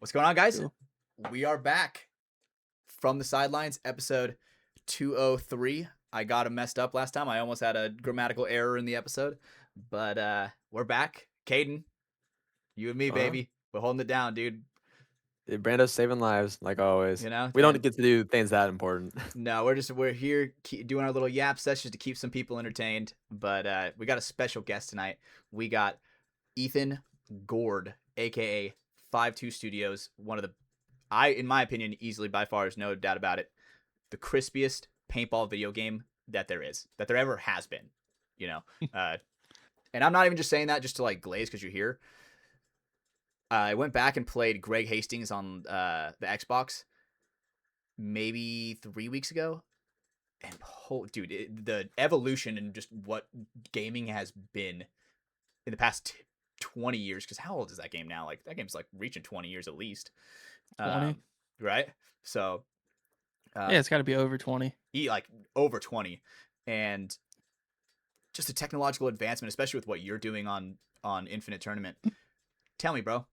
What's going on, guys? Cool. We are back from the sidelines, episode 203. I got it messed up last time. I almost had a grammatical error in the episode, but we're back. Caden, you and me, Well, baby. We're holding it down, dude. Brando's saving lives, like always. You know, We don't and get to do things that important. no, we're here doing our little yap sessions to keep some people entertained. But we got a special guest tonight. We got Ethan Gourde, aka FiveTwo Studios, one of the in my opinion, easily by far, there's no doubt about it, the crispiest paintball video game that there is, that there ever has been, you know. And I'm not even just saying that just to like glaze because you're here. I went back and played Greg Hastings on the Xbox maybe 3 weeks ago, and dude, the evolution and just what gaming has been in the past 20 years. Because how old is that game now? Like that game's like reaching 20 years at least. 20. Right? So, Yeah, it's got to be over 20. like over 20, and just a technological advancement, especially with what you're doing on Infinite Tournament. Tell me, bro,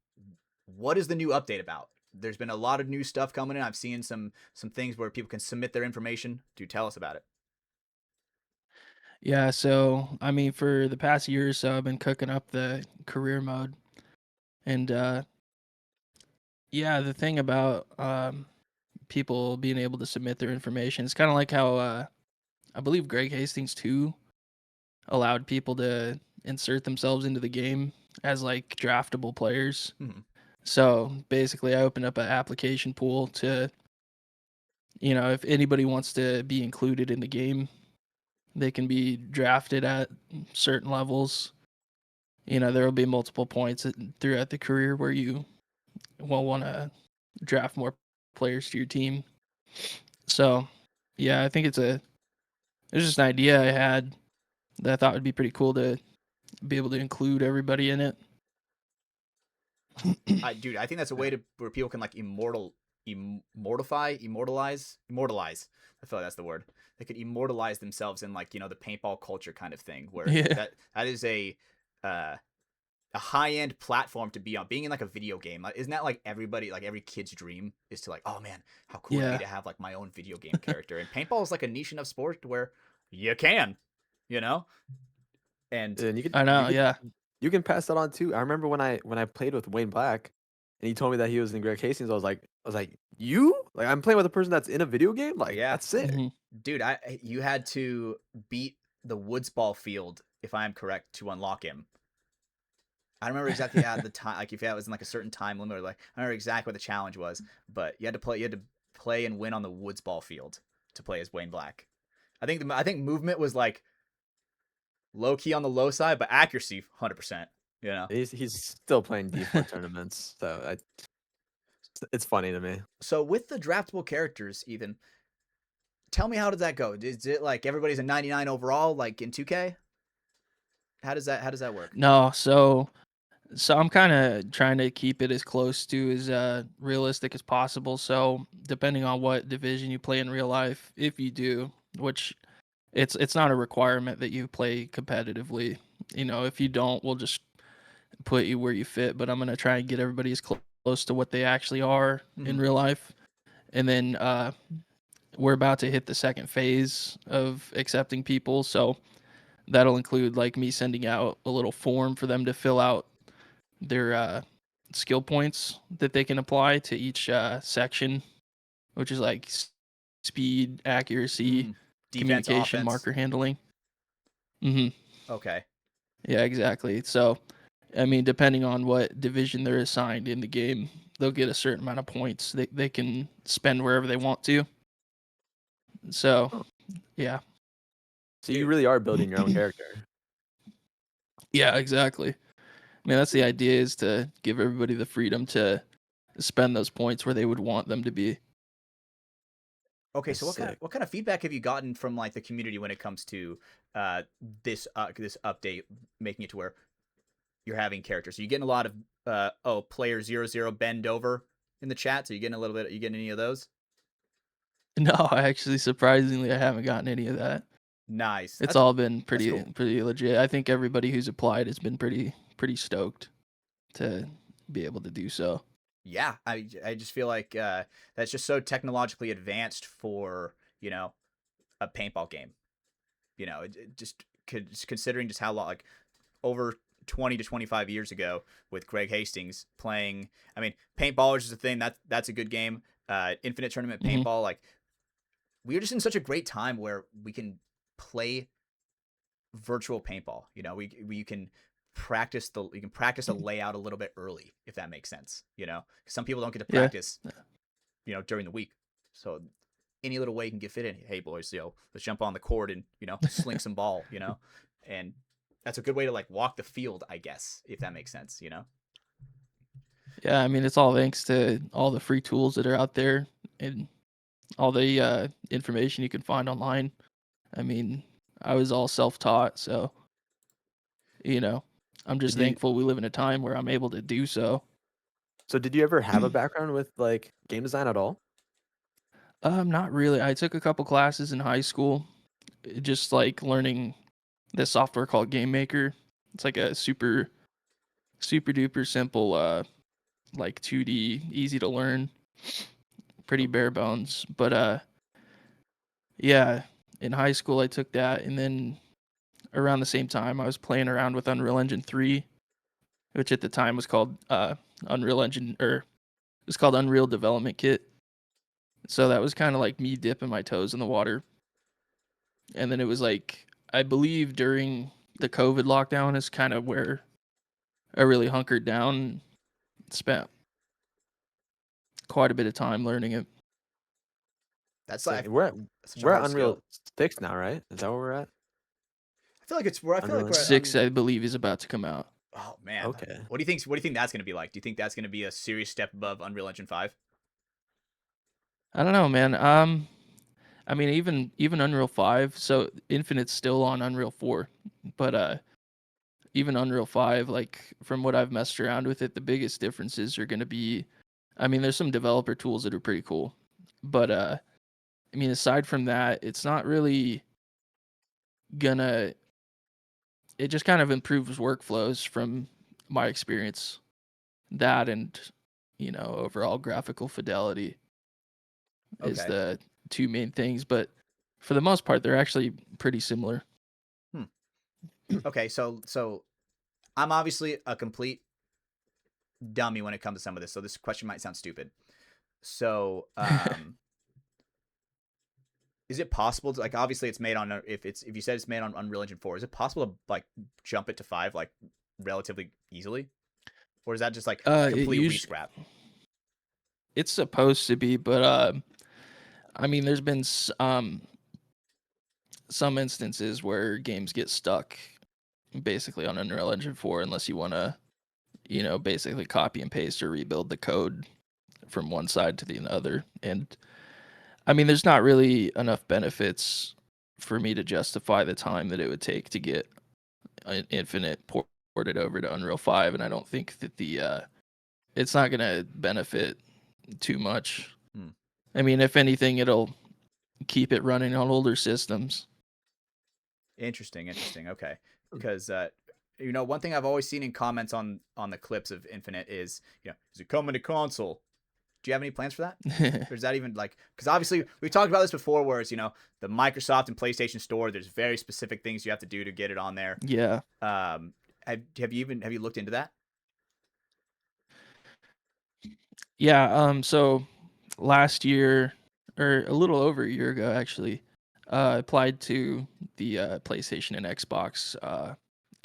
what is the new update about? There's been a lot of new stuff coming in. I've seen some things where people can submit their information. Do tell us about it. Yeah, so I mean, for the past year or so, I've been cooking up the career mode, and yeah, the thing about people being able to submit their information, it's kind of like how I believe Greg Hastings too allowed people to insert themselves into the game as like draftable players. Mm-hmm. So basically, I opened up an application pool to, if anybody wants to be included in the game, they can be drafted at certain levels. There will be multiple points throughout the career where you will want to draft more players to your team. So, yeah, I think it's just an idea I had that I thought would be pretty cool to be able to include everybody in it. Dude, I think that's a way where people can like immortalize. I feel like that's the word. They could immortalize themselves in like, the paintball culture kind of thing, where Yeah. that is a high-end platform to be on, being in like a video game. Like, isn't that like everybody, like every kid's dream is to like, oh man, how cool would it be Yeah. to have like my own video game character? And paintball is like a niche enough sport where you can, you know? And And I know, yeah. You can pass that on too. I remember when I played with Wayne Black and he told me that he was in Greg Hastings, I was like, you? Like I'm playing with a person that's in a video game? Like yeah, that's sick. Mhm. dude, you had to beat the woods ball field, if I am correct, to unlock him. I don't remember exactly at the time, like if it was in like a certain time limit, or like I don't remember exactly what the challenge was, but you had to play and win on the woods ball field to play as Wayne Black. I think movement was like low key on the low side, but accuracy 100%. You know. He's still playing D4 tournaments, so it's funny to me. So with the draftable characters, even tell me, how does that go? Is it like everybody's a 99 overall, like in 2K? How does that work? No, so I'm kind of trying to keep it as close to as realistic as possible. So depending on what division you play in real life, if you do, which it's not a requirement that you play competitively. If you don't, we'll just put you where you fit. But I'm gonna try and get everybody as close to what they actually are in real life. And then we're about to hit the second phase of accepting people, so that'll include like me sending out a little form for them to fill out their skill points that they can apply to each section, which is like speed, accuracy, Defense, communication, offense. marker handling. Hmm. Okay. Yeah, exactly. So, I mean, depending on what division they're assigned in the game, they'll get a certain amount of points they can spend wherever they want to. So, yeah. Dude. So you really are building your own character. Yeah, exactly. I mean, that's the idea, is to give everybody the freedom to spend those points where they would want them to be. Okay, That's so sick. what kind of feedback have you gotten from like the community when it comes to this update, making it to where you're having characters? Are you getting a lot of player 00 bend over in the chat? So you getting a little bit? Are you getting any of those? No, surprisingly, I haven't gotten any of that. Nice. It's all been pretty cool. pretty legit. I think everybody who's applied has been pretty stoked to be able to do so. Yeah, I just feel like that's just so technologically advanced for a paintball game. It just considering just how long, like over 20 to 25 years ago with Greg Hastings playing. I mean, Paintballers is a thing that's a good game. Infinite Tournament Hmm. Paintball, like we are just in such a great time where we can play virtual paintball. We can practice a layout a little bit early if that makes sense. Some people don't get to Yeah. practice during the week. So any little way you can get fit in. Hey boys, let's jump on the court and sling some ball. And that's a good way to like walk the field, I guess, if that makes sense. Yeah, I mean, it's all thanks to all the free tools that are out there and all the information you can find online. I mean, I was all self-taught, so you know, I'm just Did you thankful we live in a time where I'm able to do so. so did you ever have a background with like game design at all? Not really. I took a couple classes in high school, just like learning this software called Game Maker. It's like a super duper simple like 2D, easy to learn, pretty bare bones. But yeah, in high school I took that, and then around the same time I was playing around with Unreal Engine 3, which at the time was called Unreal Engine, or it was called Unreal Development Kit. So that was kind of like me dipping my toes in the water. And then it was like, I believe during the COVID lockdown is kind of where I really hunkered down and spent quite a bit of time learning it. That's So like we're at such a hard Unreal skill. 6 now, right? Is that where we're at? I feel like it's where I feel like Unreal we're Engine. 6, I believe, is about to come out. oh man. Okay. What do you think that's gonna be like? Do you think that's gonna be a serious step above Unreal Engine 5? I don't know, man. I mean, even Unreal 5, so Infinite's still on Unreal 4, but even Unreal 5, like from what I've messed around with it, the biggest differences are going to be, I mean, there's some developer tools that are pretty cool, but I mean, aside from that, it's not really gonna. It just kind of improves workflows from my experience. That and overall graphical fidelity is Okay. the two main things, but for the most part, they're actually pretty similar. Hmm. Okay, so I'm obviously a complete dummy when it comes to some of this, so this question might sound stupid. So, is it possible to like obviously it's made on if you said it's made on Unreal Engine 4, is it possible to like jump it to 5 like relatively easily? Or is that just like a It complete usually rescrap? it's supposed to be, but I mean, there's been some instances where games get stuck basically on Unreal Engine 4 unless you want to, basically copy and paste or rebuild the code from one side to the other. And I mean, there's not really enough benefits for me to justify the time that it would take to get an Infinite ported over to Unreal 5, and I don't think that it's not going to benefit too much. Hmm. I mean, if anything, it'll keep it running on older systems. Interesting. Okay. Because one thing I've always seen in comments on the clips of Infinite is, is it coming to console? Do you have any plans for that? Or is that even like, because obviously we talked about this before, where it's the Microsoft and PlayStation Store. There's very specific things you have to do to get it on there. Yeah. Have you looked into that? Yeah, so last year, or a little over a year ago actually, I applied to the PlayStation and Xbox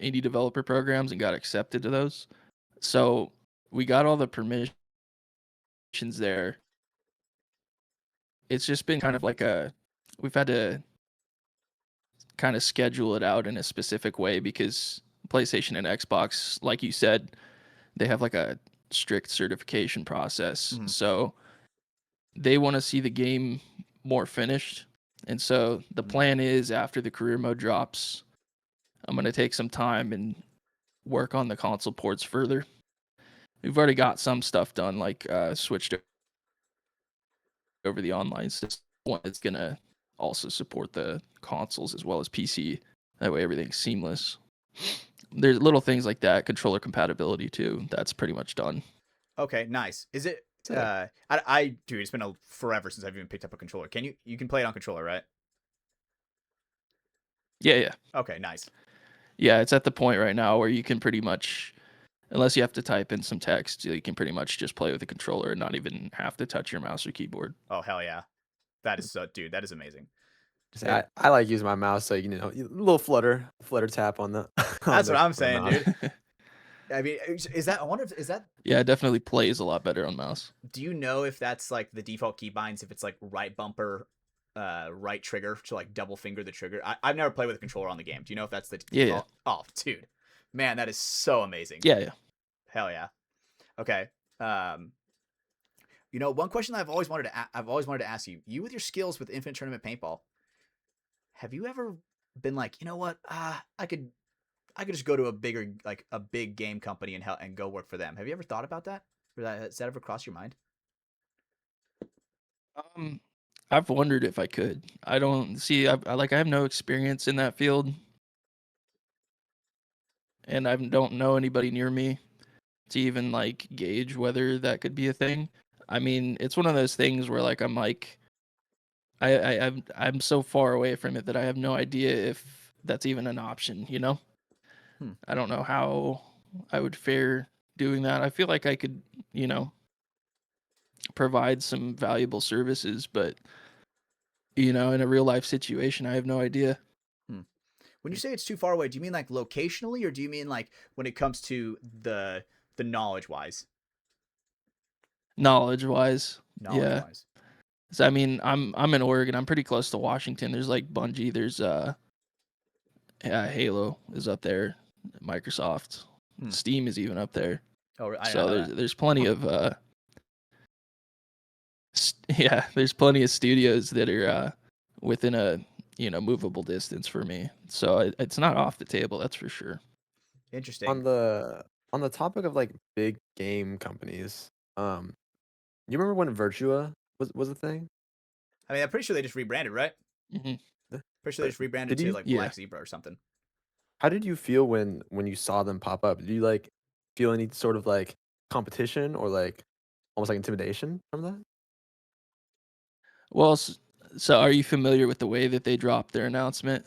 indie developer programs and got accepted to those. So we got all the permissions there. It's just been kind of like we've had to kind of schedule it out in a specific way because PlayStation and Xbox, like you said, they have like a strict certification process. Mhm. So they want to see the game more finished. And so the plan is after the career mode drops, I'm going to take some time and work on the console ports further. We've already got some stuff done, like switched over the online system. One that's going to also support the consoles as well as PC. That way everything's seamless. There's little things like that, controller compatibility too. That's pretty much done. Okay, nice. Is it? Sick. Dude, it's been forever since I've even picked up a controller. You can play it on controller, right? Yeah, yeah. Okay, nice. Yeah, it's at the point right now where you can pretty much, unless you have to type in some text, you can pretty much just play with the controller and not even have to touch your mouse or keyboard. Oh hell yeah, that is so, dude. That is amazing. Just, Yeah, I like using my mouse, so you know, a little flutter tap on the on that's what I'm the saying, mouse. dude. I mean, is that? I wonder if is that. Yeah, it definitely plays a lot better on mouse. Do you know if that's like the default keybinds? If it's like right bumper, right trigger to like double finger the trigger. I've never played with a controller on the game. Do you know if that's the Yeah, yeah. default? Oh, dude, man, that is so amazing. Yeah, yeah. Hell yeah. Okay. Um, one question that I've always wanted to ask you. You with your skills with Infinite Tournament Paintball, have you ever been like, you know what? I could just go to a big game company and go work for them. Have you ever thought about that? Or has that ever crossed your mind? Um, I've wondered if I could. I don't see. I have no experience in that field, and I don't know anybody near me to even like gauge whether that could be a thing. I mean, it's one of those things where like I'm like I'm so far away from it that I have no idea if that's even an option, you know? Hmm. I don't know how I would fare doing that. I feel like I could, you know, provide some valuable services, but you know, in a real life situation, I have no idea. Hmm. When you say it's too far away, do you mean like locationally, or do you mean like when it comes to the knowledge wise? Knowledge wise. Knowledge Yeah. wise. So I mean, I'm in Oregon. I'm pretty close to Washington. There's like Bungie, there's yeah, Halo is up there, Microsoft, Hmm. Steam is even up there. Oh, I didn't So know there's that. there's plenty of yeah, there's plenty of studios that are within a, you know, movable distance for me. So it's not off the table, that's for sure. Interesting. On the topic of like big game companies, you remember when Virtua was a thing? I mean, I'm pretty sure they just rebranded, right? Hmm. Pretty sure they But just rebranded did to you like Yeah. Black Zebra or something. how did you feel when you saw them pop up? Did you like feel any sort of like competition or like almost like intimidation from that? Well, so are you familiar with the way that they dropped their announcement?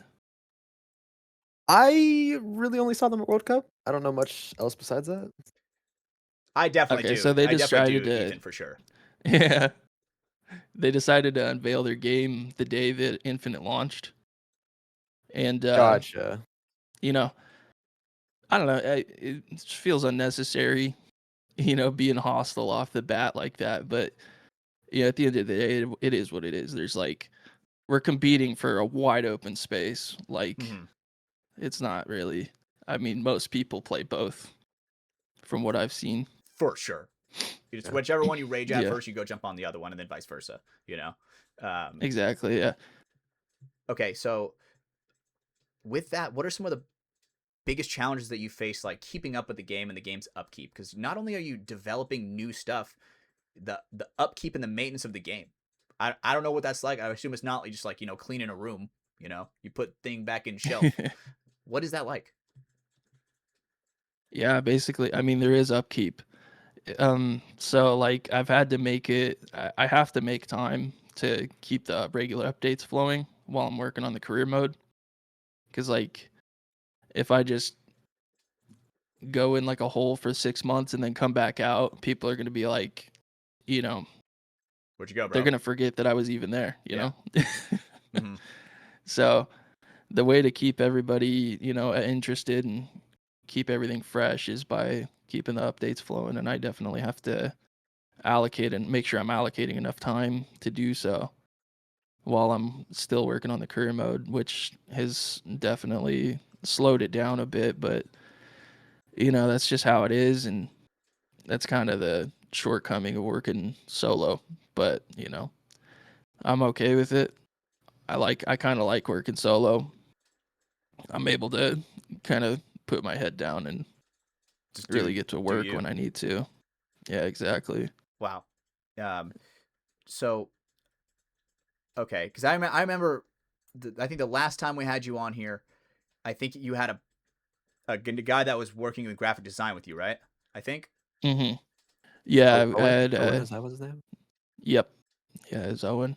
I really only saw them at World Cup. I don't know much else besides that. I definitely Okay, do. so they I definitely decided do, to Ethan, for sure. yeah, they decided to unveil their game the day that Infinite launched. And Gotcha. you know, I don't know, it just feels unnecessary, you know, being hostile off the bat like that, but yeah, at the end of the day, it is what it is. There's like we're competing for a wide open space. Like Hmm. it's not really. I mean, most people play both, from what I've seen. For sure. It's Yeah. whichever one you rage at Yeah, first, you go jump on the other one, and then vice versa. You know. exactly. Yeah. Okay, so with that, what are some of the biggest challenges that you face, like keeping up with the game and the game's upkeep? Because not only are you developing new stuff, the upkeep and the maintenance of the game. I don't know what that's like. I assume it's not just like cleaning a room. You put thing back in shelf. What is that like? Yeah, basically. I mean, there is upkeep. So like I've had to make it. I have to make time to keep the regular updates flowing while I'm working on the career mode. Because like if I just go in like a hole for 6 months and then come back out, people are gonna be like, you know, Where'd you go, they're bro? gonna forget that I was even there. You Yeah. know. Hmm. So the way to keep everybody, you know, interested and keep everything fresh is by keeping the updates flowing. And I definitely have to allocate and make sure I'm allocating enough time to do so while I'm still working on the career mode, which has definitely slowed it down a bit. But, you know, that's just how it is. And that's kind of the shortcoming of working solo. But, you know, I'm okay with it. I kind of like working solo. I'm able to kind of put my head down and Just really get to do work you? when I need to. Yeah, exactly. Wow. Um. So okay, because I remember, I think the last time we had you on here, I think you had a guy that was working with graphic design with you, right? I think. Mhm. Yeah, I Owen? had Owen, is that his name? yep. Yeah, it's Owen.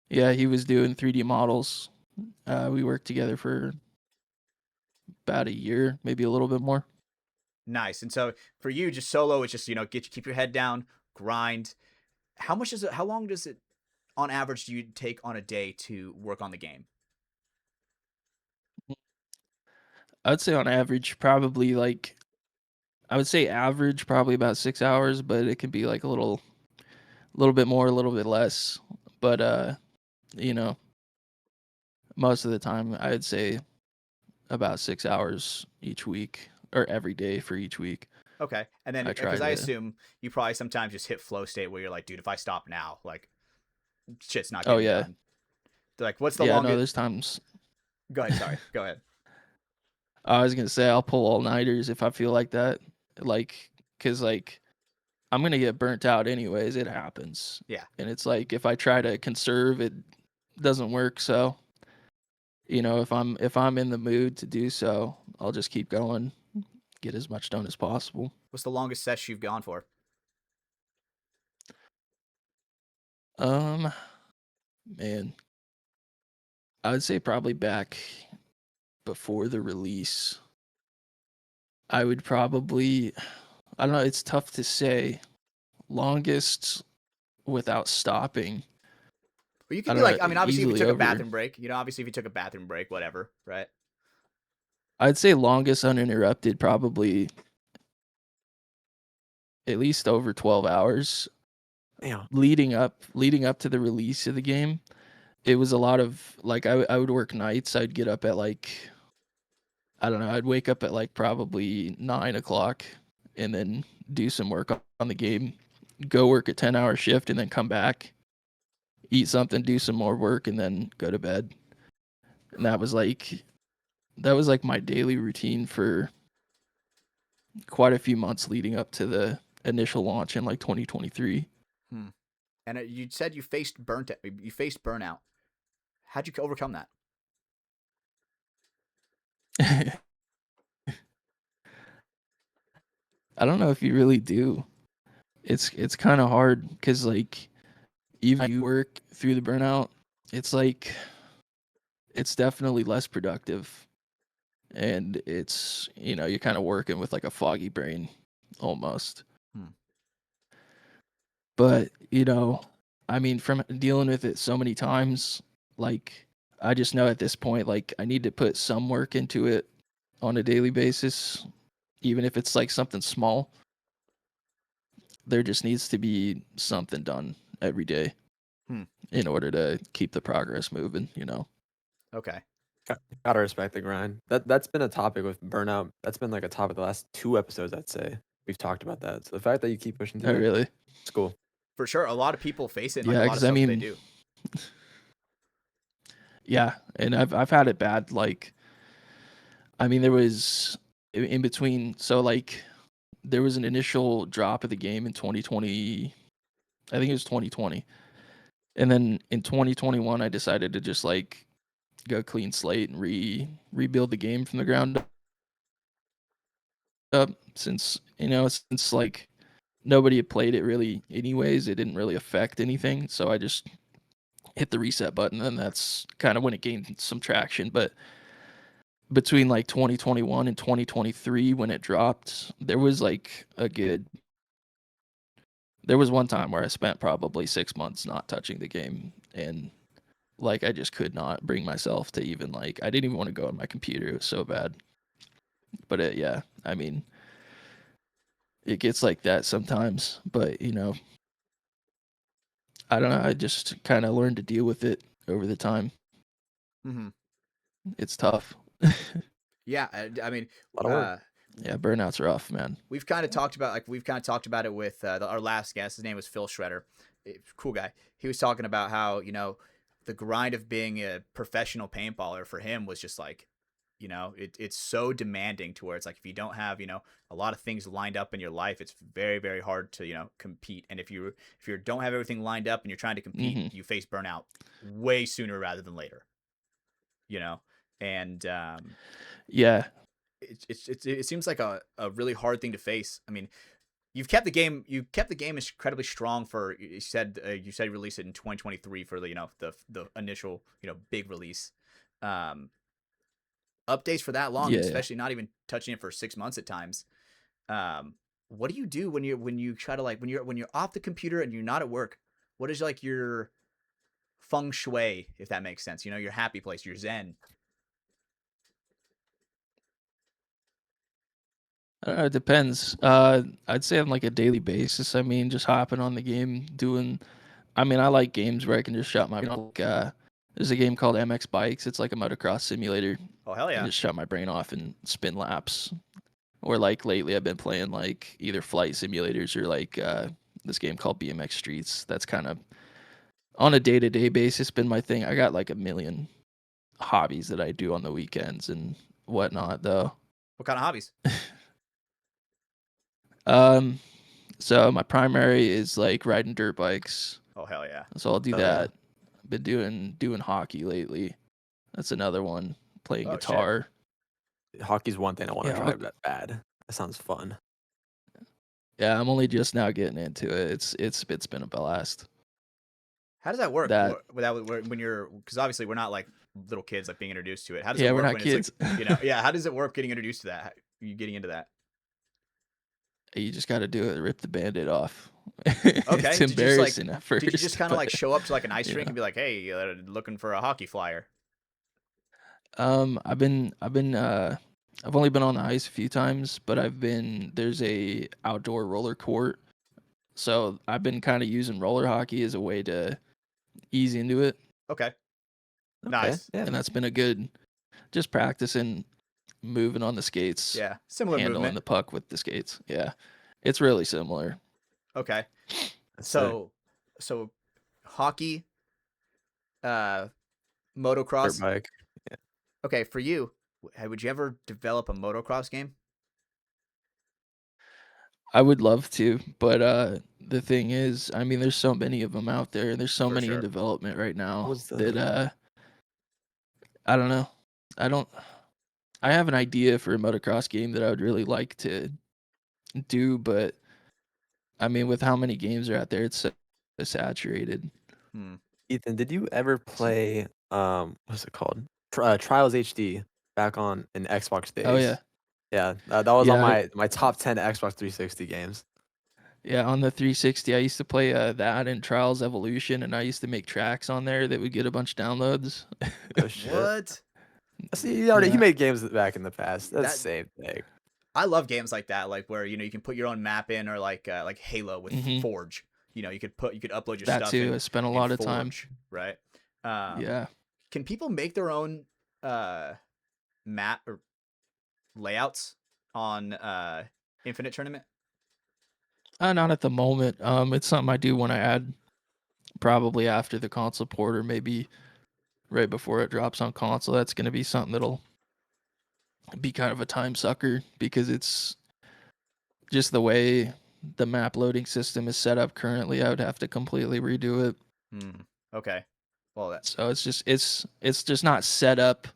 Yeah, he was doing 3D models. We worked together for about a year, maybe a little bit more. Nice. And so for you, just solo, it's just keep your head down, grind. How much is it? How long does it, on average, do you take on a day to work on the game? I'd say on average, probably like I would say average probably about 6 hours, but it can be like a little bit more, a little bit less. But you know, most of the time I'd say about 6 hours each week or every day for each week. Okay. And then I try because I to. assume you probably sometimes just hit flow state where you're like, dude, if I stop now, like shit's not Oh getting yeah, done. They're like, what's the yeah. No, longest? there's times Go ahead. Sorry. Go ahead. I was gonna say I'll pull all nighters if I feel like that, like because like I'm gonna get burnt out anyways. It happens, Yeah. and it's like if I try to conserve, it doesn't work. So if I'm in the mood to do so, I'll just keep going, get as much done as possible. What's the longest session you've gone for? Um, man, I would say probably back before the release. I would probably, I don't know, it's tough to say. Longest without stopping. Well, you I could be don't know, like, I mean, obviously, if you easily took a over. bathroom break, obviously, if you took a bathroom break, whatever, right? I'd say longest uninterrupted, probably at least over 12 hours Damn. leading up to the release of the game. It was a lot of like I would work nights. I'd get up at like I don't know. I'd wake up at like probably 9 o'clock and then do some work on the game. Go work a 10-hour shift and then come back, eat something, do some more work, and then go to bed. And that was like my daily routine for quite a few months leading up to the initial launch in like 2023. Hmm. And you said you faced burnout. How'd you overcome that? I don't know if you really do. It's kind of hard because like even you work through the burnout, it's like it's definitely less productive, and it's you're kind of working with like a foggy brain almost. Hmm. But I mean, from dealing with it so many times, like I just know at this point, like I need to put some work into it on a daily basis, even if it's like something small. There just needs to be something done every day Hmm. in order to keep the progress moving. Okay. Gotta respect the grind. That's been a topic with burnout. That's been like a topic the last 2 episodes, I'd say. We've talked about that. So the fact that you keep pushing Oh, through it, really? it's cool. For sure. A lot of people face it in like a Yeah, lot of because I stuff that they mean, do. yeah, and I've had it bad. Like, I mean, there was in between. So like, there was an initial drop of the game in 2020. I think it was 2020, and then in 2021, I decided to just like go clean slate and rebuild the game from the ground up. Since like nobody had played it really anyways, it didn't really affect anything. So I just hit the reset button, and that's kind of when it gained some traction. But between like 2021 and 2023 when it dropped, there was one time where I spent probably 6 months not touching the game, and like I just could not bring myself to even like I didn't even want to go on my computer. It was so bad. But yeah, I mean, it gets like that sometimes, but I don't know, I just kind of learned to deal with it over the time. Mm-hmm. It's tough. Yeah. I mean, A lot of work. Yeah, burnout's rough, man. we've kind of talked about it with our last guest. His name was Phil Shredder. Cool guy. He was talking about how the grind of being a professional paintballer for him was just like it's so demanding to where it's like if you don't have a lot of things lined up in your life, it's very very hard to compete. And if you don't have everything lined up and you're trying to compete, Hmm. you face burnout way sooner rather than later. You know, and Yeah. it seems like a really hard thing to face. I mean, you've kept the game incredibly strong for you said you released it in 2023 for the the initial big release. Um, Updates for that long, and Yeah, yeah. especially not even touching it for 6 months at times. Um, what do you do when you try to like when you're off the computer and you're not at work? What is like your feng shui, if that makes sense? Your happy place, your zen. It depends. I'd say on like a daily basis. I mean, just hopping on the game, doing. I mean, I like games where I can just shut my. There's a game called MX Bikes. It's like a motocross simulator. Oh hell And yeah! just shut my brain off and spin laps. Or like lately, I've been playing like either flight simulators or like this game called BMX Streets. That's kind of on a day-to-day basis been my thing. I got like a million hobbies that I do on the weekends and whatnot, though. What kind of hobbies? Um, so my primary is like riding dirt bikes. Oh hell yeah! So I'll do Oh, yeah. that. Been doing hockey lately. That's another one. Playing Oh, shit. guitar. Hockey's one thing I want to Yeah, try that bad. That sounds fun. Yeah, I'm only just now getting into it. It's been a blast. How does that work? That When you're, because obviously we're not like little kids like being introduced to it. How does Yeah, it we're work not when kids. it's like yeah? How does it work getting introduced to that? You getting into that? You just got to do it. Rip the Band-Aid off. Okay. It's embarrassing at first. Did you just kind of but, like show up to like an ice rink yeah. and be like, hey, looking for a hockey flyer? I've only been on the ice a few times, but there's a outdoor roller court. So I've been kind of using roller hockey as a way to ease into it. Okay. Okay. Nice. Yeah. And that's been a good, just practicing moving on the skates, Yeah. Similar handling movement. the puck with the skates. Yeah. It's really similar. Okay. That's So hockey, uh, dirt motocross. bike. Yeah. Okay, for you, would you ever develop a motocross game? I would love to, but the thing is, I mean, there's so many of them out there, and there's so For many in sure. development right now was the- that I don't know. I don't. I have an idea for a motocross game that I would really like to do, but I mean, with how many games are out there, it's so saturated. Hmm. Ethan, did you ever play what's it called? Trials HD back on in Xbox days? Oh yeah, Yeah, that was on yeah, my top 10 Xbox 360 games. yeah. On the 360, I used to play that and Trials Evolution, and I used to make tracks on there that would get a bunch of downloads. Oh shit. What? See, he Yeah. made games back in the past. That's That the same thing. I love games like that, like where you can put your own map in, or like Halo with Mhm. Forge. You could upload your That stuff too. in I spent a in lot of time. Forge, right? Um, Yeah. Can people make their own map or layouts on Infinite Tournament? Not at the moment. It's something I do want to add probably after the console port or maybe right before it drops on console. That's going to be something that'll be kind of a time sucker because it's just the way the map loading system is set up currently. I would have to completely redo it. Okay. Well, that's So it's just not set up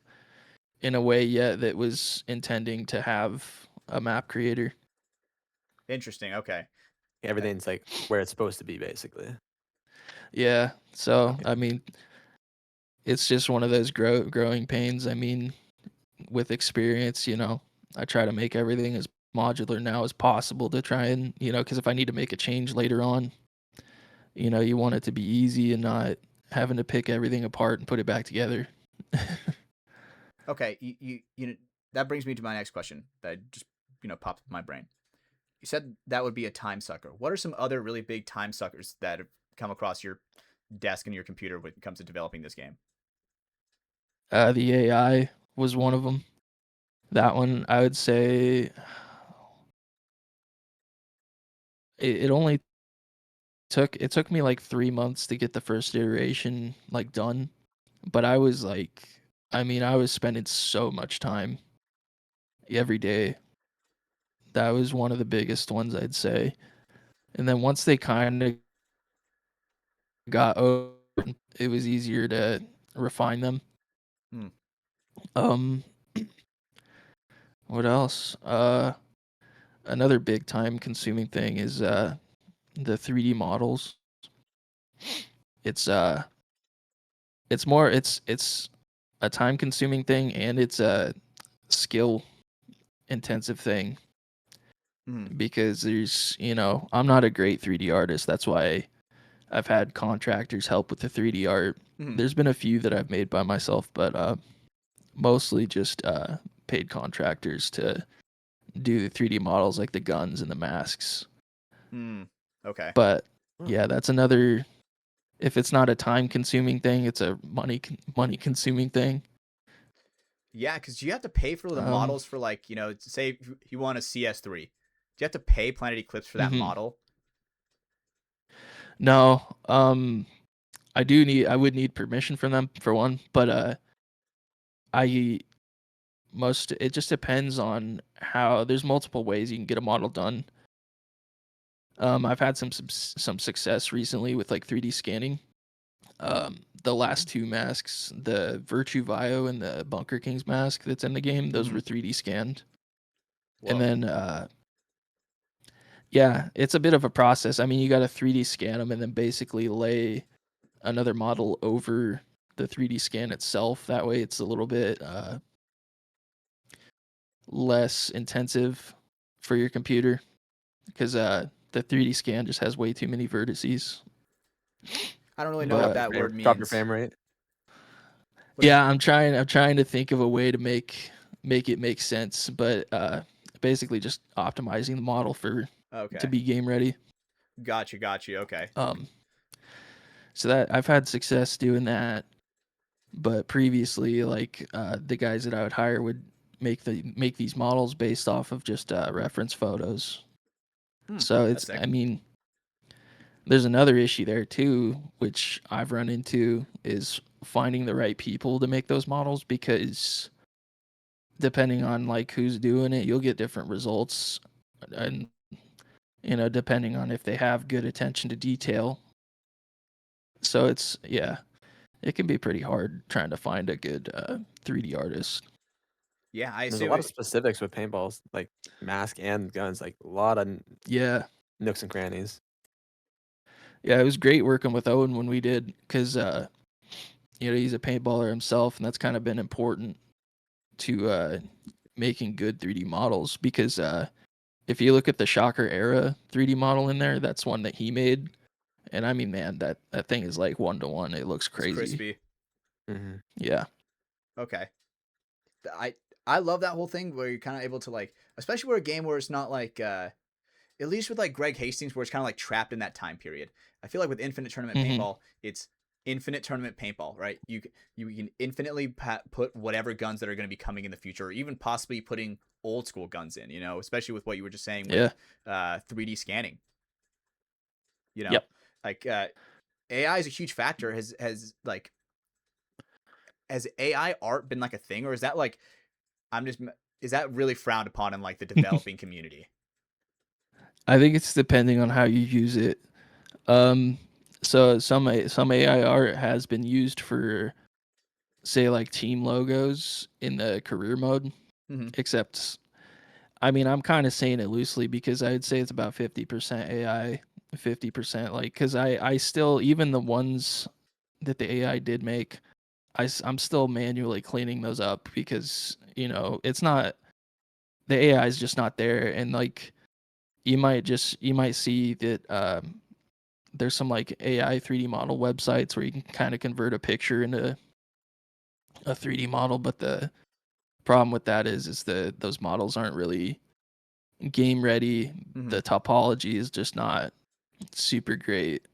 in a way yet that was intending to have a map creator. interesting. Okay. Everything's like where it's supposed to be, basically. Yeah. So Okay. I mean, it's just one of those growing pains. I mean, with experience, I try to make everything as modular now as possible to try and, because if I need to make a change later on, you want it to be easy and not having to pick everything apart and put it back together. Okay. That brings me to my next question that just popped in my brain. You said that would be a time sucker. What are some other really big time suckers that have come across your desk and your computer when it comes to developing this game? The AI was one of them. That one, I would say, it only took me like 3 months to get the first iteration like done, but I was like, I mean, I was spending so much time every day. That was one of the biggest ones, I'd say. And then once they kind of got over, it was easier to refine them. Hmm. Um, what else? another big time consuming thing is the 3D models. It's it's a time consuming thing, and it's a skill intensive thing Mhm. because I'm not a great 3D artist. That's why I've had contractors help with the 3D art. Mhm. There's been a few that I've made by myself, but mostly just paid contractors to do the 3D models like the guns and the masks. Okay. But Oh. yeah, that's another. If it's not a time consuming thing, it's a money consuming thing. Yeah, because you have to pay for the Um, models for like say if you want a CS3, do you have to pay Planet Eclipse for that mhm. model? No, I would need permission from them for one, but I it just depends on how. There's multiple ways you can get a model done. I've had some success recently with like 3D scanning. The last two masks, the Virtue Vio and the Bunker King's mask that's in the game, those were 3D scanned. And Whoa. then yeah, it's a bit of a process. I mean, you got to 3D scan them and then basically lay another model over the 3D scan itself. That way it's a little bit less intensive for your computer because the 3D scan just has way too many vertices. I don't really know what But that word Drop your means. frame rate. yeah, I'm trying to think of a way to make it make sense, but basically just optimizing the model to Okay. be game ready. Gotcha. Okay. So that I've had success doing that, but previously, like the guys that I would hire would make these models based off of just reference photos. So That's sick. I mean, there's another issue there too, which I've run into is finding the right people to make those models because depending on like who's doing it, you'll get different results, and depending on if they have good attention to detail. So it can be pretty hard trying to find a good 3D artist. Yeah, I There's a assume lot of specifics with paintballs, like mask and guns, like a lot of Yeah, nooks and crannies. yeah, it was great working with Owen when we did because he's a paintballer himself, and that's kind of been important to making good 3D models because if you look at the Shocker era 3D model in there, that's one that he made. And I mean, man, that thing is like 1-to-1. It looks it's crazy. crispy. Mm-hmm. Yeah. Okay. I love that whole thing where you're kind of able to like, especially where a game where it's not like at least with like Greg Hastings, where it's kind of like trapped in that time period. I feel like with Infinite Tournament hmm Paintball, it's Infinite Tournament Paintball, right? You can infinitely put whatever guns that are going to be coming in the future, or even possibly putting old school guns in. Especially with what you were just saying with Yeah. 3D scanning. You know, Yep. like AI is a huge factor. Has AI art been like a thing, or is that like I'm just is that really frowned upon in like the developing community? I think it's depending on how you use it. Um, so some AI art has been used for, say, like team logos in the career mode. Mm-hmm. Except, I mean, I'm kind of saying it loosely because I'd say it's about 50% AI, 50% like because I still even the ones that the AI did make, I'm still manually cleaning those up because it's not the AI is just not there, and like you might see that there's some like AI 3D model websites where you can kind of convert a picture into a 3D model, but the problem with that is those models aren't really game ready. Mm-hmm. The topology is just not super great.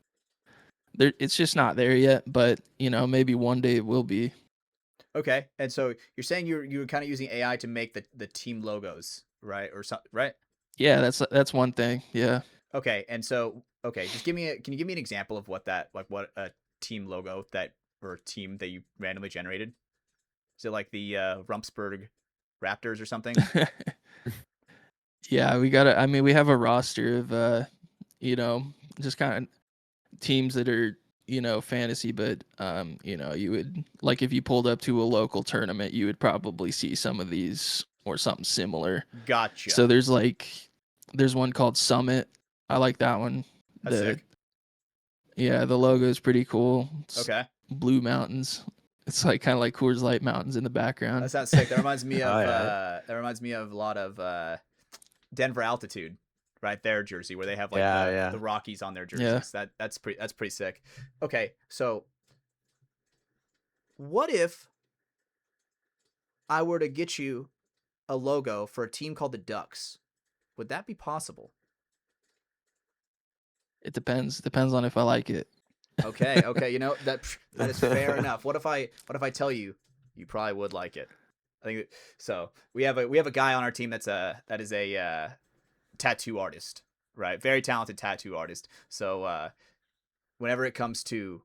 It's just not there yet, but maybe one day it will be. Okay, and so you're saying you're kind of using AI to make the team logos, right? Or something, right? Yeah, that's one thing. Yeah. Okay, and so okay, just can you give me an example of what that like what a team logo that or team that you randomly generated? Is it like the Rumpsburg Raptors or something? Yeah, I mean, we have a roster of you know, just kind of teams that are, fantasy, but you would like if you pulled up to a local tournament, you would probably see some of these or something similar. So Gotcha. there's like There's one called Summit. I like that one. That's The sick. Yeah, the logo is pretty cool. It's Okay. blue mountains. It's like kind of like Coors Light mountains in the background. That sounds sick. That reminds me of Oh, yeah. a lot of Denver Altitude, right? Their jersey where they have like Yeah, the Rockies on their Yeah. jerseys. That's pretty sick. Okay, so what if I were to get you a logo for a team called the Ducks? Would that be possible? It depends. Depends on if I like it. Okay, you know that is fair enough. What if I tell you you probably would like it? I think so. We have a guy on our team that is a tattoo artist, right? Very talented tattoo artist. So whenever it comes to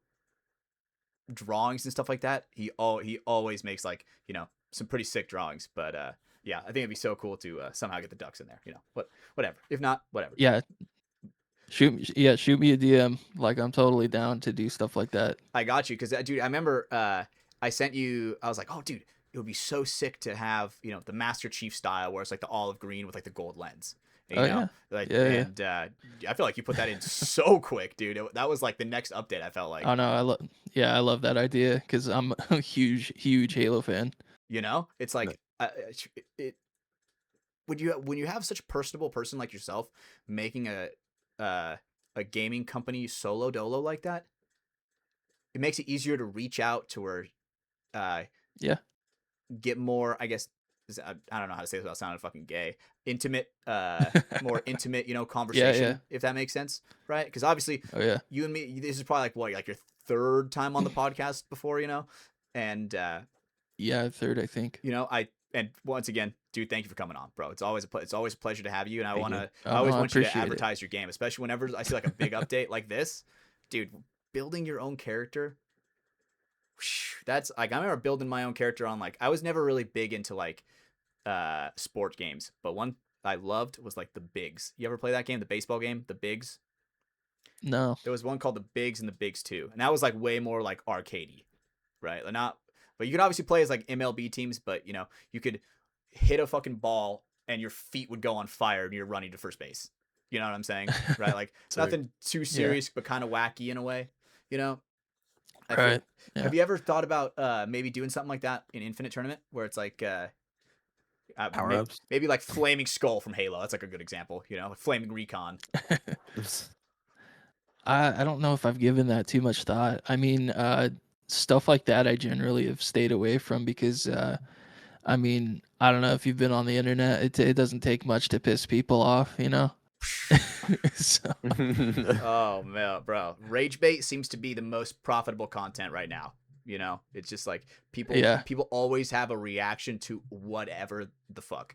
drawings and stuff like that, he always makes like, you know, some pretty sick drawings. But yeah, I think it'd be so cool to somehow get the Ducks in there. You know, whatever. If not, whatever. Yeah. Shoot me a DM. Like I'm totally down to do stuff like that. I got you because dude, I remember I sent you. I was like, oh, dude, it would be so sick to have, you know, the Master Chief style where it's like the olive green with like the gold lens. And, you know, Yeah. like, Yeah, and I feel like you put that in so quick, dude. That was like the next update. I felt like, Oh no, I love that idea because I'm a huge Halo fan. you know, it's like it when you have such a personable person like yourself making a gaming company solo dolo like that, it makes it easier to reach out to where Yeah. get more, I guess, I don't know how to say this without sounding fucking gay, intimate, more intimate, you know, conversation, if that makes sense, right? Because obviously Oh yeah. you and me, this is probably like what, like your third time on the podcast before, you know, and Yeah, third I think. you know, and once again, dude, thank you for coming on, bro. It's always a pleasure to have you, and I Thank you. always I want you to appreciate it. advertise your game, especially whenever I see like a big update like this, dude. Building your own character, that's like, I remember building my own character on, like, I was never really big into like sport games, but one I loved was like the Bigs. You ever play that game, the baseball game, the Bigs? No. There was one called the Bigs and the Bigs 2, and that was like way more like arcadey, right? Like, not, but you could obviously play as like MLB teams, but you know, you could hit a fucking ball and your feet would go on fire and you're running to first base. You know what I'm saying? Right? Like So- nothing too serious, but kind of wacky in a way, you know? I feel- Right. Yeah. Have you ever thought about maybe doing something like that in Infinite Tournament where it's like Power-ups? maybe like Flaming Skull from Halo? That's like a good example, you know, like Flaming Recon. I don't know if I've given that too much thought. I mean, stuff like that I generally have stayed away from because I mean, I don't know if you've been on the internet. It doesn't take much to piss people off, you know. So, Oh man, bro, rage bait seems to be the most profitable content right now. You know, it's just like people always have a reaction to whatever the fuck.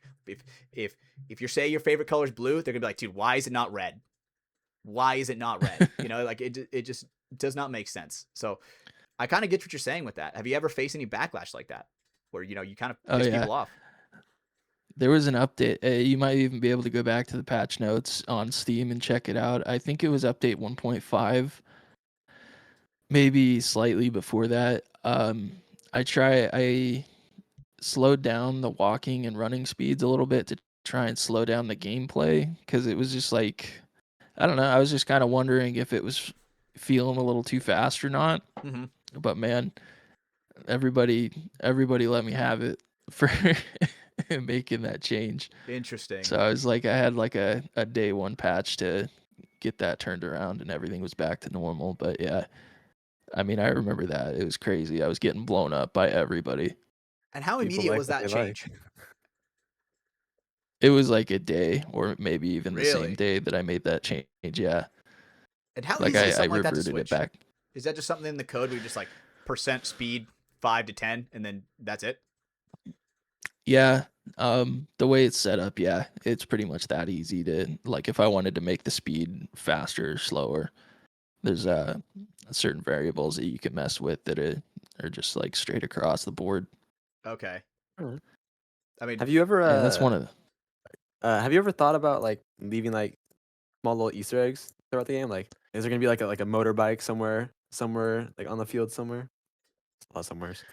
If you say your favorite color is blue, they're gonna be like, dude, why is it not red? Why is it not red? You know, like it just does not make sense. So I kind of get what you're saying with that. Have you ever faced any backlash like that, where, you know, you kind of Oh, piss yeah. people off? There was an update. You might even be able to go back to the patch notes on Steam and check it out. I think it was update 1.5, maybe slightly before that. I slowed down the walking and running speeds a little bit to try and slow down the gameplay because it was just like, I don't know. I was just kind of wondering if it was feeling a little too fast or not. Mm-hmm. But man, everybody let me have it for making that change. Interesting. So I was like, I had like a day one patch to get that turned around and everything was back to normal. But yeah, I mean, I remember that. It was crazy. I was getting blown up by everybody. And how People immediate like was what that they like. change? It was like a day or maybe even the Really? same day that I made that change. Yeah. And how Like easy is I something like that to reverted switch? it back. Is that just something in the code where you just like percent speed 5 to 10 and then that's it? Yeah. The way it's set up, yeah, it's pretty much that easy to, like, if I wanted to make the speed faster or slower, there's certain variables that you can mess with that are just like straight across the board. Okay. Alright. I mean, Have you ever Yeah, that's one of the, have you ever thought about like leaving like small little Easter eggs throughout the game? Like, is there gonna be like a motorbike somewhere like on the field somewhere? A lot of somewheres.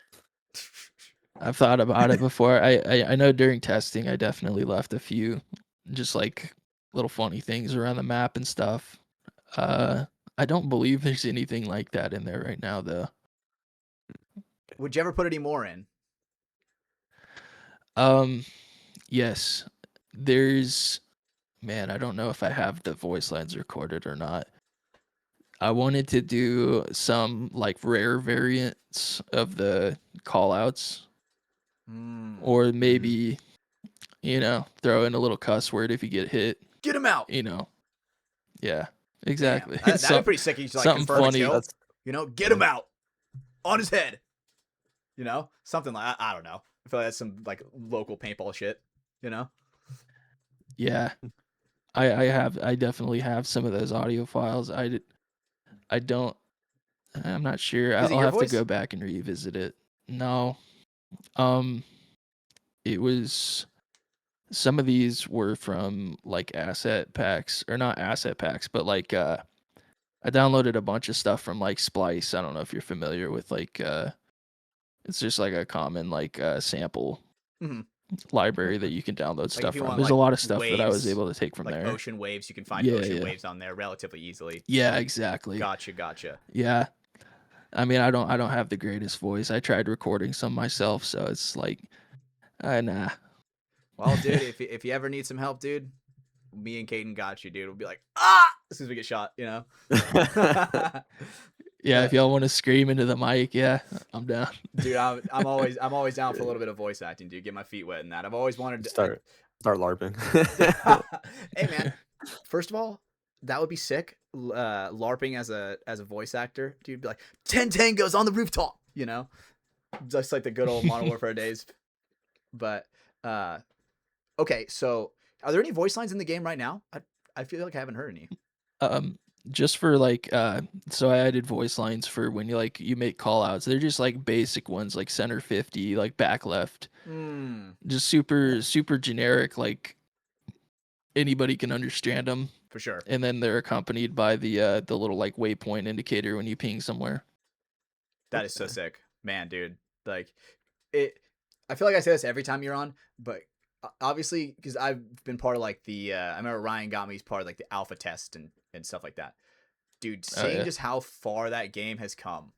I've thought about it before. I know during testing I definitely left a few just like little funny things around the map and stuff. I don't believe there's anything like that in there right now, though. Would you ever put any more in? Yes, there's man. I don't know if I have the voice lines recorded or not. I wanted to do some like rare variants of the call outs, or maybe throw in a little cuss word if you get hit. Get him out. Yeah, Damn. exactly. That'd be pretty sick. He's like something confirm a funny. kill. Get him out on his head. Something like I don't know. I feel like that's some like local paintball shit. Yeah, I definitely have some of those audio files. I'm not sure. Is it I'll your have voice? to go back and revisit it. No, it was some of these were from like asset packs, or not asset packs, but like I downloaded a bunch of stuff from like Splice. I don't know if you're familiar with like it's just like a common like sample Mhm. library that you can download Like stuff if you from. want, There's like, a lot of stuff that I was waves, able to take from like there. ocean waves, you can find Yeah, ocean yeah. waves on there relatively easily. Yeah, exactly. Gotcha. Yeah. I mean, I don't have the greatest voice. I tried recording some myself, so it's like nah. Well, dude, if you ever need some help, dude, me and Caden got you, dude. We'll be like, as soon as we get shot, Yeah, But- if y'all want to scream into the mic, yeah, I'm down. Dude, I'm always down for a little bit of voice acting, dude. Get my feet wet in that. I've always wanted to Start LARPing. Hey, man. First of all, that would be sick. LARPing as a voice actor, dude. Be like 10 tangos on the rooftop, just like the good old Modern Warfare days. But okay, so are there any voice lines in the game right now? I feel like I haven't heard any. Just for like so I added voice lines for when you make call outs. They're just like basic ones, like center 50, like back left. Just super generic, like anybody can understand them For sure. and then they're accompanied by the little like waypoint indicator when you ping somewhere. That is so sick, man, dude. Like it. I feel like I say this every time you're on, but obviously because I've been part of like the. I remember Ryan got me as part of like the alpha test and stuff like that. Dude, seeing just how far that game has come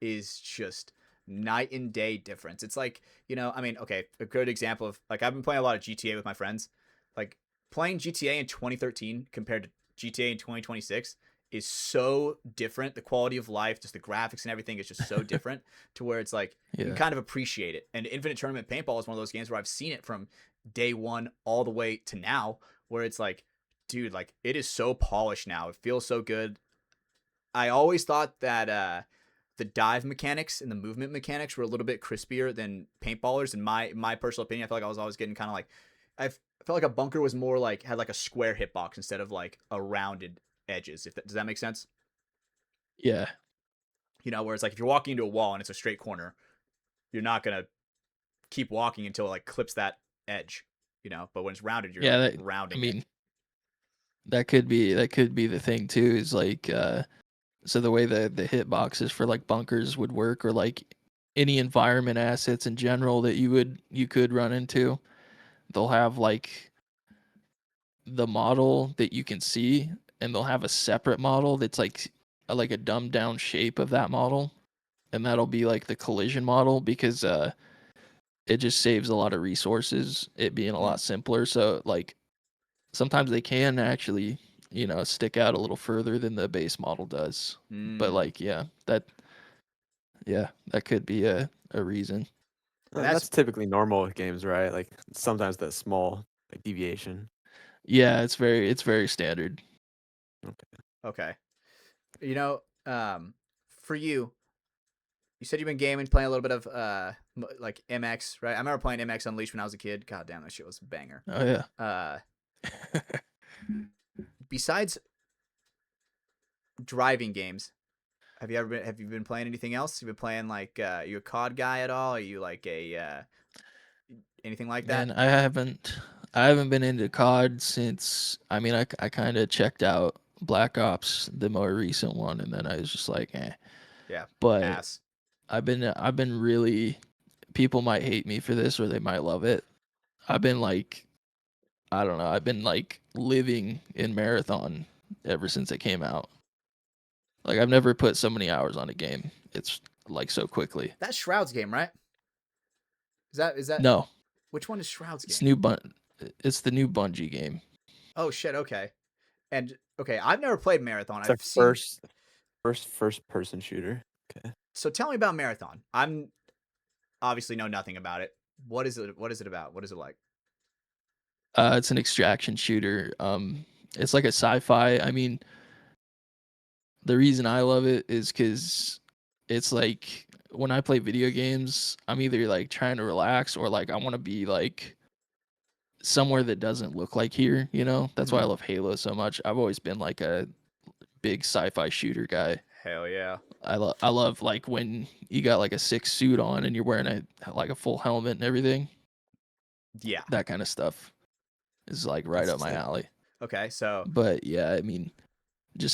is just night and day difference. It's like, I mean, okay, a good example of like I've been playing a lot of GTA with my friends. Like playing GTA in 2013 compared to GTA in 2026 is so different. The quality of life, just the graphics and everything is just so different to where it's like you can kind of appreciate it. And Infinite Tournament Paintball is one of those games where I've seen it from day one all the way to now, where it's like, dude, like it is so polished now. It feels so good. I always thought that the dive mechanics and the movement mechanics were a little bit crispier than paintballers. In my personal opinion, I feel like I was always getting kind of like I felt like a bunker was more like had like a square hitbox instead of like a rounded edges. Does that make sense? Yeah. Where it's like if you're walking into a wall and it's a straight corner, you're not gonna keep walking until it like clips that edge. But when it's rounded, you're like rounding. I mean, that could be the thing too. Is like so the way the hitboxes for like bunkers would work, or like any environment assets in general that you could run into, they'll have like the model that you can see, and they'll have a separate model that's like a dumbed down shape of that model, and that'll be like the collision model because it just saves a lot of resources, it being a lot simpler. So like sometimes they can actually stick out a little further than the base model does. But like that could be a reason. That's typically normal with games, right? Like sometimes that small like deviation. Yeah, it's very standard. Okay. For you said you've been gaming, playing a little bit of like MX, right? I remember playing MX Unleashed when I was a kid. God damn, that shit was a banger. Oh yeah. Besides driving games, have you been playing anything else? You've been playing like you a COD guy at all? Are you like a anything like that? Man, I haven't been into COD since, I mean, I kind of checked out Black Ops, the more recent one, and then I was just like, eh. Yeah. But ass. I've been really, people might hate me for this or they might love it. I've been like I don't know. I've been like living in Marathon ever since it came out. Like I've never put so many hours on a game. It's like so quickly. That's Shroud's game, right? Is that No, which one is Shroud's it's game? It's the new Bungie game. Oh shit, okay. And okay, I've never played Marathon. It's a I've seen first person shooter. Okay. So tell me about Marathon. I'm obviously know nothing about it. What is it? What is it about? What is it like? It's an extraction shooter. It's like a sci-fi. I mean, the reason I love it is because it's like when I play video games, I'm either like trying to relax or like I want to be like somewhere that doesn't look like here. You know, that's why I love Halo so much. I've always been like a big sci-fi shooter guy. Hell yeah. I love like when you got like a sick suit on and you're wearing a full helmet and everything. Yeah. That kind of stuff is like right That's up my sick. alley. Okay, so But yeah, I mean,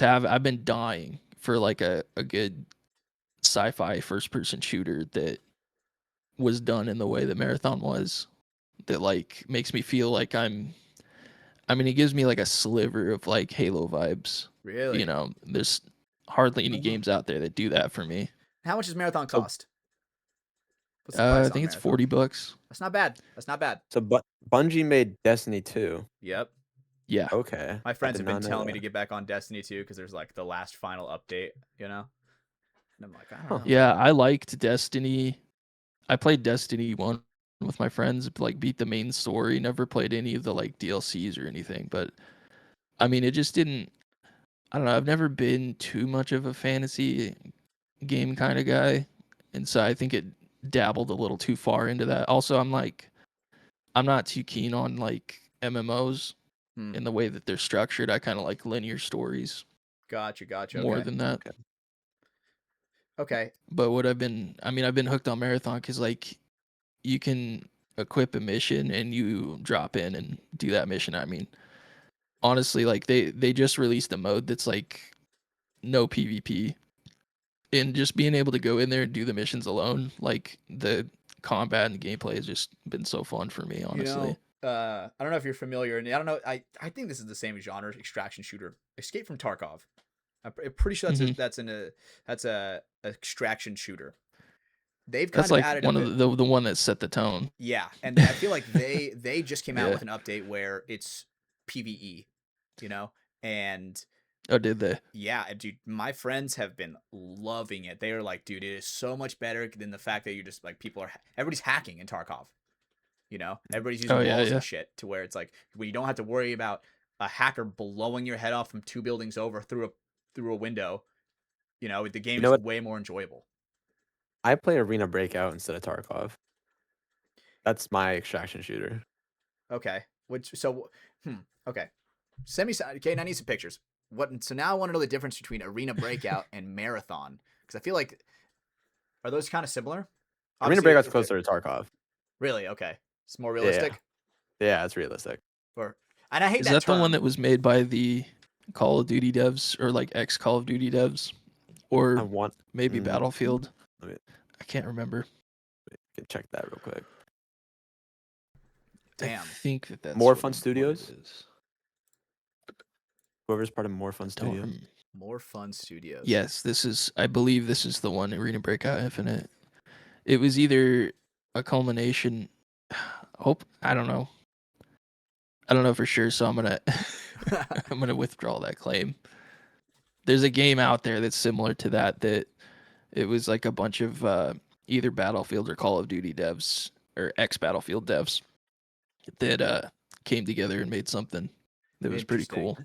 I've been dying for like a good sci-fi first person shooter that was done in the way that Marathon was, that like makes me feel like I mean, it gives me like a sliver of like Halo vibes. really, You know, there's hardly any games out there that do that for me. how much does Marathon So cost? What's the price I on think it's Marathon? $40. That's not bad. That's not bad. So Bungie made Destiny 2. Yep. Yeah. Okay. My I friends did have been not know telling me that. to get back on Destiny 2 because there's like the last final update, you know? And I'm like, I don't Huh. know. Yeah, I liked Destiny. I played Destiny 1 with my friends, like beat the main story, never played any of the like DLCs or anything, but I mean, it just didn't. I don't know. I've never been too much of a fantasy game kind of guy, and so I think it dabbled a little too far into that. Also, I'm not too keen on like MMOs Hmm. in the way that they're structured. I kind of like linear stories Gotcha. more Okay. than that. Okay. But I've been hooked on Marathon because like you can equip a mission and you drop in and do that mission. I mean, honestly, like they just released a mode that's like no PvP, and just being able to go in there and do the missions alone, like the combat and gameplay has just been so fun for me, You honestly. know, I don't know if you're familiar, and I don't know. I think this is the same genre, extraction shooter, Escape from Tarkov. I'm pretty sure Hmm. that's a extraction shooter. They've kind That's of like added a one of bit. the one that set the tone. Yeah, and I feel like they just came out Yeah. with an update where it's PVE, you know, and Oh, did they? yeah, dude, my friends have been loving it. They are like, dude, it is so much better than the fact that you're just like everybody's hacking in Tarkov. You know, everybody's Oh using yeah, walls yeah. and shit to where it's like when you don't have to worry about a hacker blowing your head off from two buildings over through a window. You know, the game You know is what? way more enjoyable. I play Arena Breakout instead of Tarkov. That's my extraction shooter. Okay, okay, send me okay. Now I need some pictures. So now I want to know the difference between Arena Breakout and Marathon because I feel like are those kind of similar? Arena Obviously, Breakout's it's closer to Tarkov. really okay. It's more Yeah. realistic. Yeah, it's realistic. Or and I hate Is that that the one term. that was made by the Call of Duty devs or like ex Call of Duty devs, I or want maybe mm, Battlefield? let me I can't remember. can check that real quick. Damn. I think that's More what Fun what it Studios? is. Whoever's part of More Fun Don't Studios. remember. More Fun Studios. Yes, I believe this is the one, Arena Breakout Infinite. It was either a culmination. Hope I don't know. I don't know for sure, so I'm gonna I'm gonna withdraw that claim. There's a game out there that's similar to that. That it was like a bunch of either Battlefield or Call of Duty devs or ex Battlefield devs that came together and made something that was pretty Interesting. cool.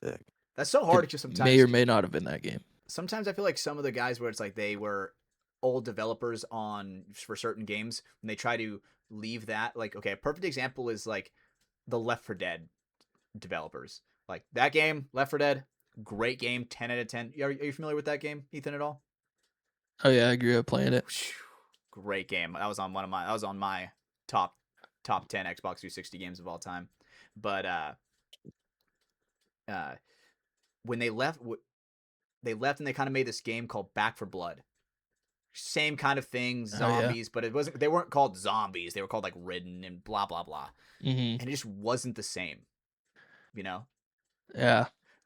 Sick. That's so hard It because may or may not have been that game. sometimes I feel like some of the guys where it's like they were old developers on for certain games and they try to leave that like okay, a perfect example is like the Left 4 Dead developers. Like that game, Left 4 Dead, great game, 10 out of 10. Are you familiar with that game, Ethan, at all? Oh yeah, I grew up playing it. Great game. That was on my top 10 Xbox 360 games of all time. But uh when they left and they kind of made this game called Back for Blood. same kind of thing, Oh yeah. zombies, but it wasn't. They weren't called zombies. They were called like ridden and blah blah blah, Mm-hmm. and it just wasn't the same. You know, Yeah.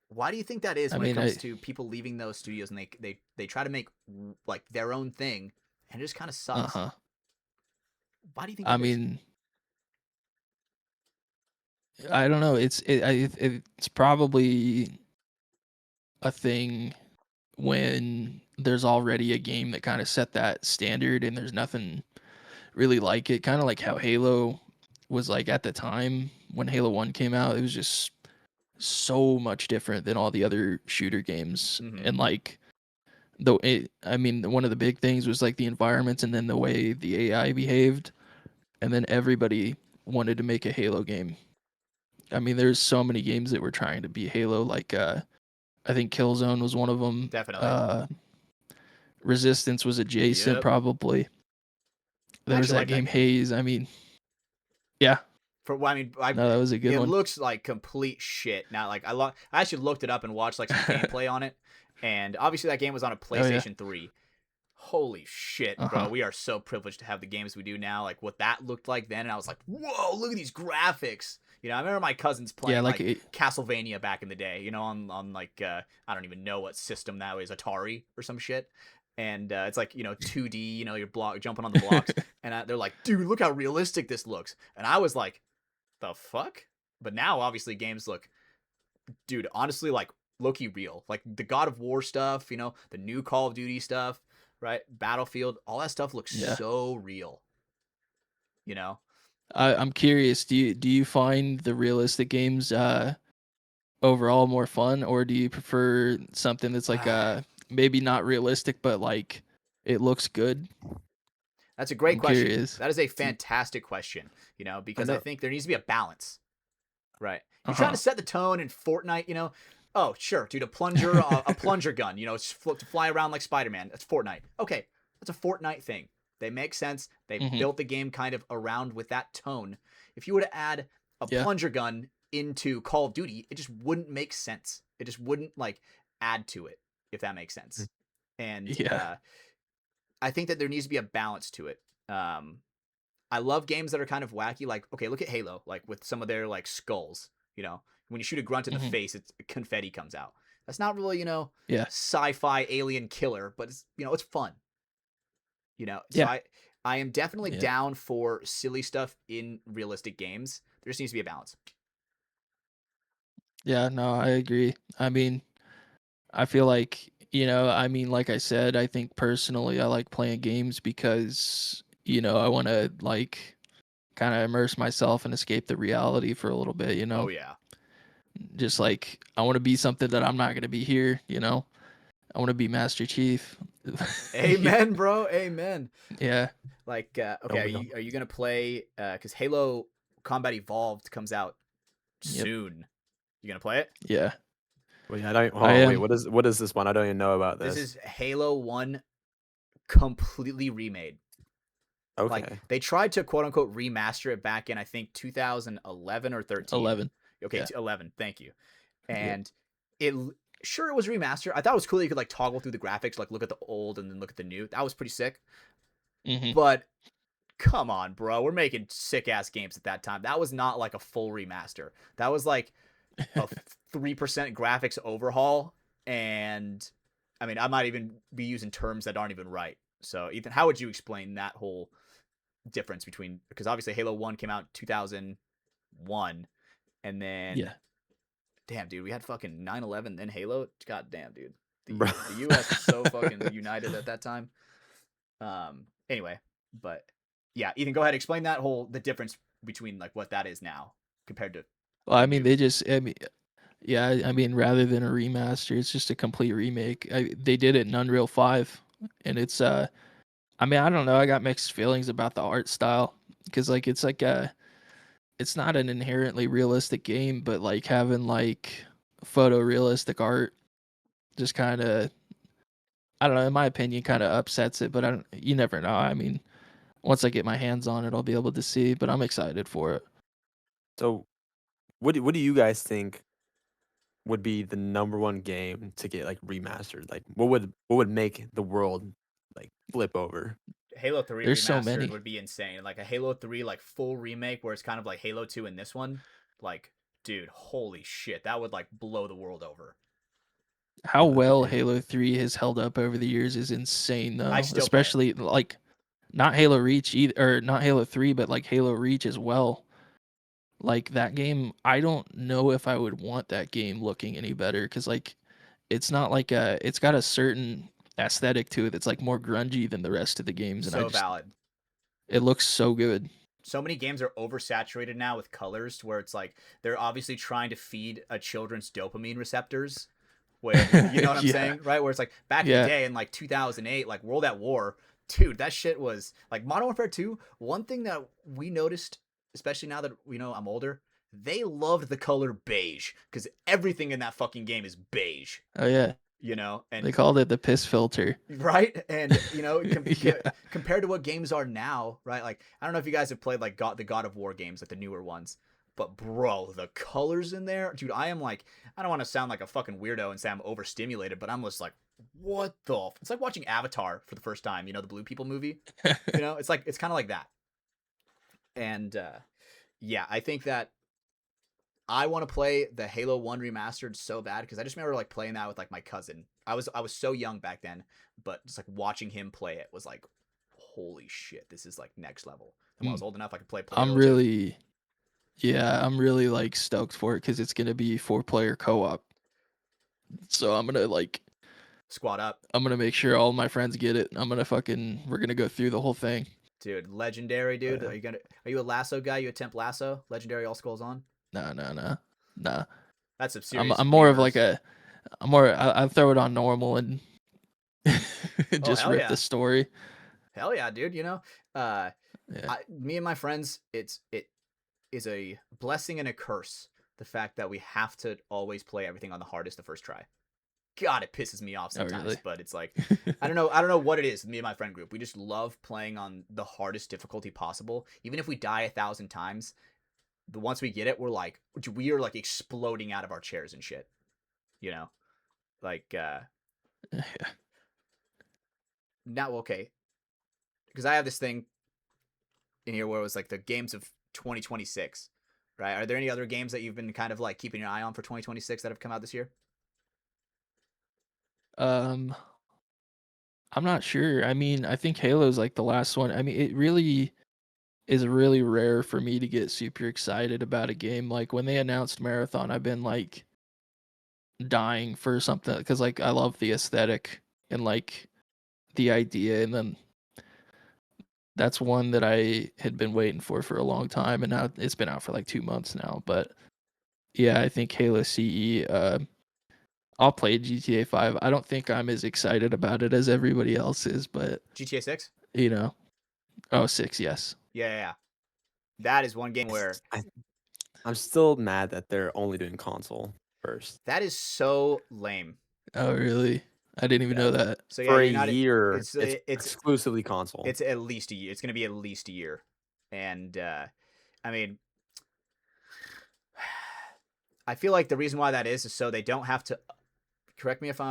why do you think that is I when it mean, comes to people leaving those studios and they try to make like their own thing, and it just kind of uh sucks. huh. Why do you think I that is? mean, I don't know. It's probably a thing when there's already a game that kind of set that standard and there's nothing really like it. Kind of like how Halo was like at the time when Halo 1 came out. It was just so much different than all the other shooter games. Mm-hmm. And like, though, I mean, one of the big things was like the environments and then the way the AI behaved. And then everybody wanted to make a Halo game. I mean, there's so many games that were trying to be Halo. Like, I think Killzone was one of them. Definitely. Resistance was adjacent, Yep. probably. I There was actually that like that game game. Haze. I mean, yeah, For well, I mean, no, that was a good it one. looks like complete shit. Now, like I actually looked it up and watched like some gameplay on it, and obviously that game was on a Oh yeah, PlayStation 3. Holy shit, uh bro! huh, We are so privileged to have the games we do now. Like what that looked like then, and I was like, whoa, look at these graphics. You know, I remember my cousins yeah, playing like like Castlevania back in the day. You know, on like I don't even know what system that was, Atari or some shit. And it's like 2D. You know, you're jumping on the blocks, and they're like, dude, look how realistic this looks. And I was like, the fuck? But now obviously games look, dude, honestly like low-key real. Like the God of War stuff, the new Call of Duty stuff, right? Battlefield, all that stuff looks yeah. so real, you know? I'm curious. Do you find the realistic games overall more fun, or do you prefer something that's like maybe not realistic, but like it looks good? That's a great I'm question. curious. That is a See, fantastic question, I because I know. think there needs to be a balance. Right. Uh You're trying to huh. set the tone in Fortnite. Oh, sure, dude, a plunger gun, to fly around like Spider-Man. That's Fortnite. Okay, that's a Fortnite thing. They make sense. They Hmm. built the game kind of around with that tone. If you were to add a Yeah. plunger gun into Call of Duty, it just wouldn't make sense. It just wouldn't like add to it, if that makes sense. And Yeah. I think that there needs to be a balance to it. I love games that are kind of wacky. Like, okay, look at Halo, like with some of their like skulls. When you shoot a grunt in the Hmm. face, it's confetti comes out. That's not really, Yeah. sci-fi alien killer, but it's fun. So Yeah. I am definitely Yeah. down for silly stuff in realistic games. There just needs to be a balance. Yeah. No, I agree. I mean, I feel like, I mean, like I said, I think personally I like playing games because, I want to like kind of immerse myself and escape the reality for a little bit, Oh yeah. just like I want to be something that I'm not going to be here. I want to be Master Chief. Amen, bro. Amen. Yeah. Like, okay, Don't are we all? you are you gonna play? Because Halo Combat Evolved comes out Yep. soon. You gonna play it? Yeah. Wait, I don't. Hold I on, wait. am. What is this one? I don't even know about This this. is Halo 1 completely remade. Like Okay. they tried to quote unquote remaster it back in I think 2011 or 13. 11. Okay, Yeah. 11. Thank you. Yep. And sure it was remastered. I thought it was cool that you could like toggle through the graphics, like look at the old and then look at the new. That was pretty sick. Hmm. But come on, bro. We're making sick ass games at that time. That was not like a full remaster. That was like a 3% graphics overhaul. And I mean, I might even be using terms that aren't even right. So, Ethan, how would you explain that whole difference between, because obviously Halo 1 came out in 2001, and then Yeah. damn, dude, we had fucking 9/11, then Halo. God damn, dude. Bro. The US was so fucking united at that time. Anyway, but yeah, Ethan, go ahead, explain the difference between like what that is now compared to Well, the I mean, new. yeah, I mean, rather than a remaster, it's just a complete remake. They did it in Unreal 5, and it's I mean, I don't know. I got mixed feelings about the art style because it's not an inherently realistic game, but like having like photorealistic art just kind of, I don't know, in my opinion, kind of upsets it. But you never know. I mean, once I get my hands on it, I'll be able to see. But I'm excited for it. So, what do you guys think would be the number one game to get like remastered? Like, what would make the world like flip over. Halo 3 There's so remastered many. would be insane. Like a Halo 3 like full remake where it's kind of like Halo 2 in this one. Like, dude, holy shit, that would like blow the world over. How Yeah, that'd be well great. Halo 3 has held up over the years is insane, I though. still play it. Especially like not Halo Reach either, or not Halo 3, but like Halo Reach as well. Like that game, I don't know if I would want that game looking any better because like it's not like it's got a certain aesthetic to it that's like more grungy than the rest of the games, and So valid. it looks so good. So many games are oversaturated now with colors where it's like they're obviously trying to feed a children's dopamine receptors. Where you know what I'm Yeah. saying, right? Where it's like back in Yeah. the day in like 2008, like World at War, dude, that shit was like Modern Warfare 2. One thing that we noticed, especially now that I'm older, they loved the color beige because everything in that fucking game is beige. Oh yeah, And they called it the piss filter. right, and Yeah. compared to what games are now, right? Like I don't know if you guys have played like the God of War games, like the newer ones. But bro, the colors in there, dude, I am like, I don't want to sound like a fucking weirdo and say I'm overstimulated, but I'm just like, what the? It's like watching Avatar for the first time, the Blue People movie. It's like it's kind of like that. And yeah, I think that I want to play the Halo 1 remastered so bad because I just remember like playing that with like my cousin. I was so young back then, but just like watching him play it was like, holy shit, this is like next level. And when I was old enough, I could play I'm Halo 2. really, yeah, I'm really like stoked for it because it's gonna be 4-player co-op. So I'm gonna like Squad up. I'm gonna make sure all my friends get it. We're gonna go through the whole thing. Dude, legendary, dude. Oh, yeah. Are you a lasso guy? You attempt lasso? Legendary all skulls on? Nah. That's some serious. I'm more of gamers. like I throw it on normal and just hell rip yeah. the story. Hell yeah, dude. Yeah. Me and my friends, it is a blessing and a curse. The fact that we have to always play everything on the hardest the first try. God, it pisses me off sometimes, really? but it's like I don't know what it is. Me and my friend group, we just love playing on the hardest difficulty possible. Even if we die 1,000 times, once we get it, we are like exploding out of our chairs and shit. Like now okay, because I have this thing in here where it was like the games of 2026, right? Are there any other games that you've been kind of like keeping your eye on for 2026 that have come out this year? I'm not sure. I mean, I think Halo's like the last one. I mean, it really is really rare for me to get super excited about a game. Like when they announced Marathon, I've been like dying for something because like I love the aesthetic and like the idea, and then that's one that I had been waiting for a long time, and now it's been out for like 2 months now. But yeah, I think Halo CE. I'll play GTA 5. I don't think I'm as excited about it as everybody else is, but GTA 6? Oh, 6, yes. Yeah. That is one game where I'm still mad that they're only doing console first. that is so lame. Oh, really? I didn't even know that. So yeah, For a you're not year, it's it's exclusively console. It's at least a year. It's going to be at least a year. And I mean I feel like the reason why that is so they don't have to correct me if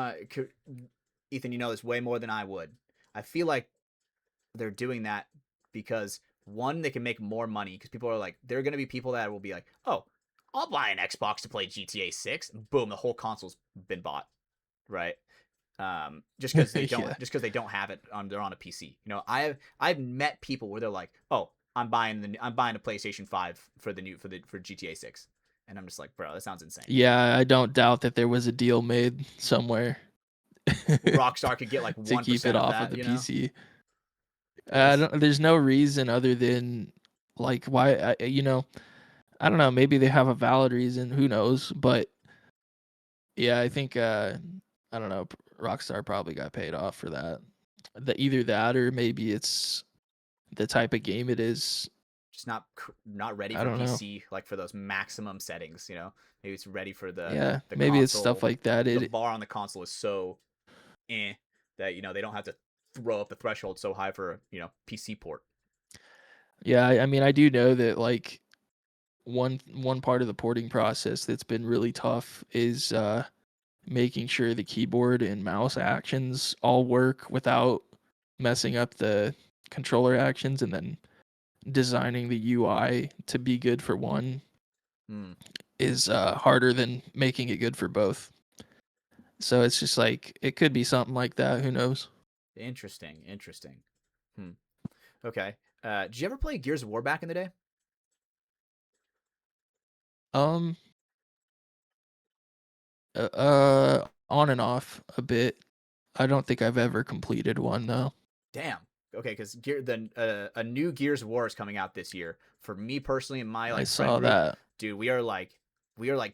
Ethan, you know this way more than I would. I feel like they're doing that because one, they can make more money because people are like, there are going to be people that will be like, oh, I'll buy an Xbox to play GTA 6. Boom, the whole console's been bought, right? Just because they don't, Yeah. just because they don't have it they're on a PC. I've met people where they're like, oh, I'm buying a PlayStation 5 for GTA 6, and I'm just like, bro, that sounds insane. Yeah, I don't doubt that there was a deal made somewhere. Rockstar could get like 1% to keep it off that, of the you know? PC. There's no reason other than like why I don't know, maybe they have a valid reason, who knows, but yeah, I think I don't know, Rockstar probably got paid off for that. Either that or maybe it's the type of game it is. Just not ready I for don't know. PC, like for those maximum settings, Maybe it's ready for the maybe it's console. stuff like that. The bar on the console is so that they don't have to throw up the threshold so high for PC port. Yeah, I mean, I do know that like one part of the porting process that's been really tough is making sure the keyboard and mouse actions all work without messing up the controller actions and then designing the UI to be good for one is harder than making it good for both. So it's just like it could be something like that. Who knows? Interesting. Okay. Did you ever play Gears of War back in the day? Um, on and off a bit. I don't think I've ever completed one though. Damn. Okay, because a new Gears of War is coming out this year. For me personally, and my I like saw friend group, that. dude, we are like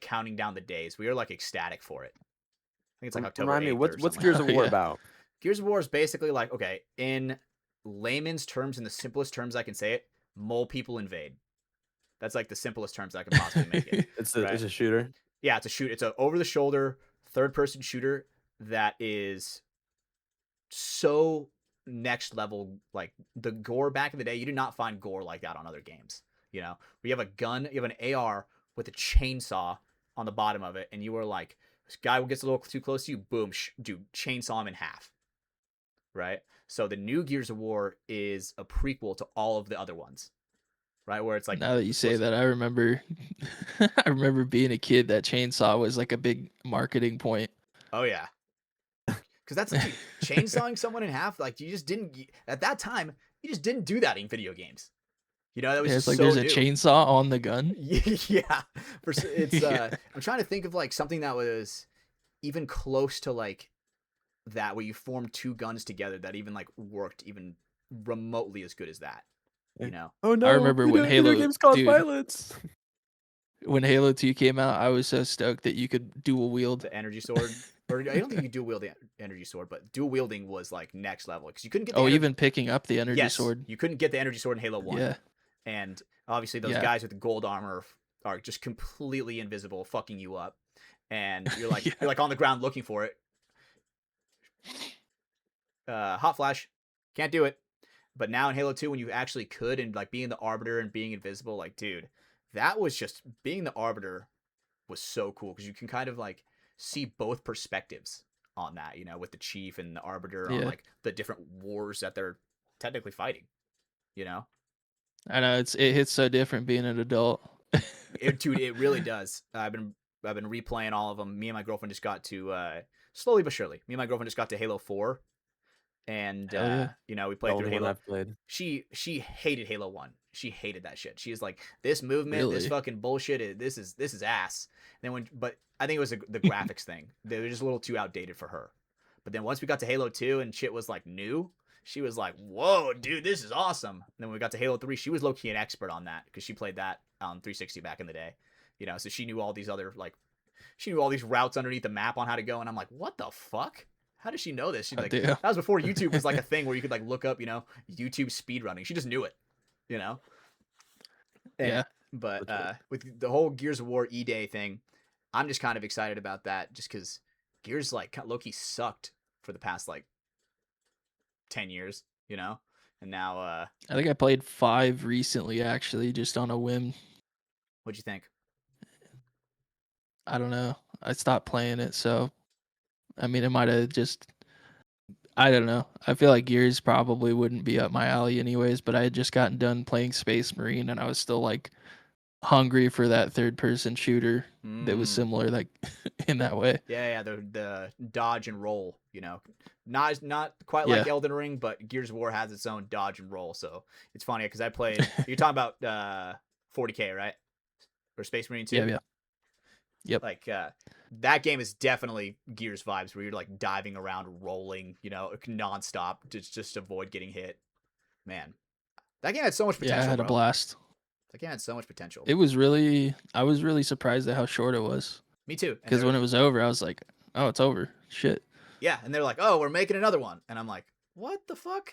counting down the days. We are like ecstatic for it. I think it's like October Remind me, 8th or what's something Gears like of War Yeah. about? Gears of War is basically like, okay, in layman's terms, in the simplest terms I can say it, mole people invade. That's like the simplest terms I can possibly make it. It's Right? a shooter. Yeah, it's a over the shoulder third person shooter that is so next level. Like the gore back in the day, you did not find gore like that on other games. You know, where you have a gun, you have an AR with a chainsaw on the bottom of it, and you were like, this guy gets a little too close to you, boom, dude, chainsaw him in half. Right? So the new Gears of War is a prequel to all of the other ones. Right? Where it's like, Now that you say that, I remember I remember being a kid that chainsaw was like a big marketing point. oh yeah. Because that's dude, chainsawing someone in half, like you just didn't at that time, you just didn't do that in video games. You know, that was Yeah, just it's like so there's a new. chainsaw on the gun. Yeah. It's Yeah. I'm trying to think of like something that was even close to like that where you formed two guns together that even like worked even remotely as good as that. You know? Oh no! remember when video Halo- games cause dude. violence. When Halo 2 came out, I was so stoked that you could dual wield. The energy sword. Or I don't think you dual wield the energy sword, but dual wielding was like next level because you couldn't get the Even picking up the energy sword. You couldn't get the energy sword in Halo 1. Yeah. And obviously those Yeah. guys with the gold armor are just completely invisible, fucking you up. And you're like Yeah. you're like on the ground looking for it. Hot flash. Can't do it. But now in Halo 2 when you actually could and like being the arbiter and being invisible, like dude, that was just being the arbiter was so cool because you can kind of like see both perspectives on that, you know, with the chief and the arbiter on Yeah. like the different wars that they're technically fighting, you know? I know it hits so different being an adult. Dude, it really does. I've been replaying all of them. Me and my girlfriend just got to slowly but surely. Me and my girlfriend just got to Halo 4 and Hell yeah. you know, we The played through only one Halo. I've played. She hated Halo 1. She hated that shit. She's like, this movement, this Really? fucking bullshit, this is ass. And then but I think it was the graphics thing. They were just a little too outdated for her. But then once we got to Halo 2 and shit was like new, she was like, whoa, dude, this is awesome. And then when we got to Halo 3, she was low-key an expert on that because she played that on 360 back in the day. You know, so she knew all these other, like, she knew all these routes underneath the map on how to go. And I'm like, what the fuck? How does she know this? She's like, damn. that was before YouTube was like a thing where you could like look up, you know, YouTube speedrunning. She just knew it, you know? Yeah. But Legit. with the whole Gears of War E-Day thing, I'm just kind of excited about that just because Gears like low-key sucked for the past like 10 years, you know? And now, I think I played 5 recently, actually, just on a whim. what'd you think? I don't know. I stopped playing it, so I mean, it might have just. I don't know. I feel like Gears probably wouldn't be up my alley anyways, but I had just gotten done playing Space Marine, and I was still like hungry for that third-person shooter that was similar, like in that way. Yeah, the dodge and roll, you know, not quite Yeah. like Elden Ring, but Gears of War has its own dodge and roll. So it's funny because I played. You're talking about 40K, right? Or Space Marine 2? Yeah. Yep. Like that game is definitely Gears vibes, where you're like diving around, rolling, you know, nonstop to just avoid getting hit. Man, that game had so much potential. Yeah, I had bro. a blast. That game had so much potential. I was really surprised at how short it was. Me too. Because when it was over, I was like, oh, it's over. Shit. Yeah, and they're like, oh, we're making another one. And I'm like, what the fuck?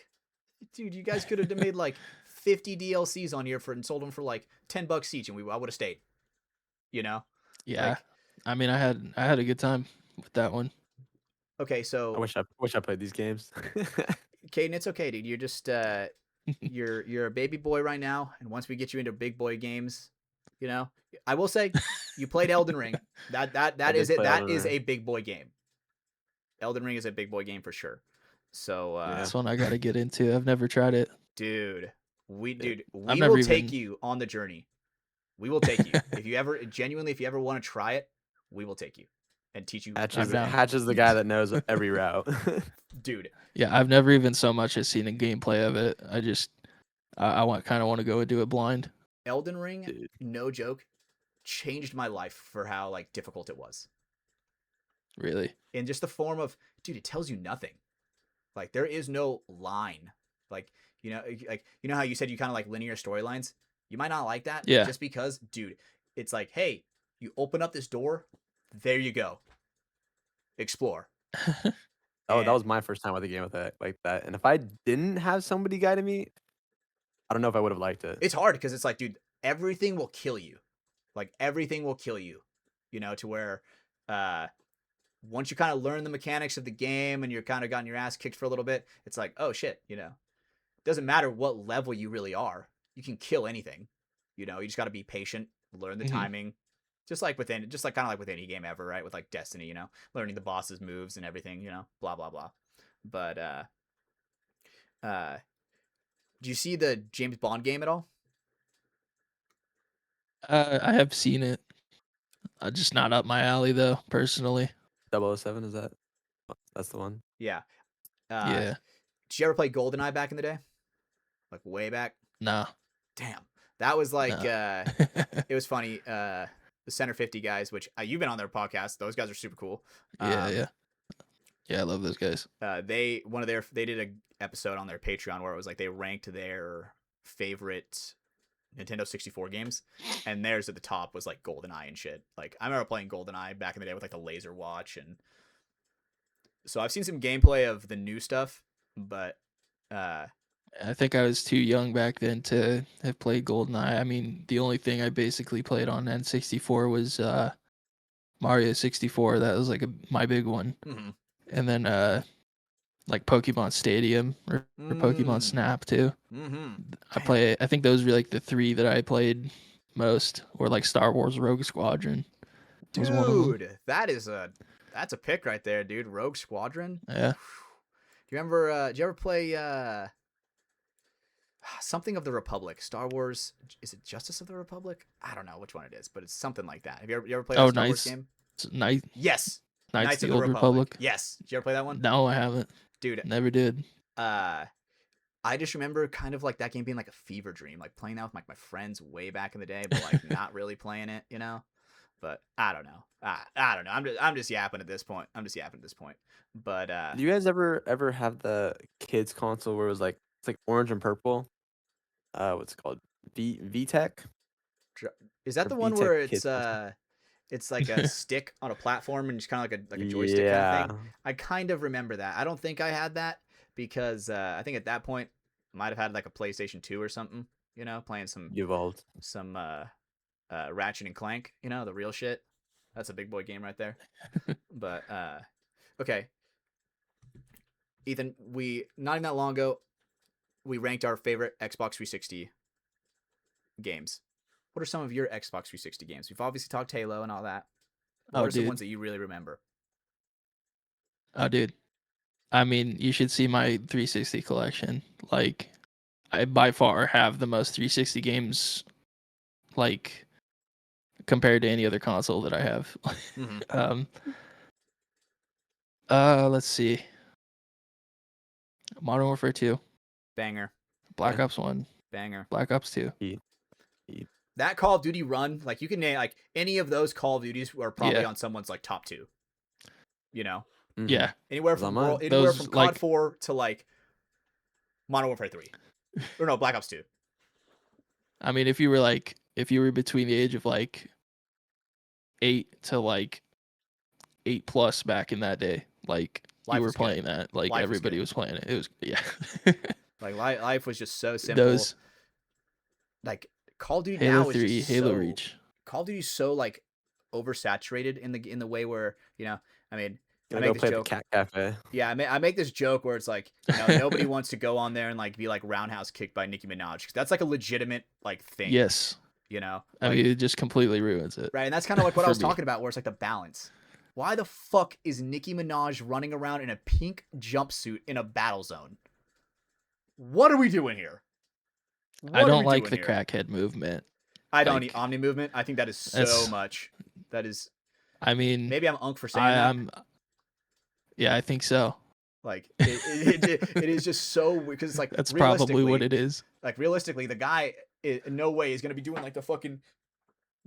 Dude, you guys could have made like 50 DLCs on here and sold them for like $10 each, and I would have stayed. You know? Yeah. Like, I mean, I had a good time with that one. okay, so I wish I played these games. Caden, it's okay, dude. You're just you're a baby boy right now, and once we get you into big boy games, you know, I will say you played Elden Ring. That is it. That is a big boy game. Elden Ring is a big boy game for sure. So, Yeah. That's one I gotta get into. I've never tried it. dude, we I've will never take even- you on the journey. We will take you. If you ever want to try it, we will take you and teach you. Hatch down. is the guy that knows every route. Dude, Yeah, I've never even so much as seen a gameplay of it. I kind of want to go and do it blind. Elden Ring, Dude. no joke, changed my life for how like difficult it was. Really. In just the form of, dude, it tells you nothing. Like there is no line. Like, you know how you said you kind of like linear storylines? You might not like that. Yeah. Just because, dude, it's like, hey, you open up this door, there you go. Explore. Oh, that And- was my first time with a game with that like that. And if I didn't have somebody guiding me, I don't know if I would have liked it. It's hard because it's like, dude, everything will kill you. Like everything will kill you. You know, to where once you kind of learn the mechanics of the game and you're kind of gotten your ass kicked for a little bit, it's like, oh shit, you know. Doesn't matter what level you really are. You can kill anything. You know, you just got to be patient, learn the timing. Just like kind of like with any game ever, right? With like Destiny, you know, learning the boss's moves and everything, you know, blah blah blah. But do you see the James Bond game at all? I have seen it. Just not up my alley though, personally. 007 is that? That's the one. Yeah. Yeah. Did you ever play GoldenEye back in the day? Like way back? Nah. Damn. That was like Nah. it was funny. The Center 50 guys, which you've been on their podcast. Those guys are super cool. Yeah, I love those guys. They did a episode on their Patreon where it was like they ranked their favorite Nintendo 64 games, and theirs at the top was like GoldenEye and shit. Like I remember playing GoldenEye back in the day with like the laser watch, and so I've seen some gameplay of the new stuff, but I think I was too young back then to have played GoldenEye. I mean, the only thing I basically played on N64 was Mario 64. That was like my big one. mhm. And then like Pokemon Stadium or Pokemon Snap too. I think those were like the three that I played most, or like Star Wars Rogue Squadron. Was one of them. Dude, that's a pick right there, dude. Rogue Squadron. Yeah. Do you remember? Did you ever play something of the Republic? Star Wars. Is it Justice of the Republic? I don't know which one it is, but it's something like that. Have you ever played that Star Wars game? Yes. Knights of the Old Republic. Yes. Did you ever play that one? No, I haven't. Dude, Never did. I just remember kind of like that game being like a fever dream, like playing that with like my friends way back in the day, but like not really playing it, you know. But I don't know. I don't know. I'm just yapping at this point. But Do you guys ever have the kids console where it was like it's like orange and purple? What's it called? VTech? is that Or the one VTech where kids console. it's like a stick on a platform and just kind of like a joystick kind of thing? Yeah. I kind of remember that. I don't think I had that because I think at that point I might have had like a PlayStation 2 or something, you know, playing some You evolved. Ratchet and Clank, you know, the real shit. That's a big boy game right there. But okay. Ethan, we not even that long ago we ranked our favorite Xbox 360 games. What are some of your Xbox 360 games? We've obviously talked Halo and all that. What are some ones that you really remember? Oh, dude. I mean, you should see my 360 collection. Like, I by far have the most 360 games, like, compared to any other console that I have. Let's see. Modern Warfare 2, Banger. Black Ops 1, Banger. Black Ops 2. That Call of Duty run, like you can name like any of those Call of Duties are probably on someone's like top 2. You know? Mhm. Yeah. Anywhere from COD 4 to like Modern Warfare 3. Or no, Black Ops 2. I mean, if you were between the age of like 8 to like 8 plus back in that day, like Life you were was good. playing that, like Life was everybody good. was playing it. It was Like life was just so simple. Those Like Call of Duty Halo now 3, is just Halo so, Reach. Call of Duty's so like oversaturated in the way where, you know, I mean, I Gonna make go this play at the joke. Cat Cafe. Yeah, I make this joke where it's like, you know, nobody wants to go on there and like be like roundhouse kicked by Nicki Minaj, 'cause that's like a legitimate like thing. Yes. You know, I like, mean, it just completely ruins it. right, and that's kind of like what I for was me. talking about, where it's like the balance. Why the fuck is Nicki Minaj running around in a pink jumpsuit in a battle zone? What are we doing here? I What are don't we like doing the here? crackhead movement. I don't Like, Omni movement. I think that is so that's. much. That is I mean, maybe I'm unk for saying that. I'm. Yeah, I think so. Like it is just so weird because it's like That's probably what realistically, it is. like realistically, the guy in no way is gonna be doing like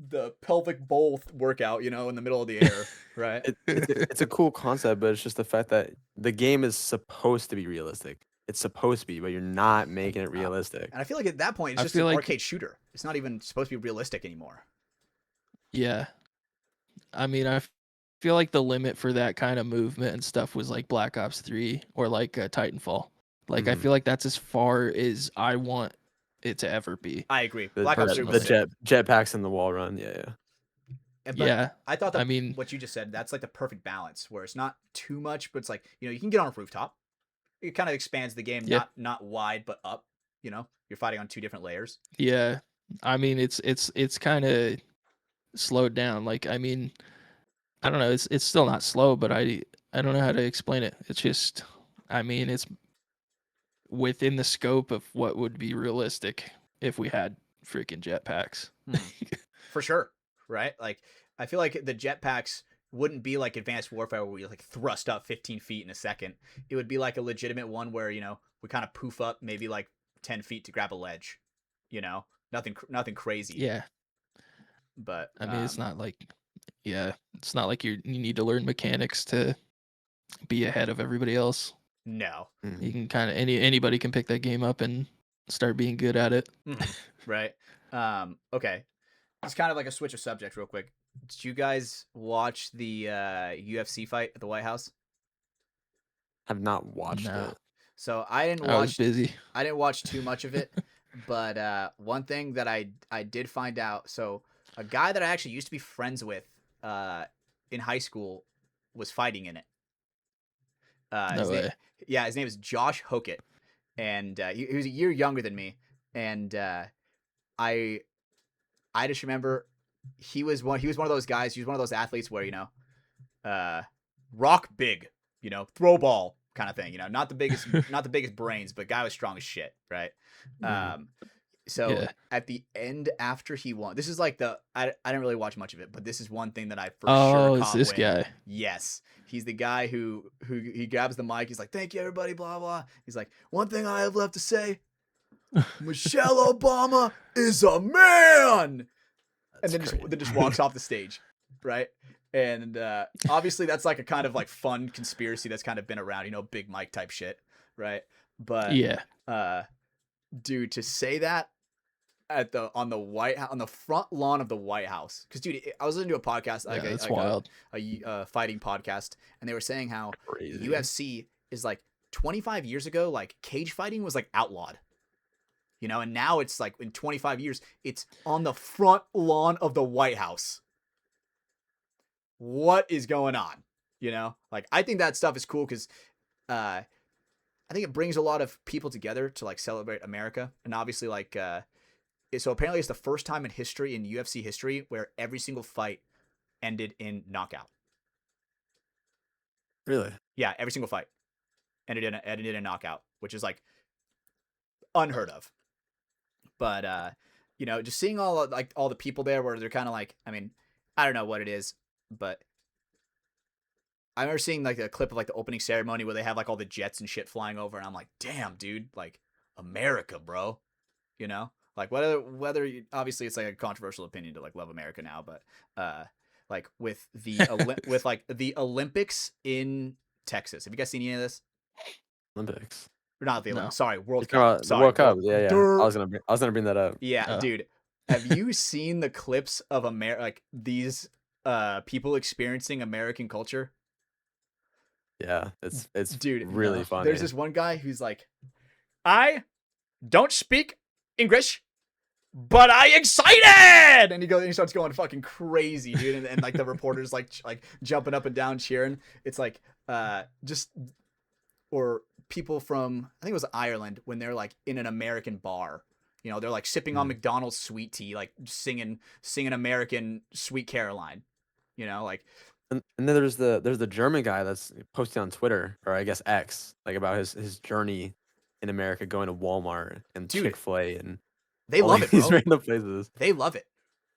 the pelvic bowl workout, you know, in the middle of the air, right? It's a cool concept, but it's just the fact that the game is supposed to be realistic. It's supposed to be, but you're not making it realistic. And I feel like at that point, it's I just feel an like, arcade shooter. It's not even supposed to be realistic anymore. yeah. I mean, feel like the limit for that kind of movement and stuff was like Black Ops 3 or like Titanfall. Like, I feel like that's as far as I want it to ever be. I agree. The, Black Ops 3 was the sick. jetpacks and the wall run, yeah. But Yeah. I thought that I mean, what you just said, that's like the perfect balance where it's not too much, but it's like, you know, you can get on a rooftop. It kind of expands the game, Yeah. not wide, but up, you know, you're fighting on 2 different layers. Yeah. I mean, it's kind of slowed down. Like, I mean, I don't know. It's still not slow, but I don't know how to explain it. It's just, I mean, it's within the scope of what would be realistic if we had freaking jetpacks. For sure, right? Like, I feel like the jetpacks wouldn't be like Advanced Warfare where we like thrust up 15 feet in a second. It would be like a legitimate one where, you know, we kind of poof up maybe like 10 feet to grab a ledge, you know, nothing crazy. Yeah. But I mean, it's not like, it's not like you need to learn mechanics to be ahead of everybody else. No. You can kind of, anybody can pick that game up and start being good at it. Right. Okay. It's kind of like a switch of subject real quick. Did you guys watch the UFC fight at the White House? Have not watched it. So I was busy. I didn't watch too much of it, but one thing that I did find out. So a guy that I actually used to be friends with in high school was fighting in it. No way. His name is Josh Hokett, and he was a year younger than me, and I just remember he was one of those guys. He was one of those athletes where, you know, rock big, you know, throw ball kind of thing. You know, not the biggest brains, but guy was strong as shit, right? So at the end after he won, this is like I didn't really watch much of it, but this is one thing that I for sure caught. Oh, is this guy? Yes, he's the guy who he grabs the mic. He's like, "Thank you, everybody." Blah blah. He's like, "One thing I have left to say: Michelle Obama is a man." And then just walks off the stage, right? And obviously that's like a kind of like fun conspiracy that's kind of been around, you know, Big Mike type shit, right? But dude, to say that on the front lawn of the White House, because dude, I was listening to a podcast, like that's wild, a fighting podcast, and they were saying how Crazy. UFC is like 25 years ago, like cage fighting was like outlawed. You know, and now it's like in 25 years, it's on the front lawn of the White House. What is going on? You know, like I think that stuff is cool because I think it brings a lot of people together to like celebrate America. And obviously, like, so apparently it's the first time in history, in UFC history, where every single fight ended in knockout. Really? Yeah, every single fight ended in a knockout, which is like unheard of. But you know, just seeing all the people there where they're kind of like, I mean, I don't know what it is, but I remember seeing like a clip of like the opening ceremony where they have like all the jets and shit flying over, and I'm like, damn, dude, like America, bro. You know, like whether obviously it's like a controversial opinion to like love America now, but like with the with like the Olympics in Texas. Have you guys seen any of this? Olympics. Or not the Olympics. No. Sorry, World Cup. The World Cup. Yeah. Durr. I was gonna bring that up. Yeah, dude. Have you seen the clips of like these people experiencing American culture? Yeah, it's dude, really funny. There's this one guy who's like, I don't speak English, but I excited, and he starts going fucking crazy, dude, and like the reporters like jumping up and down cheering. It's like or people from, I think it was Ireland, when they're like in an American bar, you know, they're like sipping on McDonald's sweet tea, like singing American Sweet Caroline, you know, like And then there's the German guy that's posting on Twitter, or I guess X, like about his journey in America, going to Walmart and Dude, Chick-fil-A and they all love it, these bro. random places. They love it.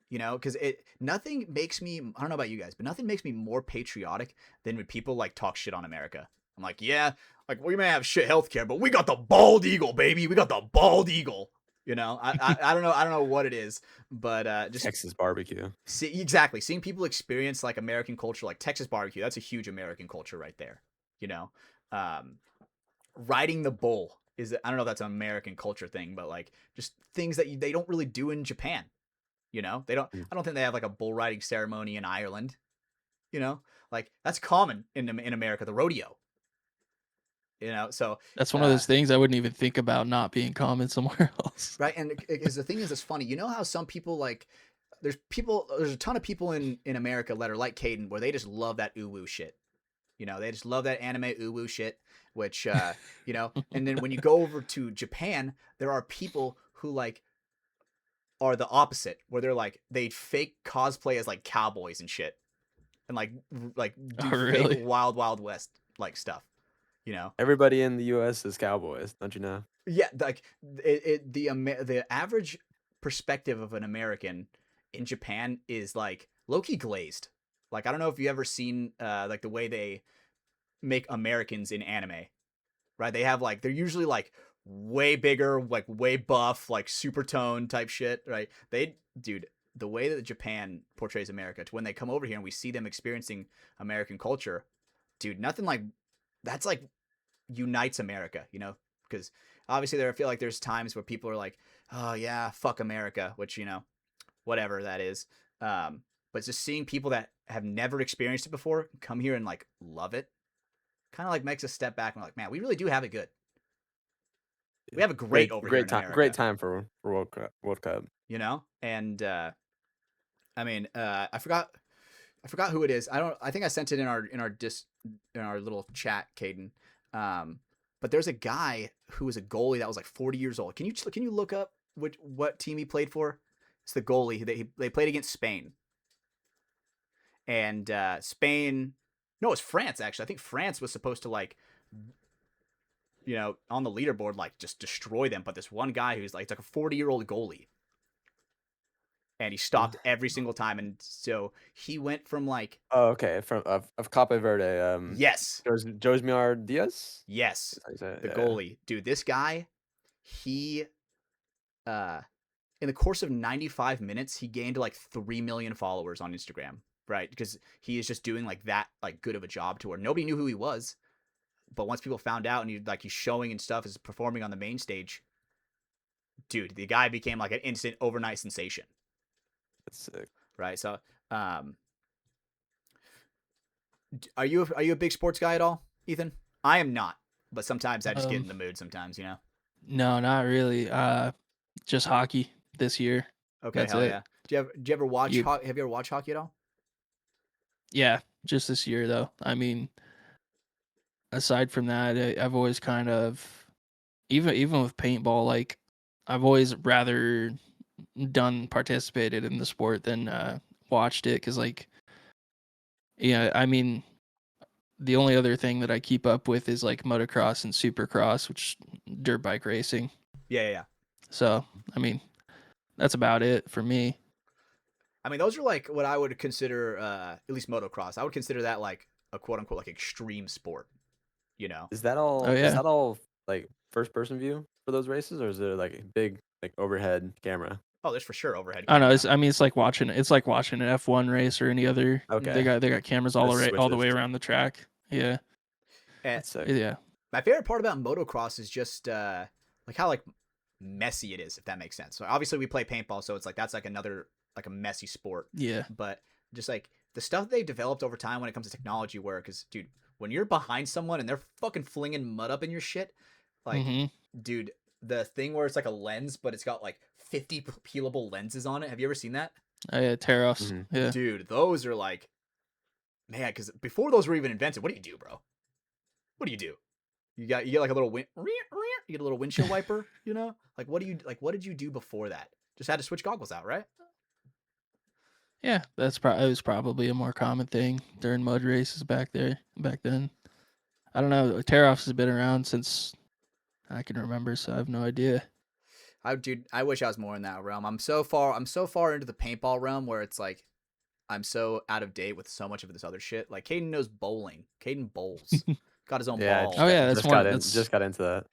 Because nothing makes me, I don't know about you guys, but nothing makes me more patriotic than when people like talk shit on America. I'm like, yeah, like we may have shit healthcare, but we got the bald eagle, baby. We got the bald eagle. I don't know what it is, but just Texas barbecue. exactly seeing people experience like American culture, like Texas barbecue. That's a huge American culture right there. You know, um, riding the bull is, I don't know if that's an American culture thing, but like just things that they don't really do in Japan. They don't. Mm. I don't think they have like a bull riding ceremony in Ireland. Like that's common in America, the rodeo. So That's one of those things I wouldn't even think about not being common somewhere else. right. And because the thing is, it's funny. You know how some people like there's a ton of people in America that are like Caden, where they just love that uwu shit. They just love that anime uwu shit, which and then when you go over to Japan, there are people who like are the opposite, where they're like they fake cosplay as like cowboys and shit, and like do Oh, fake really? Wild Wild West like stuff. Everybody in the U.S. is cowboys, don't you know? Yeah, like the average perspective of an American in Japan is like low-key glazed. Like I don't know if you ever seen like the way they make Americans in anime, right? They have like they're usually like way bigger, like way buff, like super tone type shit, right? Dude, the way that Japan portrays America to when they come over here and we see them experiencing American culture, dude, nothing like that's like unites America, because obviously I feel like there's times where people are like, oh yeah, fuck America, which whatever that is. But just seeing people that have never experienced it before come here and like love it, kind of like makes us step back and we're like, man, we really do have it good. We have it great over here in America. Great time for World Cup. And I mean, I forgot who it is. I think I sent it in our little chat, Caden. But there's a guy who was a goalie that was like 40 years old. Can you look up what team he played for? It's the goalie. They played against Spain. And Spain, no, it's France actually. I think France was supposed to like on the leaderboard, like just destroy them. But this one guy who's like, it's like a 40-year-old goalie, and he stopped every single time. And so he went from like, Oh, okay, from of Cape Verde. yes, Josmar Diaz. yes, That's how you say it, the yeah. goalie, dude. This guy, he, in the course of 95 minutes, he gained like 3 million followers on Instagram, right? Because he is just doing like that, like good of a job to where nobody knew who he was. But once people found out and he's showing and stuff, is performing on the main stage, dude, the guy became like an instant overnight sensation. That's sick. Right. So, are you a big sports guy at all, Ethan? I am not, but sometimes I just get in the mood. Sometimes, No, not really. Just hockey this year. Okay, That's hell it. yeah. Do you ever watch? You- Have you ever watched hockey at all? Yeah, just this year though. I mean, aside from that, I've always kind of, even with paintball, like I've always rather participated in the sport than watched it, because like, yeah, I mean, the only other thing that I keep up with is like motocross and supercross, which dirt bike racing. Yeah. So I mean, that's about it for me. I mean, those are like what I would consider, at least motocross. I would consider that like a quote unquote like extreme sport. Is that all? Oh, yeah. Is that all like first person view for those races, or is there like a big like overhead camera? Oh, there's for sure overhead. I don't know. camera. It's like watching an F1 race or any other. Okay. They got cameras all There's the way switches. around the track. Yeah. And That's sick. Yeah. my favorite part about motocross is just like how like messy it is, if that makes sense. So obviously we play paintball, so it's like that's like another like a messy sport. Yeah. But just like the stuff they developed over time when it comes to technology, where because dude, when you're behind someone and they're fucking flinging mud up in your shit, like dude, the thing where it's like a lens, but it's got like 50 peelable lenses on it. Have you ever seen that? Oh, yeah, tear-offs. Mm-hmm. Yeah. Dude, those are like, man, because before those were even invented, what do you do, bro? What do you do? You get like a little you get a little windshield wiper, Like what did you do before that? Just had to switch goggles out, right? Yeah, it was probably a more common thing during mud races back then. I don't know. Tear offs has been around since I can remember, so I have no idea. I wish I was more in that realm. I'm so far into the paintball realm where it's like I'm so out of date with so much of this other shit. Like Caden knows bowling. Caden bowls. Got his own Yeah, I ball. Oh yeah, just got into that.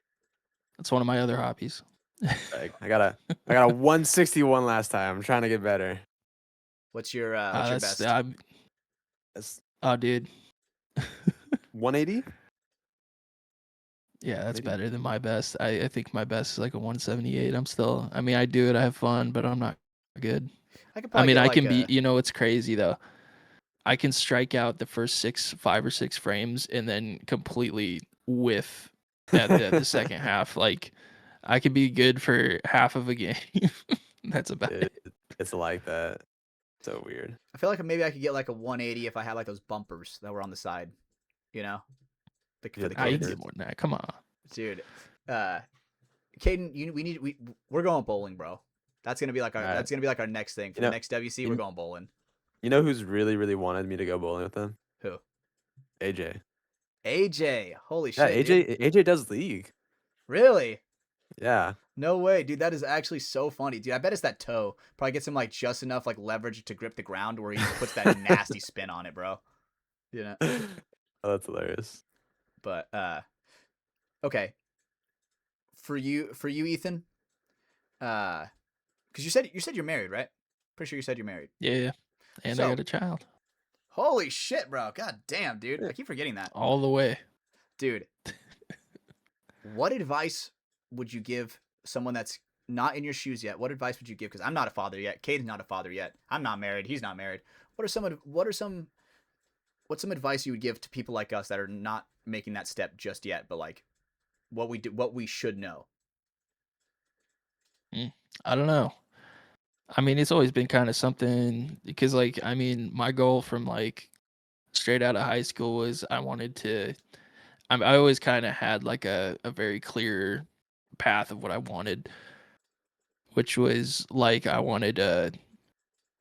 that's one of my other hobbies. I got a 161 last time. I'm trying to get better. What's your That's best? That's oh dude. 180. Yeah, that's Maybe. better than my best. I think my best is like a 178. I mean, I do it, I have fun, but I'm not good. I could I probably mean, get I like can be, a. it's crazy though. I can strike out the first 5 or 6 frames and then completely whiff at the second half. Like, I could be good for half of a game. That's about it. It's like that. So weird. I feel like maybe I could get like a 180 if I had like those bumpers that were on the side. You know, for the Ah, you can kids. get more than that. Come on. Dude, Caden, we're going bowling, bro. That's gonna be like Alright. our next thing for You know- the next WC. We're going bowling. You know who's really, really wanted me to go bowling with them? Who? AJ. AJ. Holy Yeah, shit, dude. AJ does league. Really? Yeah. No way, dude. That is actually so funny, dude. I bet it's that toe. Probably gets him like just enough like leverage to grip the ground where he puts that nasty spin on it, bro. You know. Oh, that's hilarious. But okay. For you, Ethan. Because you said you're married, right? Pretty sure you said you're married. Yeah. And So- I got a child. Holy shit, bro. God damn, dude. I keep forgetting that. All the way. Dude, what advice would you give someone that's not in your shoes yet? What advice would you give? Because I'm not a father yet. Caden's not a father yet. I'm not married. He's not married. What's some advice you would give to people like us that are not making that step just yet, but like what we should know? I don't know. I mean, it's always been kind of something because, like, I mean, my goal from like straight out of high school was I always kind of had like a very clear path of what I wanted, which was like I wanted a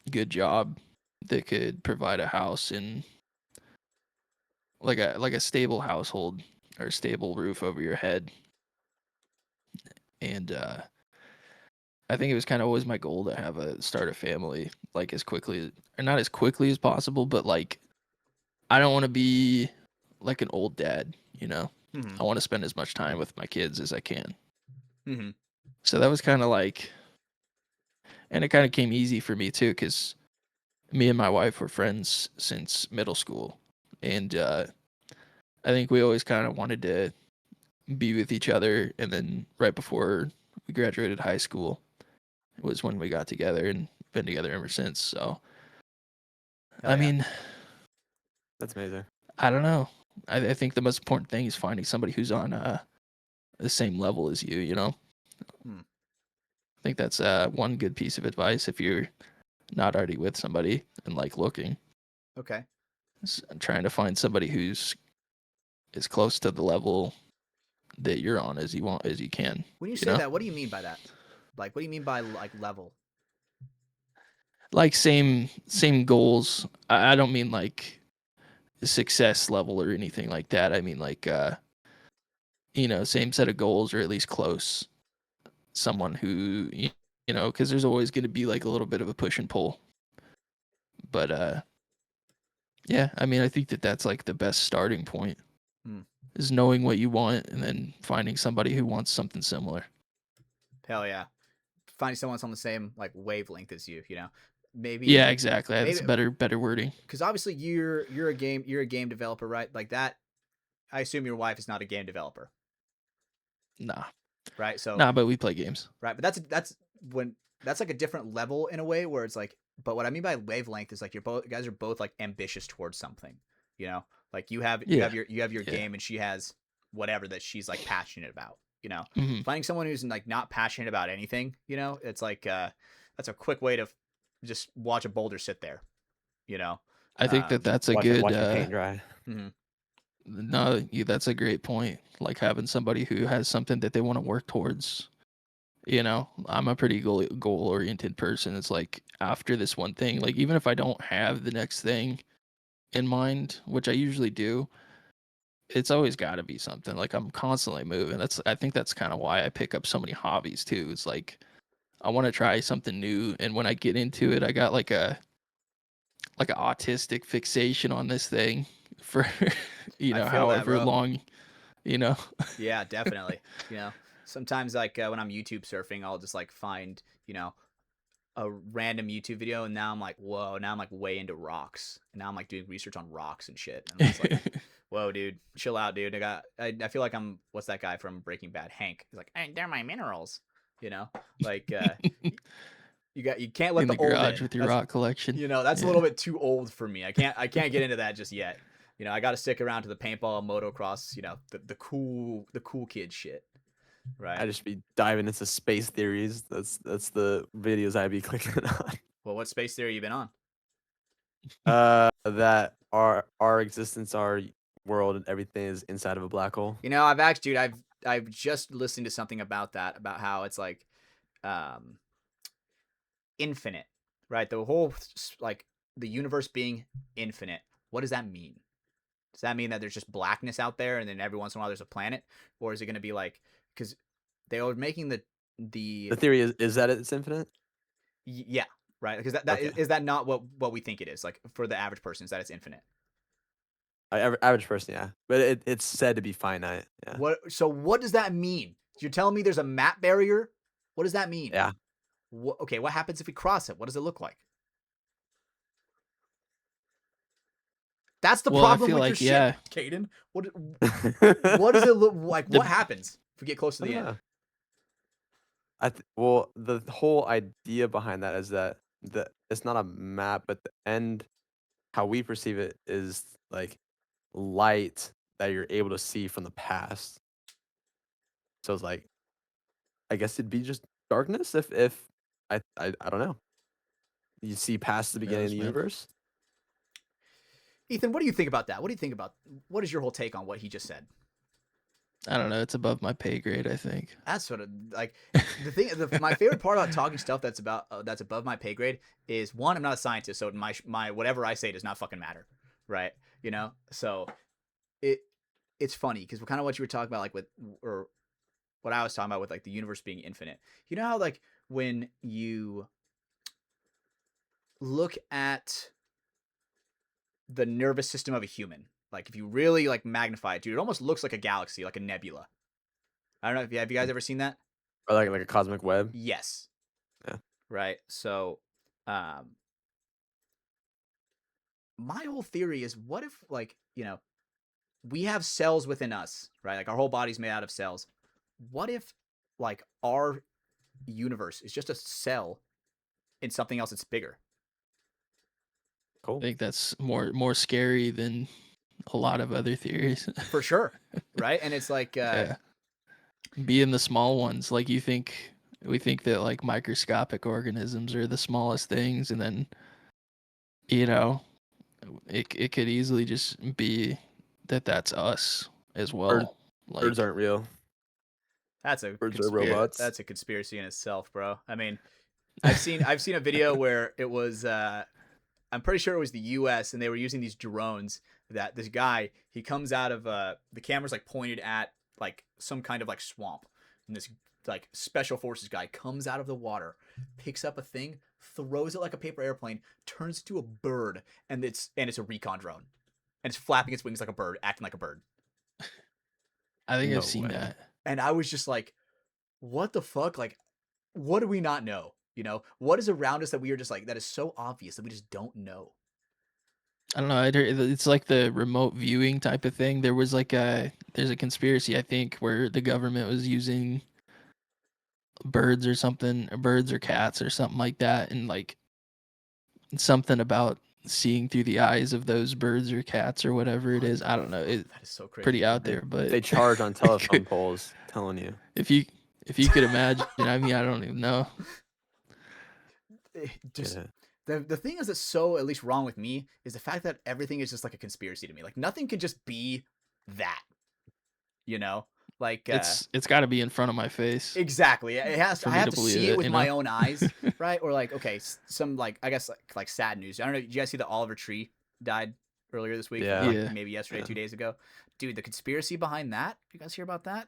good job that could provide a house and like a stable household or a stable roof over your head. And I think it was kind of always my goal to start a family like as quickly or not as quickly as possible, but like I don't want to be like an old dad, you know. Mm-hmm. I want to spend as much time with my kids as I can. Mm-hmm. So that was kind of like, and it kind of came easy for me too, because me and my wife were friends since middle school, and I think we always kind of wanted to be with each other. And then right before we graduated high school was when we got together and been together ever since. So, Hell I yeah. mean, That's amazing. I don't know. I think the most important thing is finding somebody who's on the same level as you, you know? Hmm. I think that's one good piece of advice if you're not already with somebody and like looking. Okay. Trying to find somebody who's as close to the level that you're on as you can. When you say that, what do you mean by that? Like, what do you mean by like level? Like same goals. I don't mean like success level or anything like that. I mean like same set of goals or at least close. Someone who because there's always going to be like a little bit of a push and pull. But yeah, I mean I think that's like the best starting point. Is knowing what you want and then finding somebody who wants something similar. Hell yeah. Finding someone on the same like wavelength as you, you know. Maybe Yeah, exactly. That's better wording. Because obviously you're a game developer, right? Like that. I assume your wife is not a game developer. Nah. Right. So. Nah, but we play games. Right, but that's like a different level in a way where it's like. But what I mean by wavelength is like you guys are both like ambitious towards something. You know, like you have your game and she has whatever that she's like passionate about. You know, finding someone who's like not passionate about anything. You know, it's like that's a quick way to just watch a boulder sit there. You know, I think that's a watch good the paint dry. No, that's a great point. Like having somebody who has something that they want to work towards you know, I'm a pretty goal oriented person. It's like after this one thing, like even if I don't have the next thing in mind, which I usually do, it's always got to be something. Like I'm constantly moving. I think that's kind of why I pick up so many hobbies too. It's like I want to try something new, and when I get into it, I got like an autistic fixation on this thing for I feel that, however bro. long, you know. Yeah, definitely. Sometimes like when I'm YouTube surfing, I'll just like find a random YouTube video, and now I'm like, whoa, now I'm like way into rocks, and now I'm like doing research on rocks and shit, and I'm just like, whoa, dude, chill out, dude. I feel like I'm what's that guy from Breaking Bad, Hank? He's like, hey, they're my minerals, like you can't let In the the old garage in. with your That's rock collection. that's a Yeah. little bit too old for me. I can't get into that just yet. I got to stick around to the paintball, motocross, the cool kid shit, I right? just be diving into space theories. That's the videos I'd be clicking on. Well, what space theory you been on? That our existence, our world, and everything is inside of a black hole. I've just listened to something about that, about how it's like um infinite, right? The whole like the universe being infinite. What does that mean? Does that mean that there's just blackness out there, and then every once in a while there's a planet, or is it going to be like, because they were making the The theory is that it's infinite. yeah, right? Because that Okay. is that not what we think it is, like for the average person, is that it's infinite? Average person, yeah, but it's said to be finite. Yeah. What does that mean? You're telling me there's a map barrier? What does that mean? Yeah. Okay, what happens if we cross it? What does it look like? That's the Well, I problem feel with your like shit, yeah, Caden. What does it look like? What happens if we get close to I the don't end? know. Well, the whole idea behind that is that it's not a map, but the end, how we perceive it, is like light that you're able to see from the past. So it's like, I guess it'd be just darkness if I don't know. You see past the beginning of the man. universe. Ethan, what do you think about that? What is your whole take on what he just said? I don't know. It's above my pay grade, I think. That's sort of like the thing. My favorite part about talking stuff that's above my pay grade is, one, I'm not a scientist, so my whatever I say does not fucking matter, right? So it's funny because kind of what you were talking about, like or what I was talking about with like the universe being infinite. You know how like when you look at the nervous system of a human, like if you really like magnify it, dude, it almost looks like a galaxy, like a nebula. I don't know if have you guys ever seen that? Or like a cosmic web. Yes. Yeah. Right. So, my whole theory is, what if like we have cells within us, right? Like our whole body's made out of cells. What if like our universe is just a cell in something else that's bigger? I Cool. think that's more scary than a lot of other theories. For sure. Right. And it's like Yeah. Being the small ones, like we think that like microscopic organisms are the smallest things, and then you know it could easily just be that that's us as well. Birds Like aren't real. that's a Birds are robots. that's a conspiracy in itself, bro. I mean, I've seen a video where it was I'm pretty sure it was the US, and they were using these drones that this guy, he comes out of the camera's like pointed at like some kind of like swamp, and this like special forces guy comes out of the water, picks up a thing, throws it like a paper airplane, turns into a bird, and it's a recon drone. And it's flapping its wings like a bird, acting like a bird. I think No I've seen way. that. And I was just like, what the fuck? Like, what do we not know? What is around us that we are just like, that is so obvious that we just don't know? I don't know. It's like the remote viewing type of thing. There's a conspiracy, I think, where the government was using birds or something, or birds or cats or something like that, and like something about seeing through the eyes of those birds or cats or whatever it is. I don't know. It's That is so crazy. pretty out They, there, but they charge on telephone poles, telling you. if you could imagine, I mean, I don't even know. Just Yeah. the thing is that's so at least wrong with me is the fact that everything is just like a conspiracy to me. Like nothing can just be that, you know? Like It's got to be in front of my face exactly. It has. for I me have to to believe see it it. with You my know? own eyes, right? Or like, okay, some like I guess like sad news. I don't know. Did you guys see that Oliver Tree died earlier this week, or Yeah. like Yeah. maybe yesterday, Yeah. 2 days ago? Dude, the conspiracy behind that. You guys hear about that?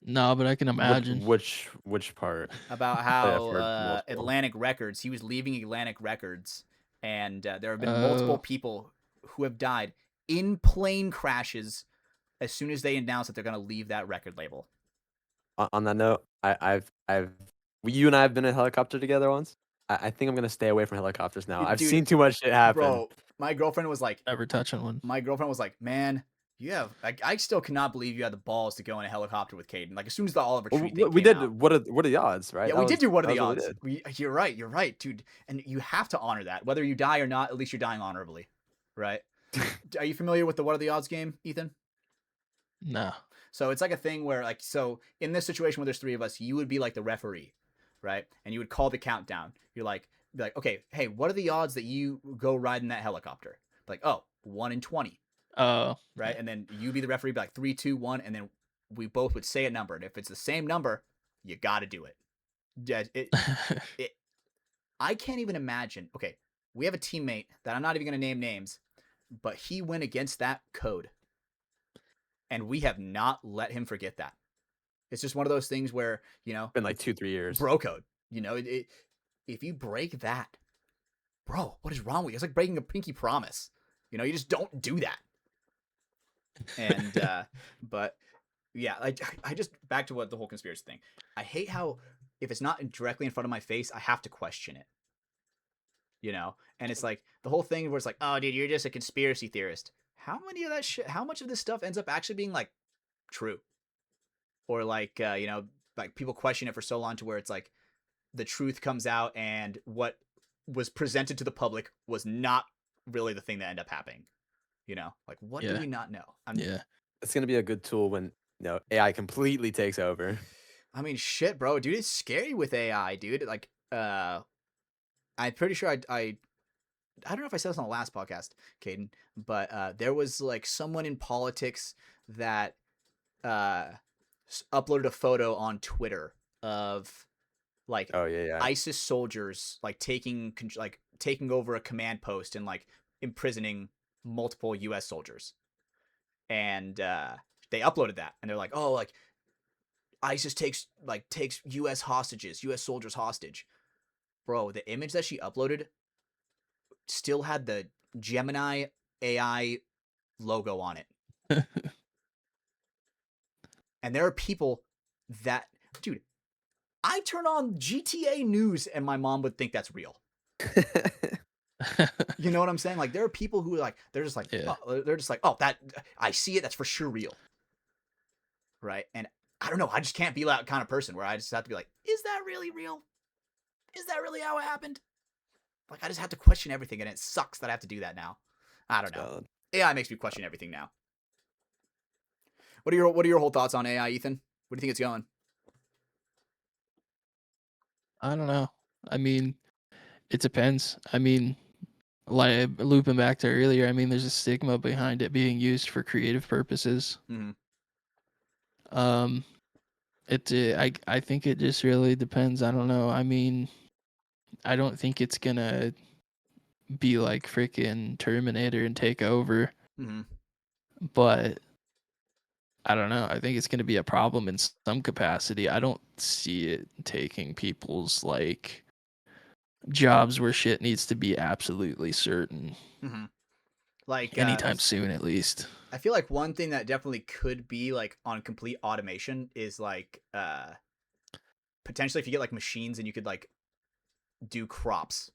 No, but I can imagine. Which part? About Oh, yeah, I've how heard multiple. Atlantic Records. He was leaving Atlantic Records, and there have been multiple Oh, people who have died in plane crashes as soon as they announce that they're going to leave that record label. On that note, you and I have been in a helicopter together once. I think I'm gonna stay away from helicopters now. I've Dude, seen too much shit happen. bro, my girlfriend was like, never touching one. man, you have. I still cannot believe you had the balls to go in a helicopter with Caden. Like as soon as the Oliver Well, Tree thing we came did. out. What are the odds, right? Yeah, That we did do what are that the was what odds. we did. You're right, dude. And you have to honor that, whether you die or not. At least you're dying honorably, right? Are you familiar with the what are the odds game, Ethan? No. So it's like a thing where like so in this situation where there's three of us, you would be like the referee, right? And you would call the countdown. You're like, be like, okay, hey, what are the odds that you go ride in that helicopter? Like, oh, 1 in 20, Oh, right? And then you be the referee, be like 3, 2, 1, and then we both would say a number. And if it's the same number, you got to do it. Yeah, I can't even imagine. Okay, we have a teammate that I'm not even going to name names, but he went against that code, and we have not let him forget that. It's just one of those things where, Been like 2-3 years. bro code. If you break that, bro, what is wrong with you? It's like breaking a pinky promise. You just don't do that. And but yeah, I just back to what the whole conspiracy thing. I hate how if it's not directly in front of my face, I have to question it. And it's like the whole thing where it's like, oh, dude, you're just a conspiracy theorist. How much of this stuff ends up actually being like true? Or like, like people question it for so long to where it's like the truth comes out and what was presented to the public was not really the thing that ended up happening. Like what do Yeah. we not know? yeah. It's gonna be a good tool when AI completely takes over. I mean, shit, bro, dude, it's scary with AI, dude. Like, I'm pretty sure I don't know if I said this on the last podcast, Caden, but there was like someone in politics that uploaded a photo on Twitter of like Oh yeah. ISIS soldiers like taking over a command post and like imprisoning multiple U.S. soldiers, and they uploaded that, and they're like, oh, like ISIS takes U.S. hostages, U.S. soldiers hostage. Bro, the image that she uploaded still had the Gemini AI logo on it. And there are people that, dude, I turn on GTA news and my mom would think that's real. You know what I'm saying? Like there are people who like they're just like Yeah. oh, that I see it, that's for sure real. Right? And I don't know, I just can't be that kind of person where I just have to be like, is that really real? Is that really how it happened? Like I just have to question everything, and it sucks that I have to do that now. I don't know. Valid. AI makes me question everything now. What are your whole thoughts on AI, Ethan? Where do you think it's going? I don't know. I mean, it depends. I mean, like looping back to earlier, I mean, there's a stigma behind it being used for creative purposes. Mm-hmm. I think it just really depends. I don't know. I mean, I don't think it's gonna be like freaking Terminator and take over, Mm-hmm. but I don't know. I think it's gonna be a problem in some capacity. I don't see it taking people's like jobs where shit needs to be absolutely certain. Mm-hmm. Like Anytime soon, at least. I feel like one thing that definitely could be like on complete automation is like potentially if you get like machines and you could like do crops,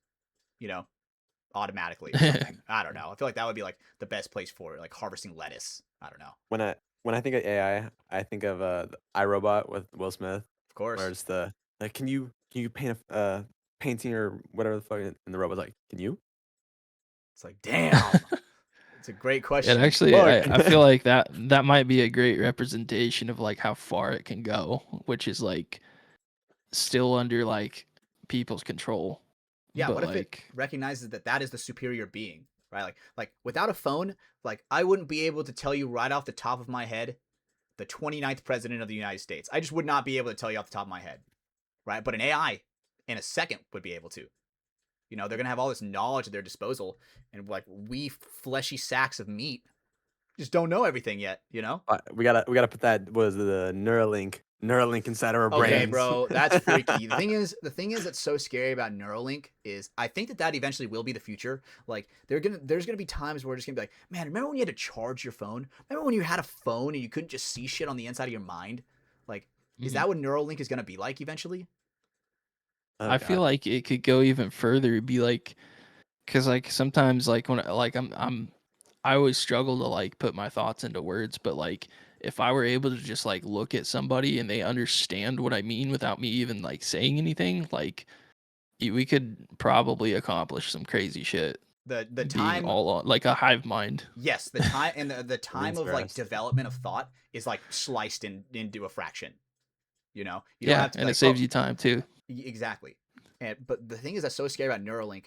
automatically or something. I don't know. I feel like that would be like the best place for it, like harvesting lettuce. I don't know. When I think of AI, I think of the iRobot with Will Smith, Of course. where it's the like, can you paint a painting or whatever the fuck, and the robot's like, can you? It's like, damn. It's a great question. And actually, Fuck. I feel like that might be a great representation of like how far it can go, which is like still under like people's control. Yeah, but what if like it recognizes that is the superior being, right? Like without a phone, like I wouldn't be able to tell you right off the top of my head the 29th president of the United States. I just would not be able to tell you off the top of my head, right? But an AI in a second would be able to. You know, they're gonna have all this knowledge at their disposal, and like we fleshy sacks of meat just don't know everything yet. You know? We gotta put that the Neuralink inside of our brains. Okay, bro, that's freaky. The thing is that's so scary about Neuralink is I think that eventually will be the future. Like there's gonna be times where we're just gonna be like, man, remember when you had to charge your phone? Remember when you had a phone and you couldn't just see shit on the inside of your mind? Like, is that what Neuralink is gonna be like eventually? Oh, I God. feel like it could go even further. It'd be like, because like sometimes like when like I always struggle to like put my thoughts into words, but like if I were able to just like look at somebody and they understand what I mean without me even like saying anything, like we could probably accomplish some crazy shit. The Being time all on, like a hive mind. Yes, the time and the time of like Interesting. development of thought is like sliced into a fraction. You know, you don't Yeah, have to and like, it saves you time too. Exactly. And but the thing is that's so scary about Neuralink.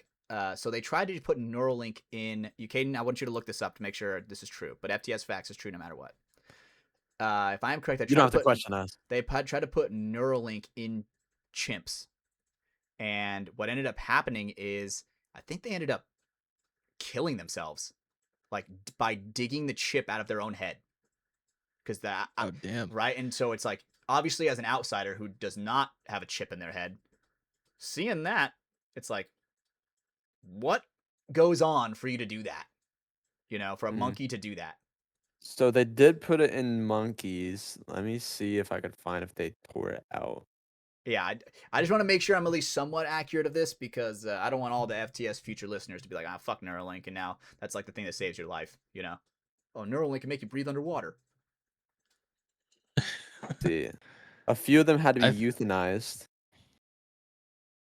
So they tried to put Neuralink in. Caden, I want you to look this up to make sure this is true. But FTS facts is true no matter what. If I am correct, You don't have to question us. They tried to put Neuralink in chimps, and what ended up happening is I think they ended up killing themselves, like by digging the chip out of their own head. Because that, Oh damn. right? And so it's like obviously as an outsider who does not have a chip in their head, seeing that, it's like, what goes on for you to do that? You know, for a monkey to do that. So they did put it in monkeys. Let me see if I could find if they tore it out. Yeah, I just want to make sure I'm at least somewhat accurate of this because I don't want all the FTS future listeners to be like, fuck Neuralink, and now that's like the thing that saves your life, you know? Oh, Neuralink can make you breathe underwater. Let's see, a few of them had to be I've- euthanized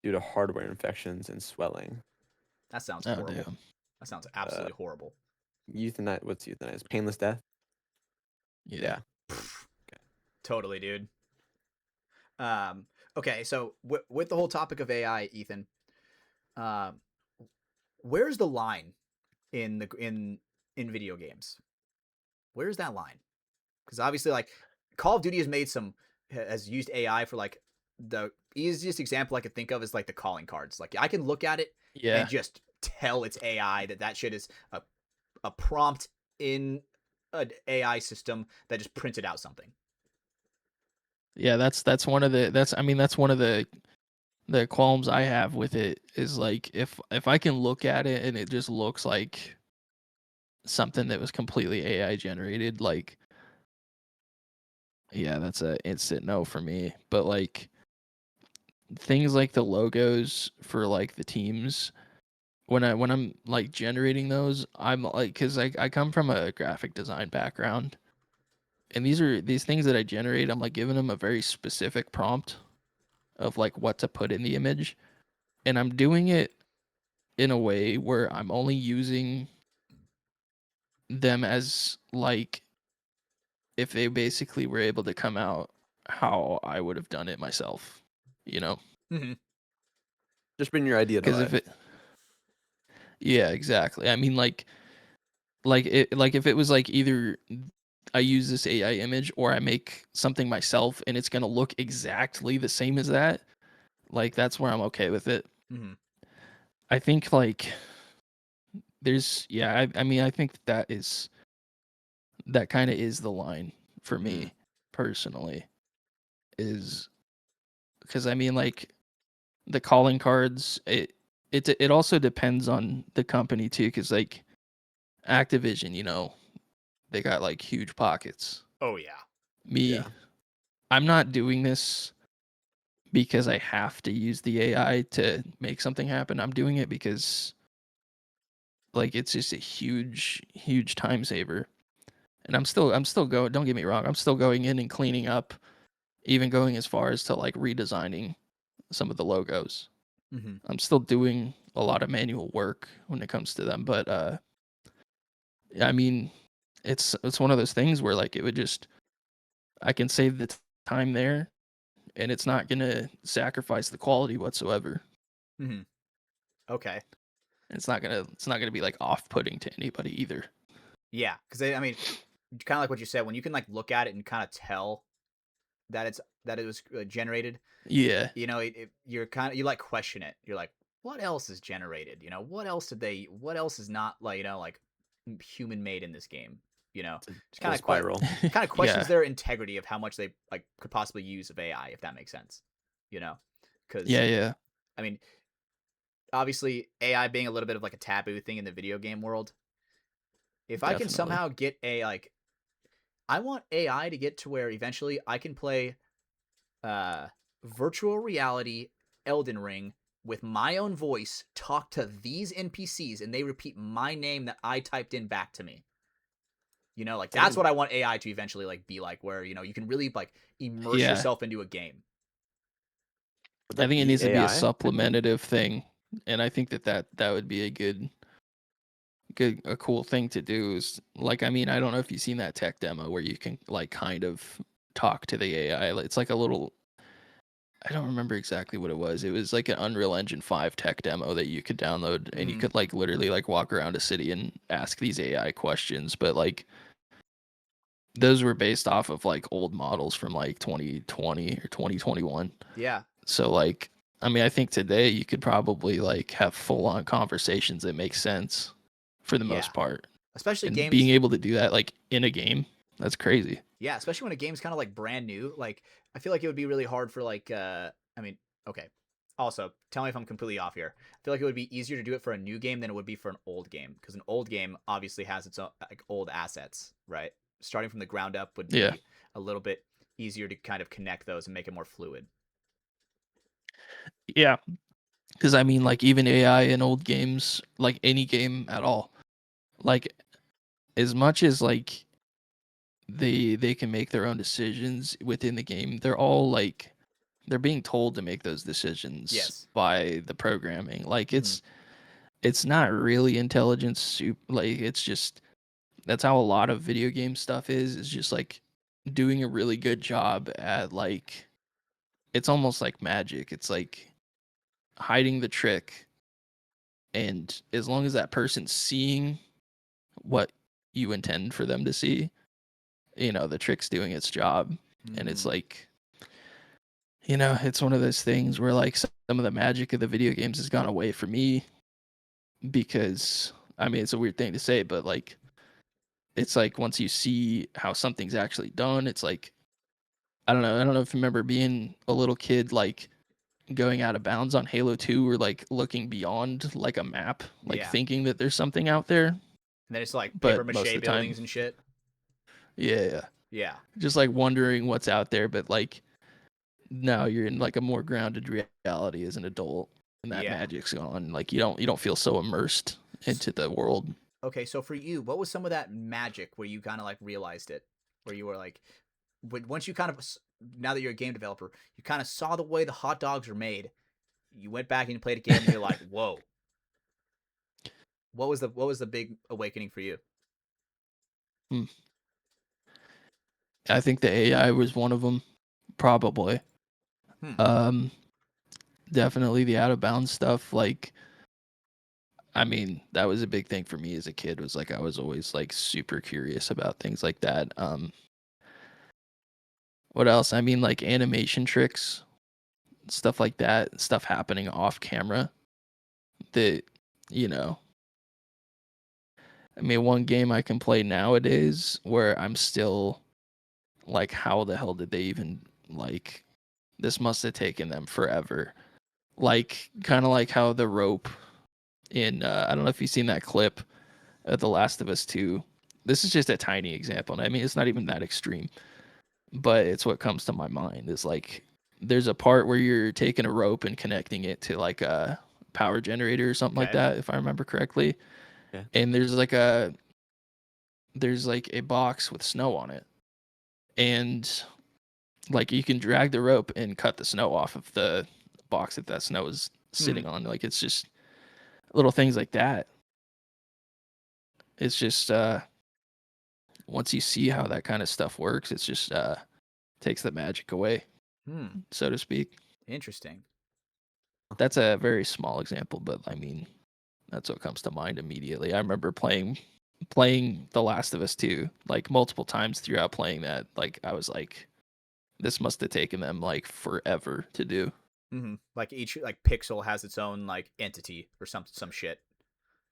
due to hardware infections and swelling. That sounds Oh horrible. damn. That sounds absolutely horrible. What's euthanized? Painless death? Yeah. Totally, dude. Okay, so with the whole topic of AI, Ethan, where's the line in video games? Where's that line? Because obviously, like, Call of Duty has used AI for like the easiest example I could think of is like the calling cards. Like I can look at it Yeah. and just tell it's AI that shit is a prompt in an AI system that just printed out something. Yeah, that's one of the qualms I have with it is like if I can look at it and it just looks like something that was completely AI generated, like yeah, that's a instant no for me. But like things like the logos for like the teams, when I'm like generating those, I'm like, cause I come from a graphic design background, and these things that I generate, I'm like giving them a very specific prompt of like what to put in the image, and I'm doing it in a way where I'm only using them as like if they basically were able to come out how I would have done it myself, you know? Mm-hmm. Just bring your idea to Because life. yeah, exactly. I mean, like if it was like either I use this AI image or I make something myself and it's gonna look exactly the same as that, like that's where I'm okay with it. Mm-hmm. I think like I mean I think that kind of is the line for me personally, is because I mean like the calling cards, it also depends on the company too, because like Activision, you know, they got like huge pockets. Oh yeah. Me, I'm not doing this because I have to use the AI to make something happen. I'm doing it because like it's just a huge time saver. And I'm still going, don't get me wrong, I'm still going in and cleaning up, even going as far as to like redesigning some of the logos. Mm-hmm. I'm still doing a lot of manual work when it comes to them, but I mean, it's one of those things where like it would just, I can save the time there, and it's not gonna sacrifice the quality whatsoever. Mm-hmm. Okay. It's not gonna be like off-putting to anybody either. Yeah, because I mean, kind of like what you said, when you can like look at it and kind of tell that it was generated, Yeah. you know, you're kind of, you like question it. You're like, what else is generated? You know, what else is not like, you know, like human made in this game? You know, It's a just whole spiral. kind of questions Yeah. their integrity of how much they like could possibly use of AI, if that makes sense. You know, because Yeah. I mean, obviously AI being a little bit of like a taboo thing in the video game world. If I can Definitely. somehow get I want AI to get to where eventually I can play uh virtual reality Elden Ring with my own voice, talk to these NPCs, and they repeat my name that I typed in back to me. You know, like That'd that's be what I want AI to eventually like be like, where you know you can really like immerse Yeah. yourself into a game. would I that think it be needs to be a AI? supplementative thing, and I think that would be a a cool thing to do. Is like, I mean, I don't know if you've seen that tech demo where you can like kind of talk to the AI. It's like a little. I don't remember exactly what it was. It was like an Unreal Engine 5 tech demo that you could download, and you Mhm. could like literally like walk around a city and ask these AI questions. But like those were based off of like old models from like 2020 or 2021. Yeah, So like, I mean, I think today you could probably like have full on conversations that make sense for the yeah. most part. Especially And being games. able to do that like in a game, that's crazy. Yeah, especially when a game's kind of like brand new. Like I feel like it would be really hard for like I mean, okay. Also, tell me if I'm completely off here. I feel like it would be easier to do it for a new game than it would be for an old game because an old game obviously has its own like old assets, right? Starting from the ground up would Yeah. be a little bit easier to kind of connect those and make it more fluid. Yeah. Because I mean, like even AI in old games, like any game at all, like as much as like they can make their own decisions within the game, they're all like they're being told to make those decisions Yes. by the programming. Like Hmm. it's not really intelligence like it's just that's how a lot of video game stuff is just like doing a really good job at like it's almost like magic. It's like hiding the trick, and as long as that person's seeing what you intend for them to see, you know, the trick's doing its job. And it's Hmm. like, you know, it's one of those things where like some of the magic of the video games has gone away for me because I mean it's a weird thing to say, but like it's like once you see how something's actually done, it's like I don't know if you remember being a little kid like going out of bounds on Halo 2 or like looking beyond like a map, like Yeah. thinking that there's something out there, And then it's like paper but most mache of the time, buildings and shit. yeah, Yeah. just like wondering what's out there, but like now you're in like a more grounded reality as an adult and that Yeah. magic's gone. Like you don't feel so immersed into the world. Okay, so for you, what was some of that magic where you kind of like realized it, where you were like, once you kind of now that you're a game developer, you kind of saw the way the hot dogs are made. You went back and you played a game, and you're like, whoa. What was the big awakening for you? Hmm. I think the AI was one of them, probably. Hmm. Um, Definitely the out of bounds stuff. Like, I mean, that was a big thing for me as a kid. Was like I was always like super curious about things like that. What else? I mean, like animation tricks, stuff like that, stuff happening off camera. That you know, I mean, one game I can play nowadays where I'm still like, how the hell did they even like? This must have taken them forever. Like, kind of like how the rope in I don't know if you've seen that clip of The Last of Us 2. This is just a tiny example, and I mean it's not even that extreme, but it's what comes to my mind is like there's a part where you're taking a rope and connecting it to like a power generator or something like Okay. that, if I remember correctly. Yeah. And there's like a box with snow on it, and like you can drag the rope and cut the snow off of the box that snow is Hmm. sitting on. Like it's just little things like that. It's just once you see how that kind of stuff works, it's just takes the magic away, Hmm. so to speak. Interesting. That's a very small example, but I mean that's what comes to mind immediately. I remember playing playing The Last of Us 2 like multiple times throughout playing that, like I was like, this must have taken them like forever to do. Mm-hmm. Like each like pixel has its own like entity or some shit,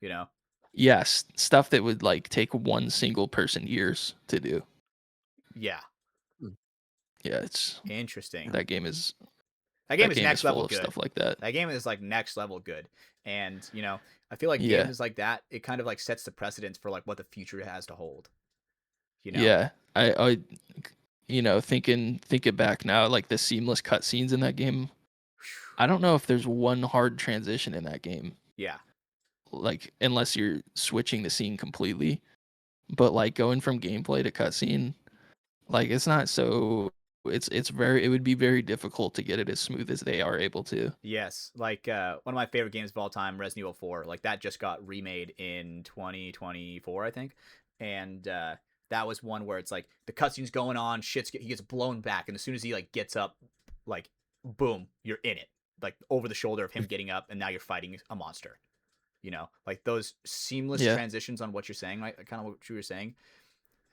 you know? Yes, stuff that would like take one single person years to do. Yeah. Yeah, it's Interesting. that game is That game that is game is next full level of good. stuff like that. That game is like next level good. And, you know, I feel like Yeah. games like that, it kind of like sets the precedence for like what the future has to hold. You know? Yeah. I you know, thinking back now, like the seamless cutscenes in that game. I don't know if there's one hard transition in that game. Yeah. Like unless you're switching the scene completely. But like going from gameplay to cutscene, like it's not so it's very it would be very difficult to get it as smooth as they are able to. Yes. Like one of my favorite games of all time, Resident Evil 4. Like that just got remade in 2024, I think. And that was one where it's like the cutscene's going on, he gets blown back, and as soon as he like gets up, like boom, you're in it. Like over the shoulder of him getting up, and now you're fighting a monster. You know, like those seamless Yeah. transitions on what you're saying, right? Kind of what you were saying.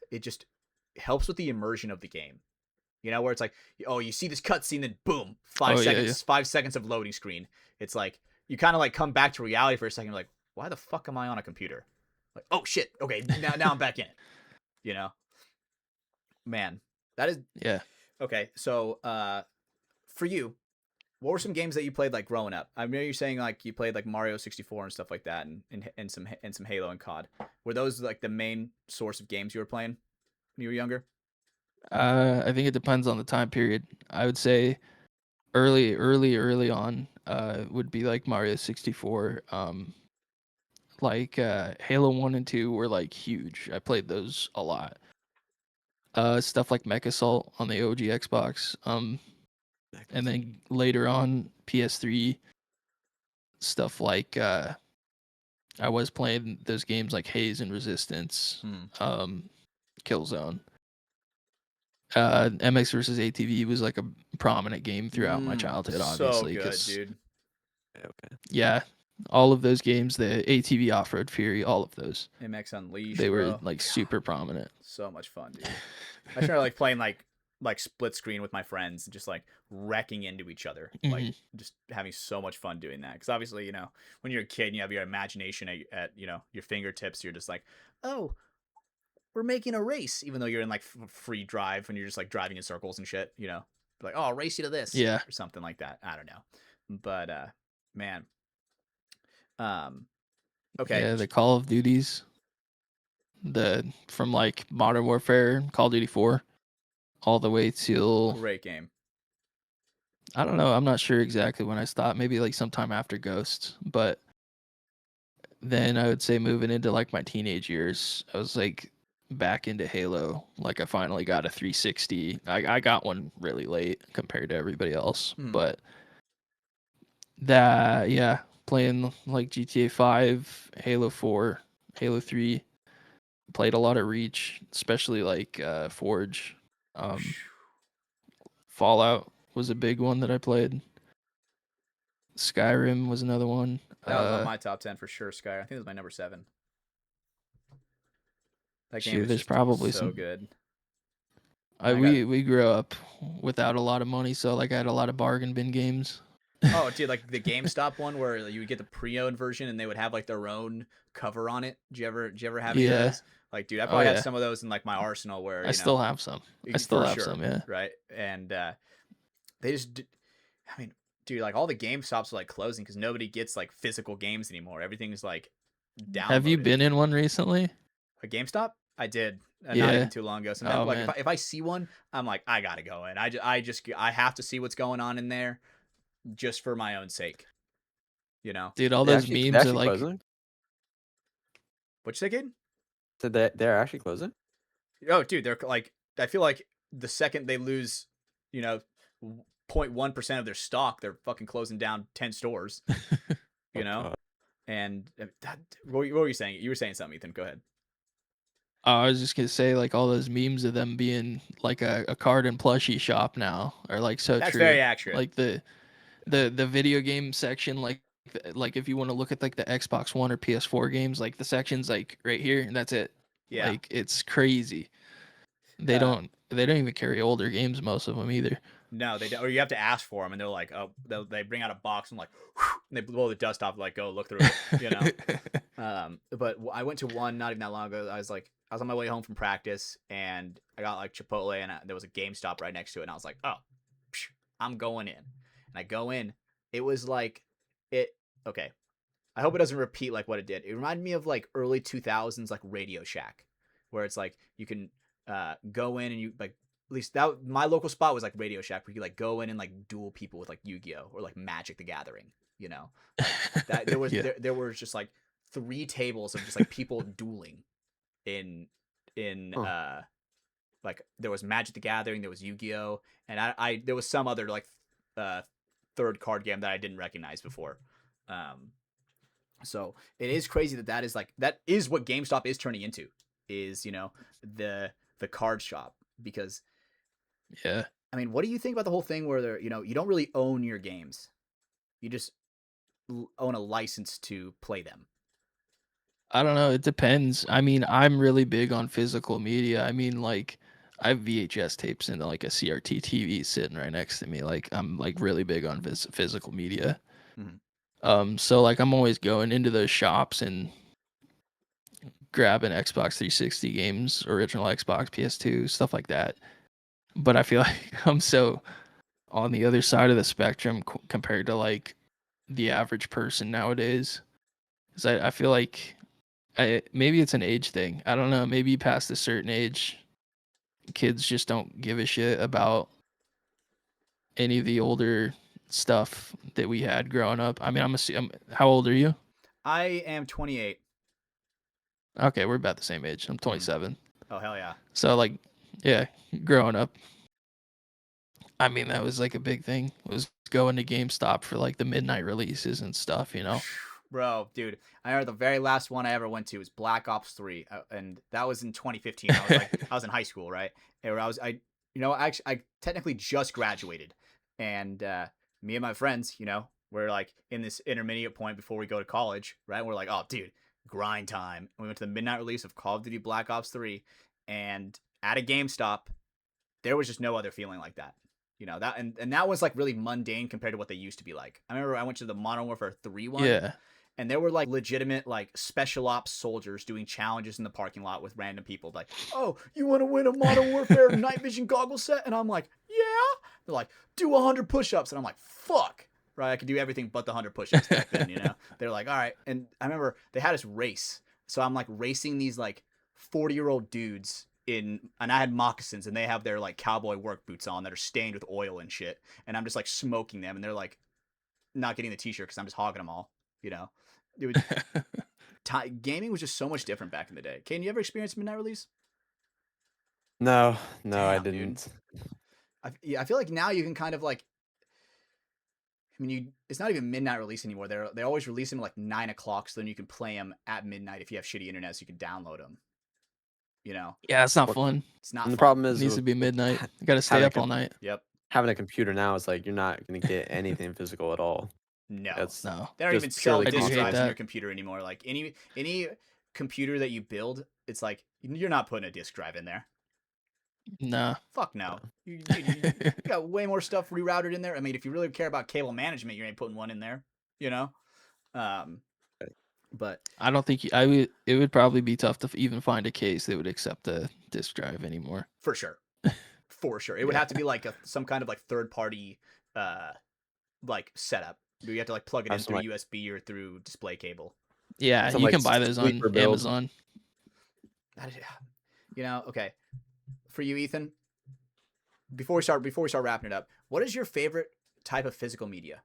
It just helps with the immersion of the game. You know, where it's like, oh, you see this cutscene, then boom, 5 seconds of loading screen. It's like you kind of like come back to reality for a second. You're like, why the fuck am I on a computer? Like, oh shit, okay, now I'm back in it. You know, man, that is Yeah. okay. So, for you, what were some games that you played like growing up? I know you're saying like you played like Mario 64 and stuff like that, and some Halo and COD. Were those like the main source of games you were playing when you were younger? I think it depends on the time period. I would say early on would be like Mario 64. Like Halo 1 and 2 were like huge. I played those a lot. Stuff like Mech Assault on the OG Xbox. And then later on PS3 stuff like I was playing those games like Haze and Resistance, Killzone. MX versus ATV was like a prominent game throughout my childhood, obviously. So good, dude. Okay. Yeah, all of those games, the ATV Off-Road Fury, all of those. MX Unleashed. They were bro. like super prominent. So much fun, dude. I started like playing like split screen with my friends, and just like wrecking into each other, like just having so much fun doing that. Because obviously, you know, when you're a kid and you have your imagination at you know your fingertips, you're just like, oh, we're making a race, even though you're in like free drive when you're just like driving in circles and shit. You know, like oh, I'll race you to this, Yeah, or something like that. I don't know, but man, okay, yeah, the Call of Duties, from like Modern Warfare, Call of Duty 4, all the way till great game. I don't know. I'm not sure exactly when I stopped. Maybe like sometime after Ghosts, but then I would say moving into like my teenage years, I was like back into Halo. Like I finally got a 360. I got one really late compared to everybody else, but that yeah, playing like GTA 5, Halo 4, Halo 3. Played a lot of Reach, especially like Forge. Fallout was a big one that I played. Skyrim was another one. That was on my top 10 for sure. Skyrim. I think it was my number 7. That game was there's just probably so good. We grew up without a lot of money, so like I had a lot of bargain bin games. Oh, dude, like the GameStop one where you would get the pre-owned version and they would have like their own cover on it. Did you ever have any of those? Like, dude, I probably had some of those in like my arsenal where I still have some. I still have some, yeah. Right, and they just, I mean, dude, like all the GameStops are like closing because nobody gets like physical games anymore. Everything's like downloaded. Have you been in one recently? A GameStop? I did. Not even too long ago. Sometimes, like if I see one, I'm like, I gotta go in. I have to see what's going on in there, just for my own sake. You know, dude, all those memes are like. Closing? What'd you say, kid? So they're actually closing? Oh, dude, they're like, I feel like the second they lose, you know, 0.1% of their stock, they're fucking closing down 10 stores. You know, and what were you saying? You were saying something, Ethan. Go ahead. I was just gonna say, like all those memes of them being like a card and plushie shop now are like so That's true. very accurate. Like the video game section, like like if you want to look at like the Xbox One or PS4 games, like the section's like right here and that's it. Yeah. Like it's crazy. They don't even carry older games, most of them either. No, they don't. Or you have to ask for them, and they're like, oh, they bring out a box and like, and they blow the dust off, like, go look through it, you know. But I went to one not even that long ago. I was on my way home from practice, and I got like Chipotle, and there was a GameStop right next to it, and I was like, oh, I'm going in, and I go in. It was like Okay, I hope it doesn't repeat like what it did. It reminded me of like early 2000s like Radio Shack, where it's like you can go in and you like, at least that my local spot was like Radio Shack, where you could like go in and like duel people with like Yu-Gi-Oh or like Magic the Gathering, you know. Like, that there was Yeah. there was just like 3 tables of just like people dueling in like there was Magic the Gathering, there was Yu-Gi-Oh, and I there was some other like third card game that I didn't recognize before. So it is crazy that that is what GameStop is turning into, is, you know, the card shop. Because Yeah. I mean, what do you think about the whole thing where they're, you know, you don't really own your games, you just own a license to play them? I don't know. It depends. I mean, I'm really big on physical media. I mean, like, I have VHS tapes and like a CRT TV sitting right next to me. Like, I'm like really big on physical media. So like, I'm always going into those shops and grabbing Xbox 360 games, original Xbox, PS2, stuff like that. But I feel like I'm so on the other side of the spectrum compared to like the average person nowadays. Because I feel like maybe it's an age thing. I don't know. Maybe past a certain age, kids just don't give a shit about any of the older stuff that we had growing up. I mean, how old are you? I am 28. Okay, we're about the same age. I'm 27. Oh, hell yeah. So like, yeah, growing up, I mean, that was like a big thing. Was going to GameStop for like the midnight releases and stuff, you know? Bro, dude, I remember the very last one I ever went to was Black Ops 3, and that was in 2015. I was like, I was in high school, right? And I technically just graduated, and me and my friends, you know, we're like in this intermediate point before we go to college, right? We're like, oh, dude, grind time. And we went to the midnight release of Call of Duty Black Ops 3, and at a GameStop, there was just no other feeling like that. You know, that and that was like really mundane compared to what they used to be like. I remember I went to the Modern Warfare 3 one. Yeah. And there were like legitimate like special ops soldiers doing challenges in the parking lot with random people. Like, oh, you want to win a Modern Warfare night vision goggle set? And I'm like, yeah. They're like, do 100 push-ups. And I'm like, fuck. Right? I could do everything but the 100 push-ups back then, you know? They're like, all right. And I remember they had us race. So I'm like racing these like 40-year-old dudes and I had moccasins, and they have their like cowboy work boots on that are stained with oil and shit. And I'm just like smoking them, and they're like not getting the t-shirt because I'm just hogging them all, you know? It was gaming was just so much different back in the day. Kane, you ever experienced midnight release? No, I Damn, dude. didn't. I feel like now you can kind of like, I mean, it's not even midnight release anymore. They always release them like 9 o'clock, so then you can play them at midnight if you have shitty internet, so you can download them. You know? Yeah, it's not fun. It's not. And the fun. problem is It needs to be midnight. You got to stay having up all night. Yep. having a computer now is like you're not gonna get anything physical at all. No. No. They don't just even sell purely disk hate drives in that. your computer anymore. Like any computer that you build, it's like you're not putting a disk drive in there. Nah. Fuck no. You got way more stuff rerouted in there. I mean, if you really care about cable management, you ain't putting one in there, you know? But I don't think it would probably be tough to even find a case that would accept a disk drive anymore. for sure. For sure. It would have to be like some kind of like third party like setup. You have to like plug it in through USB or through display cable. Yeah, Some, you like, can buy those on sleeper build. Amazon. You know, okay. For you, Ethan, before we start wrapping it up, what is your favorite type of physical media?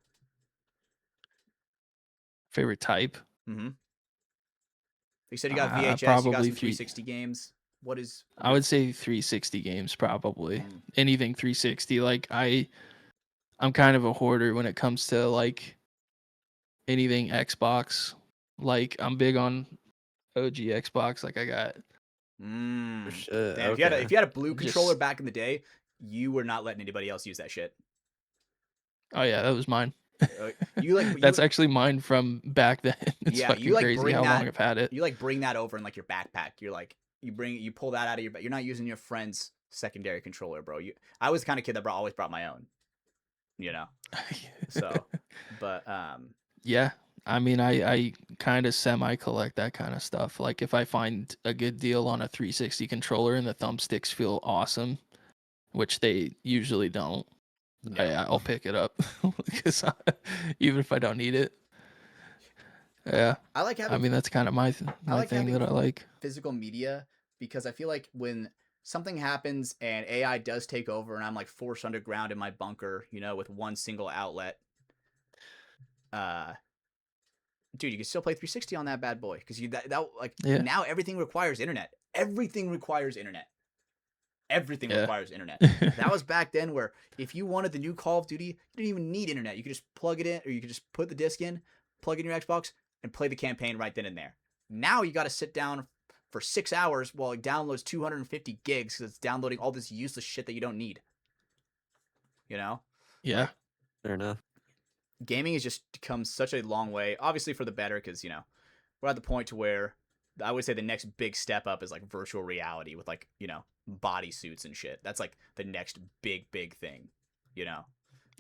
Favorite type? Mm-hmm. You said you got VHS, you got probably some 360 games. What is? I would say 360 games probably. Anything 360. Like I'm kind of a hoarder when it comes to like anything Xbox. Like I'm big on OG Xbox. Like I got. Shit, Damn, okay. if you had a blue controller Just- back in the day, you were not letting anybody else use that shit. Oh yeah, that was mine. That's actually mine from back then. It's yeah, fucking you like crazy bring how that. long I've had it. You like bring that over in like your backpack. You're like you pull that out of your. You're not using your friend's secondary controller, bro. I was the kind of kid that always brought my own. You know. So, but Yeah. I mean, I kind of semi collect that kind of stuff. Like if I find a good deal on a 360 controller and the thumbsticks feel awesome, which they usually don't, no. I'll pick it up because even if I don't need it. Yeah. I like having. I mean, that's kind of my thing that I like. Physical media because I feel like when something happens and AI does take over and I'm like forced underground in my bunker, with one single outlet, dude, you can still play 360 on that bad boy because Yeah. now everything requires internet. Everything requires internet. Everything Yeah. requires internet. That was back then where if you wanted the new Call of Duty, you didn't even need internet. You could just plug it in, or you could just put the disc in, plug in your Xbox, and play the campaign right then and there. Now you got to sit down for 6 hours while it downloads 250 gigs because it's downloading all this useless shit that you don't need. Yeah. Like, fair enough. Gaming has just come such a long way, obviously for the better, because we're at the point to where I would say the next big step up is like virtual reality with like bodysuits and shit. That's like the next big thing.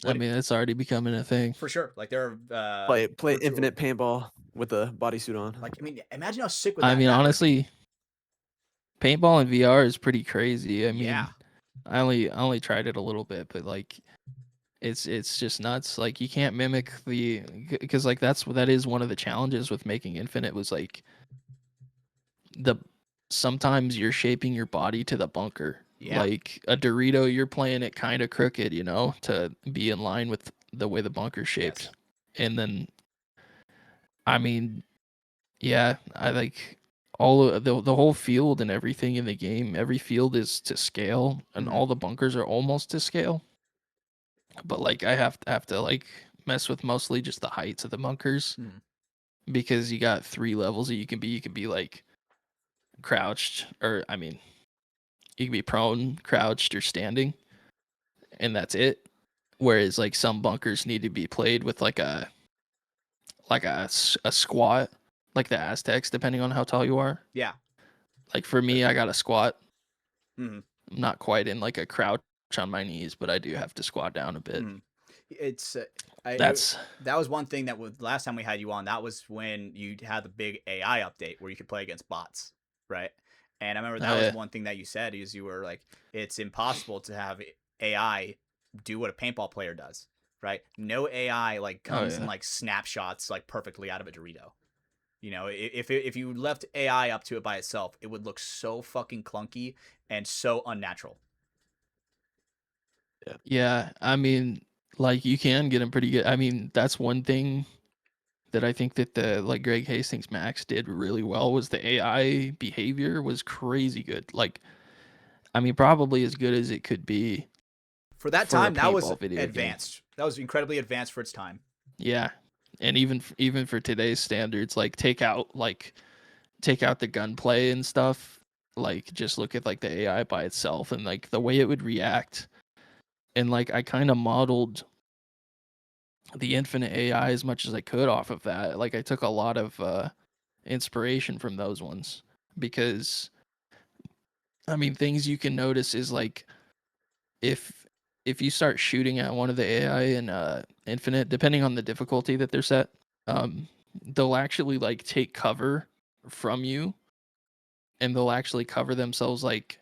I mean, it's already becoming a thing. For sure. Like there are Play Infinite Paintball with a bodysuit on. Like I mean, imagine how sick would that. I mean, honestly, paintball in VR is pretty crazy. I mean, yeah. I only tried it a little bit, but like it's just nuts. Like you can't mimic because like that is one of the challenges with making Infinite was like sometimes you're shaping your body to the bunker. Yeah. Like a Dorito, you're playing it kind of crooked, to be in line with the way the bunker's shaped. Yes. And then, I mean, yeah, I like all of the whole field and everything in the game. Every field is to scale, and all the bunkers are almost to scale. But like, I have to like mess with mostly just the heights of the bunkers because you got 3 levels that you can be. You can be like crouched, or I mean, you can be prone, crouched, or standing, and that's it. Whereas like some bunkers need to be played with like a squat, like the Aztecs, depending on how tall you are. Yeah. Like for me, I got a squat. Mm-hmm. I'm not quite in like a crouch on my knees, but I do have to squat down a bit. It's that was one thing that last time we had you on. That was when you had the big AI update where you could play against bots, right? And I remember that was one thing that you said is you were like, it's impossible to have AI do what a paintball player does, right? No AI like comes and like snapshots like perfectly out of a Dorito. If you left AI up to it by itself, it would look so fucking clunky and so unnatural. Yeah, I mean, like you can get them pretty good. I mean, that's one thing that I think that the like Greg Hastings Max did really well was the AI behavior was crazy good. Like, I mean, probably as good as it could be. For that time, that was advanced. Game. That was incredibly advanced for its time. Yeah, and even for today's standards, like take out the gunplay and stuff. Like, just look at like the AI by itself and like the way it would react. And like I kind of modeled the Infinite AI as much as I could off of that. Like I took a lot of inspiration from those ones because, I mean, things you can notice is like if you start shooting at one of the AI in Infinite, depending on the difficulty that they're set, they'll actually like take cover from you, and they'll actually cover themselves like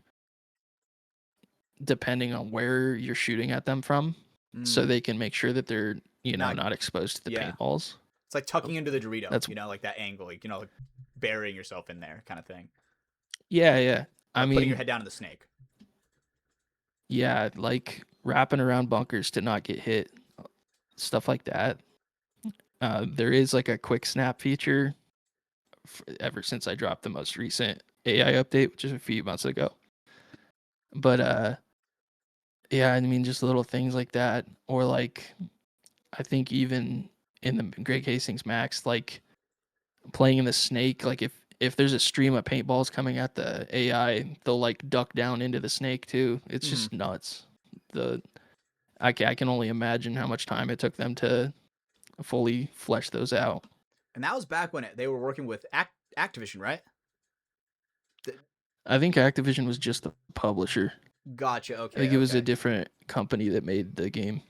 depending on where you're shooting at them from, so they can make sure that they're not exposed to the paintballs. It's like tucking into the Dorito, like that angle, like like burying yourself in there, kind of thing. Yeah. I mean, putting your head down in the snake. Yeah, like wrapping around bunkers to not get hit, stuff like that. There is like a quick snap feature ever since I dropped the most recent AI update, which is a few months ago. But yeah, I mean, just little things like that, or like I think even in the Greg Hastings Max, like playing in the snake, like if there's a stream of paintballs coming at the AI, they'll like duck down into the snake too. It's just nuts. I can only imagine how much time it took them to fully flesh those out. And that was back when they were working with Activision, right? I think Activision was just the publisher. Gotcha. I Okay. think it was a Okay. different company that made the game.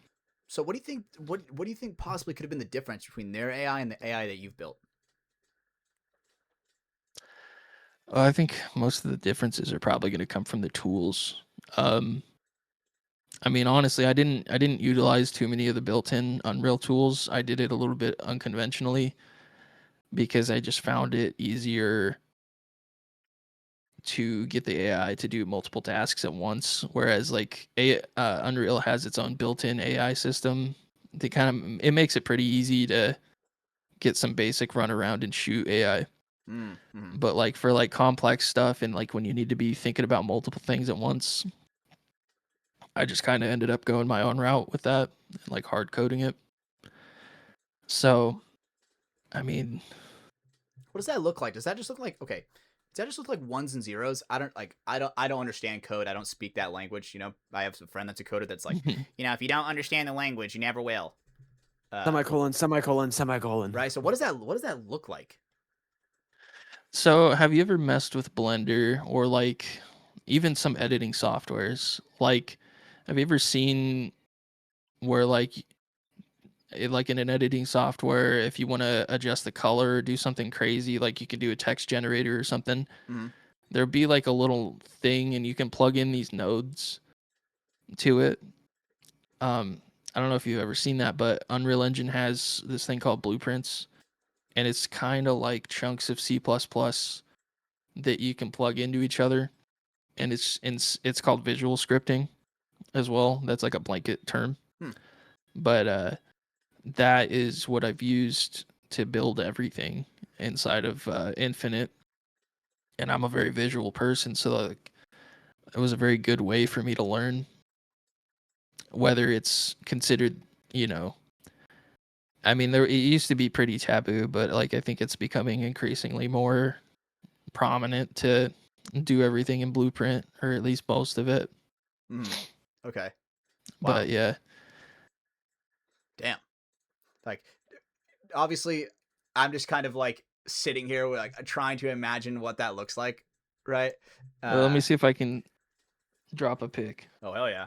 So what do you think? What do you think possibly could have been the difference between their AI and the AI that you've built? I think most of the differences are probably going to come from the tools. I mean, honestly, I didn't utilize too many of the built-in Unreal tools. I did it a little bit unconventionally because I just found it easier to get the AI to do multiple tasks at once. Whereas like Unreal has its own built-in AI system. It makes it pretty easy to get some basic run around and shoot AI. Mm-hmm. But like for like complex stuff and like when you need to be thinking about multiple things at once, I just kind of ended up going my own route with that, like hard coding it. So, I mean, What does that look like? Does that just look like okay? Does that just look like ones and zeros? I don't understand code. I don't speak that language. You know, I have a friend that's a coder that's like, you know, if you don't understand the language, you never will. Semicolon, semicolon, semicolon. Right. So what does that look like? so have you ever messed with Blender or like even some editing softwares? Like, have you ever seen where like in an editing software, if you want to adjust the color or do something crazy, like you can do a text generator or something, Mm-hmm. there'll be like a little thing and you can plug in these nodes to it. I don't know if you've ever seen that, but Unreal Engine has this thing called blueprints, and it's kind of like chunks of C++ that you can plug into each other, and it's called visual scripting as well. That's like a blanket term, Hmm. but that is what I've used to build everything inside of Infinite, and I'm a very visual person, so like it was a very good way for me to learn whether it's considered, you know, I mean, it used to be pretty taboo, but like I think it's becoming increasingly more prominent to do everything in Blueprint, or at least most of it. Mm-hmm. Okay. Wow. But yeah, Damn. Like, obviously, I'm just kind of like sitting here, like trying to imagine what that looks like, right? let me see if I can drop a pic. Oh hell yeah.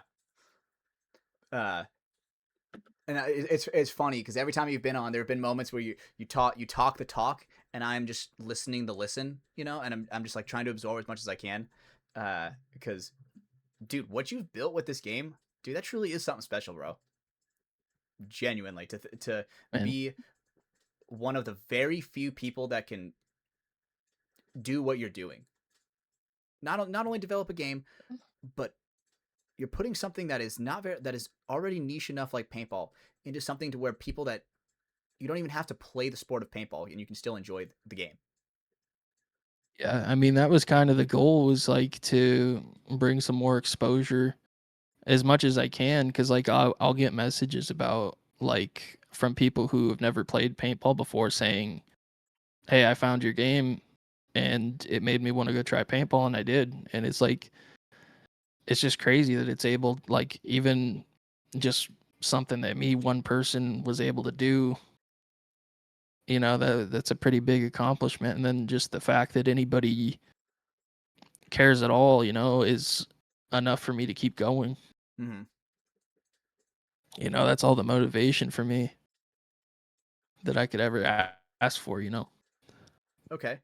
And it's funny because every time you've been on, there have been moments where you talk the talk, and I'm just listening the listen, you know, and I'm just like trying to absorb as much as I can, because, dude, what you've built with this game, dude, that truly is something special, bro. Genuinely, to And be one of the very few people that can do what you're doing. Not only develop a game, but you're putting something that is not very that is already niche enough like paintball into something to where people that you don't even have to play the sport of paintball and you can still enjoy the game. yeah, I mean that was kind of the goal, was like to bring some more exposure as much as I can, because like I'll get messages about like from people who have never played paintball before saying, "Hey, I found your game and it made me want to go try paintball," and I did. And it's like it's just crazy that it's able, like, even just something that one person was able to do, you know, that's a pretty big accomplishment. And then just the fact that anybody cares at all, you know, is enough for me to keep going. Mm-hmm. You know, that's all the motivation for me that I could ever ask for, you know. Okay.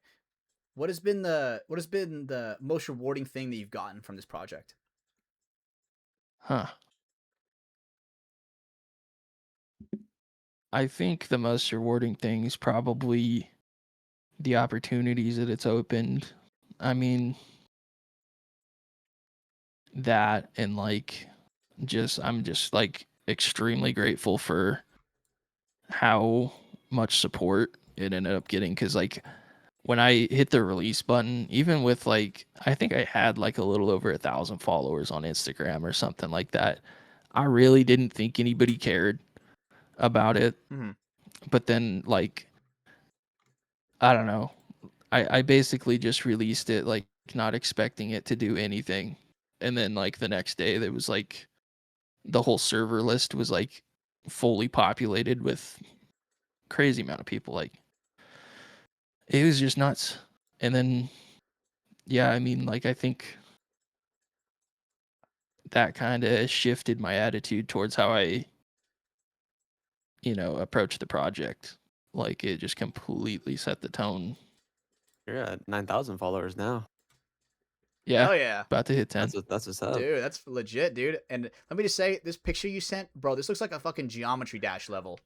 What has been the most rewarding thing that you've gotten from this project? Huh. I think the most rewarding thing is probably the opportunities that it's opened. I mean, that, and like I'm just like extremely grateful for how much support it ended up getting, because like when I hit the release button, even with like I think I had like a little over 1,000 followers on Instagram or something like that, I really didn't think anybody cared about it. Mm-hmm. But then like I don't know, I basically just released it like not expecting it to do anything, and then like the next day there was like the whole server list was like fully populated with crazy amount of people. Like, it was just nuts. And then, yeah, I mean, like, I think that kind of shifted my attitude towards how I, approach the project. Like, it just completely set the tone. You're at 9,000 followers now. Yeah, Hell yeah. about to hit 10. That's what's up. Dude, that's legit, dude. And let me just say, this picture you sent, bro, this looks like a fucking Geometry Dash level.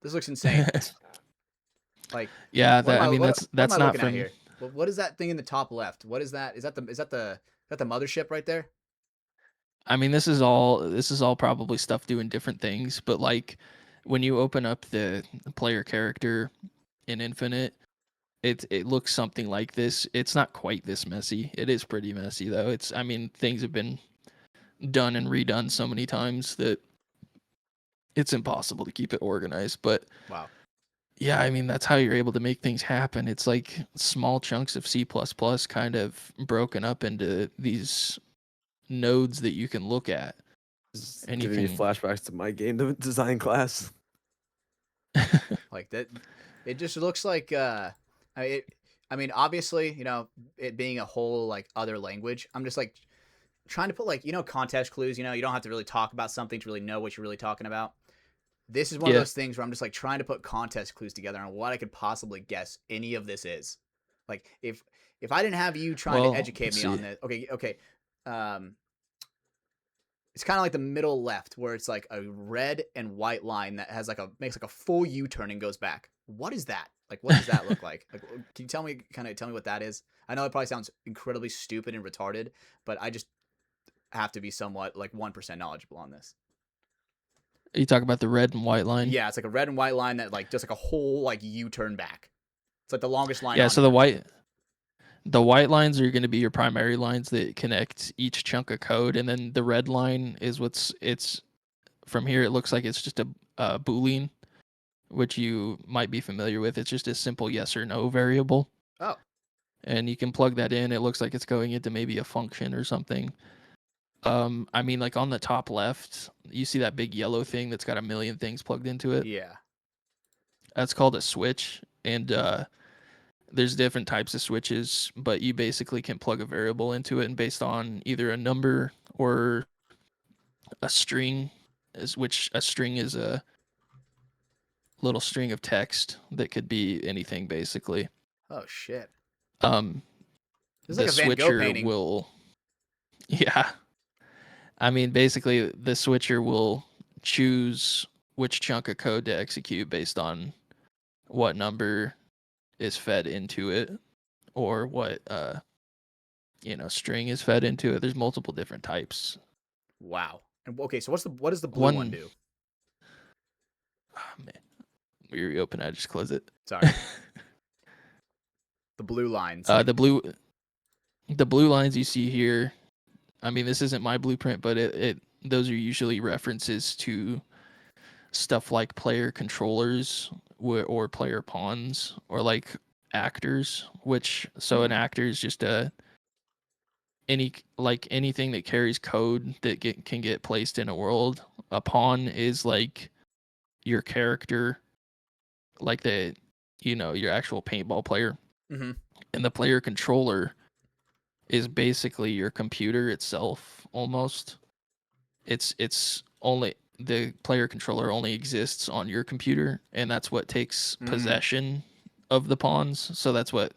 This looks insane. Like, Yeah, what am I, what that's am I not looking at from here? What is that thing in the top left? What is that? Is that the mothership right there? I mean, this is all probably stuff doing different things, but like when you open up the player character in Infinite, it looks something like this. It's not quite this messy. It is pretty messy though. I mean, things have been done and redone so many times that it's impossible to keep it organized. But Wow. yeah, I mean, that's how you're able to make things happen. It's like small chunks of C++ kind of broken up into these nodes that you can look at. And you Giving me can flashbacks to my game design class. Like that, it just looks like I mean, obviously, it being a whole like other language, I'm just like trying to put like context clues. You don't have to really talk about something to really know what you're really talking about. This is one of Yeah. those things where I'm just like trying to put context clues together on what I could possibly guess any of this is. Like if I didn't have you trying Well, to educate let's me on see. this, okay, it's kind of like the middle left where it's like a red and white line that has makes like a full U-turn and goes back. What is that? Like, what does that look like? Like, can you tell me what that is? I know it probably sounds incredibly stupid and retarded, but I just have to be somewhat like 1% knowledgeable on this. You talk about the red and white line. Yeah, it's like a red and white line that like does like a whole like U-turn back. It's like the longest line. Yeah, on so here. the white lines are going to be your primary lines that connect each chunk of code, and then the red line is it's from here. It looks like it's just a boolean, which you might be familiar with. It's just a simple yes or no variable. Oh. And you can plug that in. It looks like it's going into maybe a function or something. I mean, like on the top left, you see that big yellow thing that's got a million things plugged into it. Yeah. That's called a switch, and there's different types of switches, but you basically can plug a variable into it, and based on either a number or a string, which a string is a little string of text that could be anything basically. Oh shit. Um, This is the like a Van Gogh switcher painting. will, yeah. I mean, basically, the switcher will choose which chunk of code to execute based on what number is fed into it, or what string is fed into it. There's multiple different types. Wow. And okay, so what does the blue one do? Oh, man, we reopen. I just close it. Sorry. The blue lines. The blue lines you see here. I mean, this isn't my blueprint, but those are usually references to stuff like player controllers or player pawns or like actors. An actor is just anything that carries code that can get placed in a world. A pawn is like your character, like your actual paintball player. Mm-hmm. And the player controller is basically your computer itself almost. It's only the player controller only exists on your computer, and that's what takes possession of the pawns. So that's what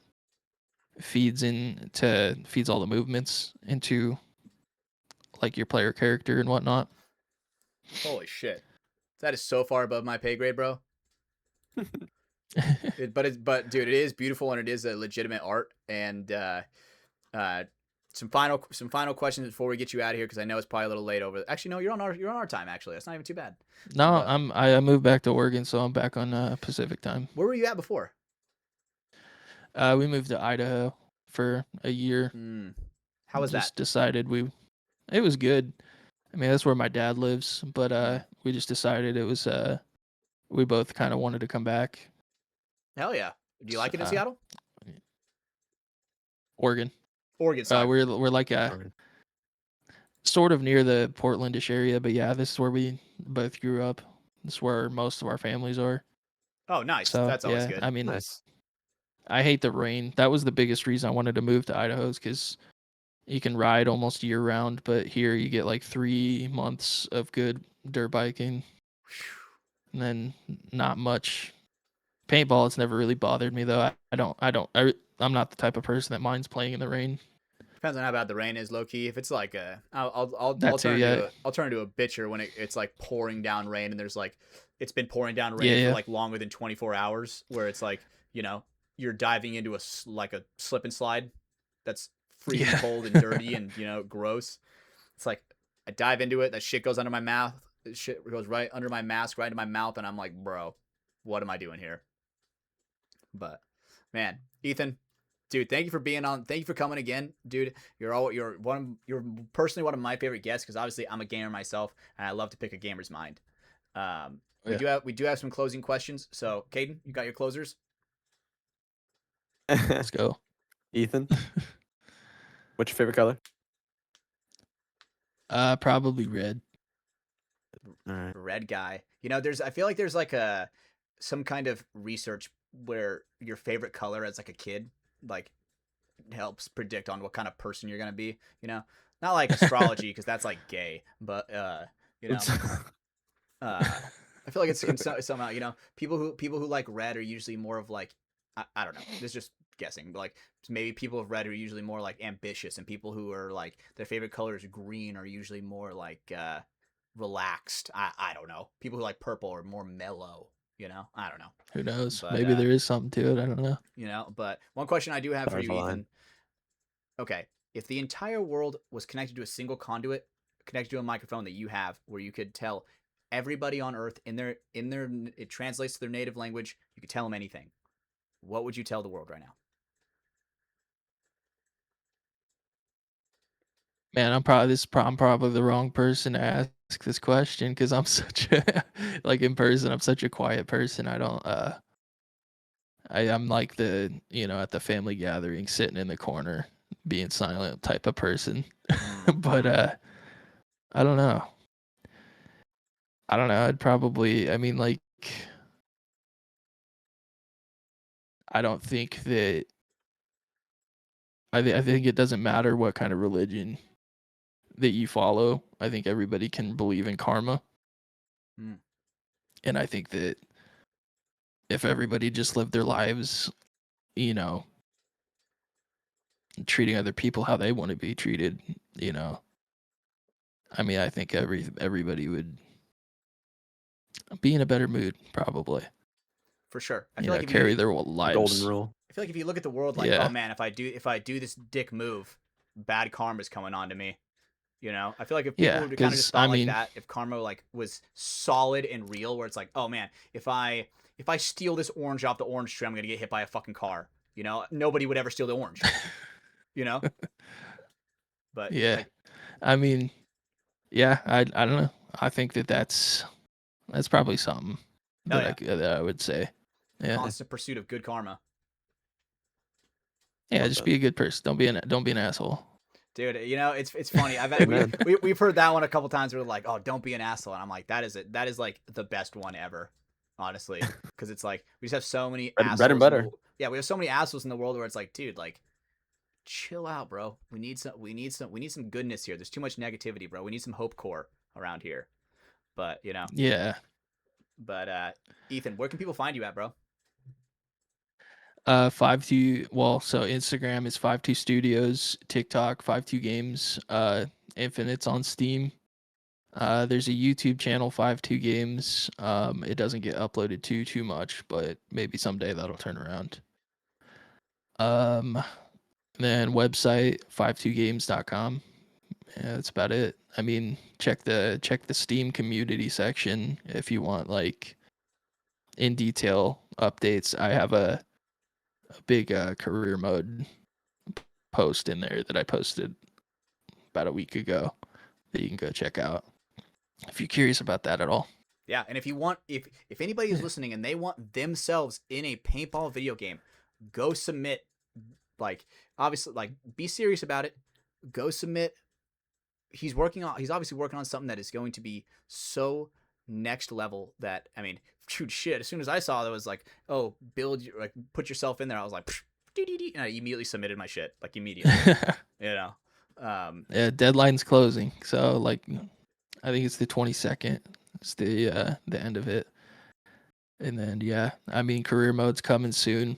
feeds all the movements into like your player character and whatnot. Holy shit. That is so far above my pay grade, bro. But dude, it is beautiful and it is a legitimate art. And some final questions before we get you out of here, because I know it's probably a little late over. Actually, no, you're on our time. Actually, that's not even too bad. No, I moved back to Oregon, so I'm back on Pacific time. Where were you at before? We moved to Idaho for a year. How was just that? Decided it was good. I mean, that's where my dad lives, but we just decided it was we both kind of wanted to come back. Hell yeah. Do you like it in Seattle? Oregon. Oregon side. We're like sort of near the Portlandish area, but yeah, this is where we both grew up. This is where most of our families are. Oh, nice. So That's always yeah, good. I mean, Nice. I hate the rain. That was the biggest reason I wanted to move to Idaho, because you can ride almost year round, but here you get like 3 months of good dirt biking, and then not much. Paintball has never really bothered me though. I'm not the type of person that minds playing in the rain. Depends on how bad the rain is, low key. If it's like That I'll too, turn yeah. into I'll turn into a bitcher when it's like pouring down rain and there's like it's been pouring down Yeah, rain for yeah. like longer than 24 hours, where it's like you're diving into like a slip and slide that's freezing Yeah. cold and dirty and gross. It's like I dive into it, that shit goes under my mouth, shit goes right under my mask, right into my mouth, and I'm like, bro, what am I doing here? But man, Ethan, dude, thank you for being on. Thank you for coming again, dude. You're personally one of my favorite guests because obviously I'm a gamer myself and I love to pick a gamer's mind. We Yeah. do have some closing questions. So, Caden, you got your closers? Let's go. Ethan, what's your favorite color? Probably red. All right. Red guy. I feel like there's like some kind of research where your favorite color as like a kid like helps predict on what kind of person you're gonna be. Not like astrology because that's like gay, but you know, I feel like it's somehow people who like red are usually more of like I don't know. This is just guessing, but like maybe people of red are usually more like ambitious, and people who are like their favorite color is green are usually more like relaxed. I don't know. People who like purple are more mellow. I don't know. Who knows? But Maybe there is something to it. I don't know. but one question I do have for Stars you, align. Ethan. Okay, if the entire world was connected to a single conduit, connected to a microphone that you have, where you could tell everybody on Earth it translates to their native language, you could tell them anything. What would you tell the world right now? Man, I'm probably the wrong person to ask this question, because I'm such a like in person, I'm such a quiet person. I don't I'm like the, at the family gathering, sitting in the corner, being silent type of person. But I don't know. I don't know. I'd probably, I mean, like, I don't think that, I think it doesn't matter what kind of religion that you follow. I think everybody can believe in karma. Mm. And I think that if everybody just lived their lives, you know, treating other people how they want to be treated, I mean, I think everybody would be in a better mood, probably. For sure. I feel like if Carry you their The golden lives. rule. I feel like if you look at the world like, Yeah. oh man, if I do this dick move, bad karma's coming on to me. I feel like if people Yeah, would kind of because just I thought like mean, that, if karma like was solid and real, where it's like, oh man, if I steal this orange off the orange tree, I'm gonna get hit by a fucking car. Nobody would ever steal the orange. You know, but yeah, like, I mean, yeah, I don't know. I think that's probably something oh that yeah, that I would say. Yeah, constant pursuit of good karma, yeah, Love just that. be a good person. Don't be an asshole. dude. It's funny. Amen. We've heard that one a couple times. We're like, oh, don't be an asshole, and I'm like, that is it. That is like the best one ever, honestly, because it's like we just have so many Bread and assholes. butter. Yeah, we have so many assholes in the world where it's like, dude, like chill out, bro. We need some goodness here. There's too much negativity, bro. We need some hope core around here. But Yeah. Ethan, where can people find you at, bro? FiveTwo. Well, so Instagram is FiveTwo Studios, TikTok FiveTwo Games, Infinite's on Steam. There's a YouTube channel, FiveTwo Games. It doesn't get uploaded too much, but maybe someday that'll turn around. Then website FiveTwoGames.com. Yeah, that's about it. I mean, check the Steam community section if you want like in detail updates. I have a big career mode post in there that I posted about a week ago that you can go check out if you're curious about that at all. Yeah, and if anybody is Yeah. listening and they want themselves in a paintball video game, go submit. Like, obviously, like, be serious about it. Go submit. He's obviously working on something that is going to be so next level that, I mean, shoot, shit. As soon as I saw that was like, oh, like put yourself in there, I was like, and I immediately submitted my shit, like immediately, you know. Yeah, deadline's closing, so like I think it's the 22nd. It's the end of it, and then yeah, I mean career mode's coming soon.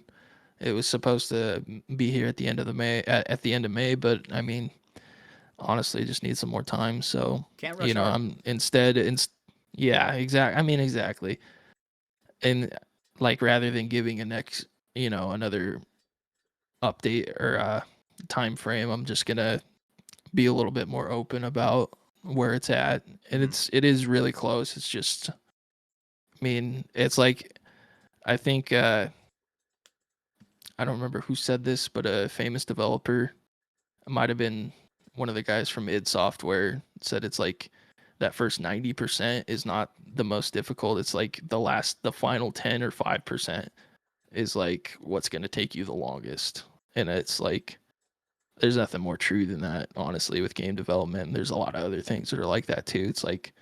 It was supposed to be here at the end of at the end of May, but I mean honestly, just need some more time. So Can't rush hard. I'm yeah, exactly. I mean exactly, and like rather than giving a next another update or time frame, I'm just gonna be a little bit more open about where it's at, and it is really close. It's just, I mean, it's like I think I don't remember who said this, but a famous developer, it might have been one of the guys from id Software, said it's like that first 90% is not the most difficult. It's like the final 10 or 5% is like what's going to take you the longest. And it's like there's nothing more true than that, honestly, with game development. There's a lot of other things that are like that too. It's like,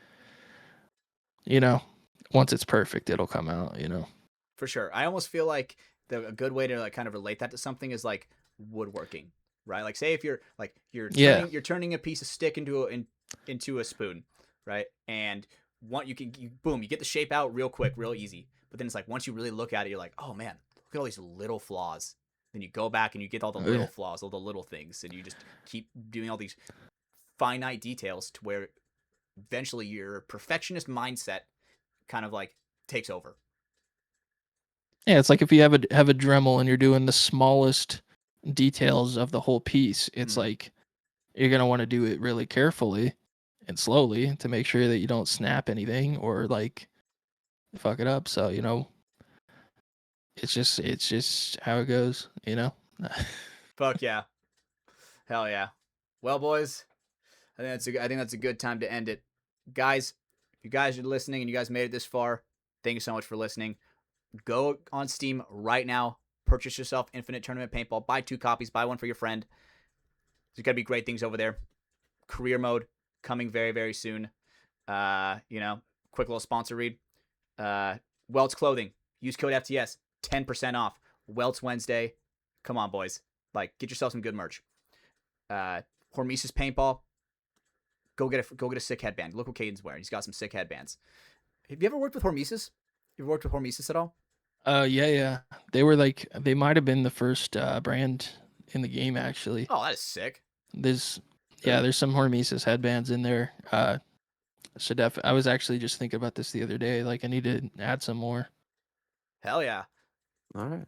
once it's perfect, it'll come out, For sure. I almost feel like a good way to like kind of relate that to something is like woodworking, right? Like say if you're like you're turning a piece of stick into a spoon, right? And you get the shape out real quick, real easy. But then it's like once you really look at it, you're like, oh man, look at all these little flaws. Then you go back and you get all the little flaws, all the little things, and you just keep doing all these finite details to where eventually your perfectionist mindset kind of like takes over. Yeah, it's like if you have a Dremel and you're doing the smallest details of the whole piece, it's like you're gonna want to do it really carefully and slowly to make sure that you don't snap anything or like fuck it up. So it's just how it goes. Fuck yeah, hell yeah. Well, boys, I think that's a good time to end it, guys. If you guys are listening and you guys made it this far, thank you so much for listening. Go on Steam right now, purchase yourself Infinite Tournament Paintball, buy 2 copies, buy one for your friend. There's gonna be great things over there. Career mode coming very, very soon. Quick little sponsor read. Welt's Clothing. Use code FTS. 10% off. Welt's Wednesday. Come on, boys. Like, get yourself some good merch. Hormesis Paintball. Go get a sick headband. Look what Caden's wearing. He's got some sick headbands. Have you ever worked with Hormesis? You ever worked with Hormesis at all? Yeah. They might have been the first brand in the game, actually. Oh, that is sick. There's some Hormesis headbands in there. I was actually just thinking about this the other day. Like, I need to add some more. Hell yeah. All right.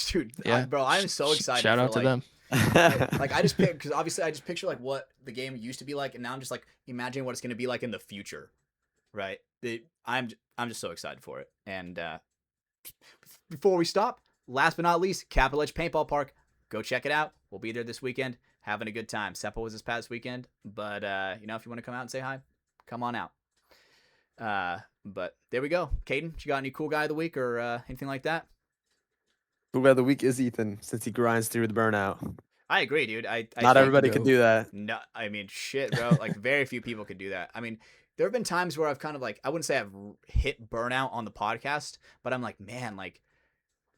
Dude, yeah. I'm so excited. Shout out to them. I just because obviously I just picture like what the game used to be like, and now I'm just like imagining what it's going to be like in the future, right? I'm just so excited for it. And before we stop, last but not least, Capital Edge Paintball Park. Go check it out. We'll be there this weekend, having a good time. Seppo was this past weekend, but if you want to come out and say hi, come on out. But there we go. Caden, you got any cool guy of the week or anything like that? Cool guy of the week is Ethan, since he grinds through the burnout. I agree, dude. Not everybody can do that. No, I mean, shit, bro. Like, very few people could do that. I mean, there have been times where I've kind of like, I wouldn't say I've hit burnout on the podcast, but I'm like, man, like,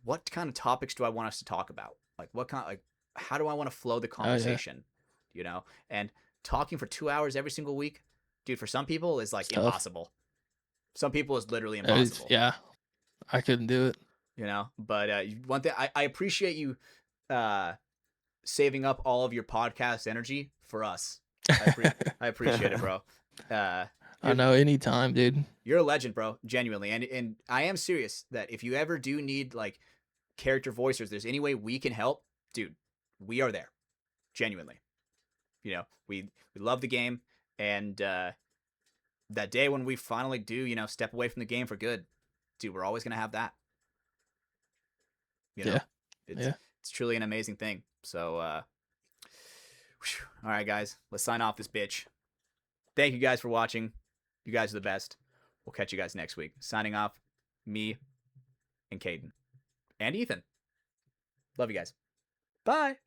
what kind of topics do I want us to talk about? Like, how do I want to flow the conversation? And talking for 2 hours every single week, dude, for some people is like impossible. Some people is literally impossible. Yeah, I couldn't do it. But one thing I appreciate you saving up all of your podcast energy for us. I appreciate it, bro. I know, anytime, dude. You're a legend, bro. Genuinely, and I am serious that if you ever do need like character voicers, there's any way we can help, dude. We are there. Genuinely, we love the game, and that day when we finally do, step away from the game for good, dude, we're always gonna have that. It's truly an amazing thing. So, all right, guys, let's sign off this bitch. Thank you guys for watching. You guys are the best. We'll catch you guys next week. Signing off, me and Caden and Ethan. Love you guys. Bye.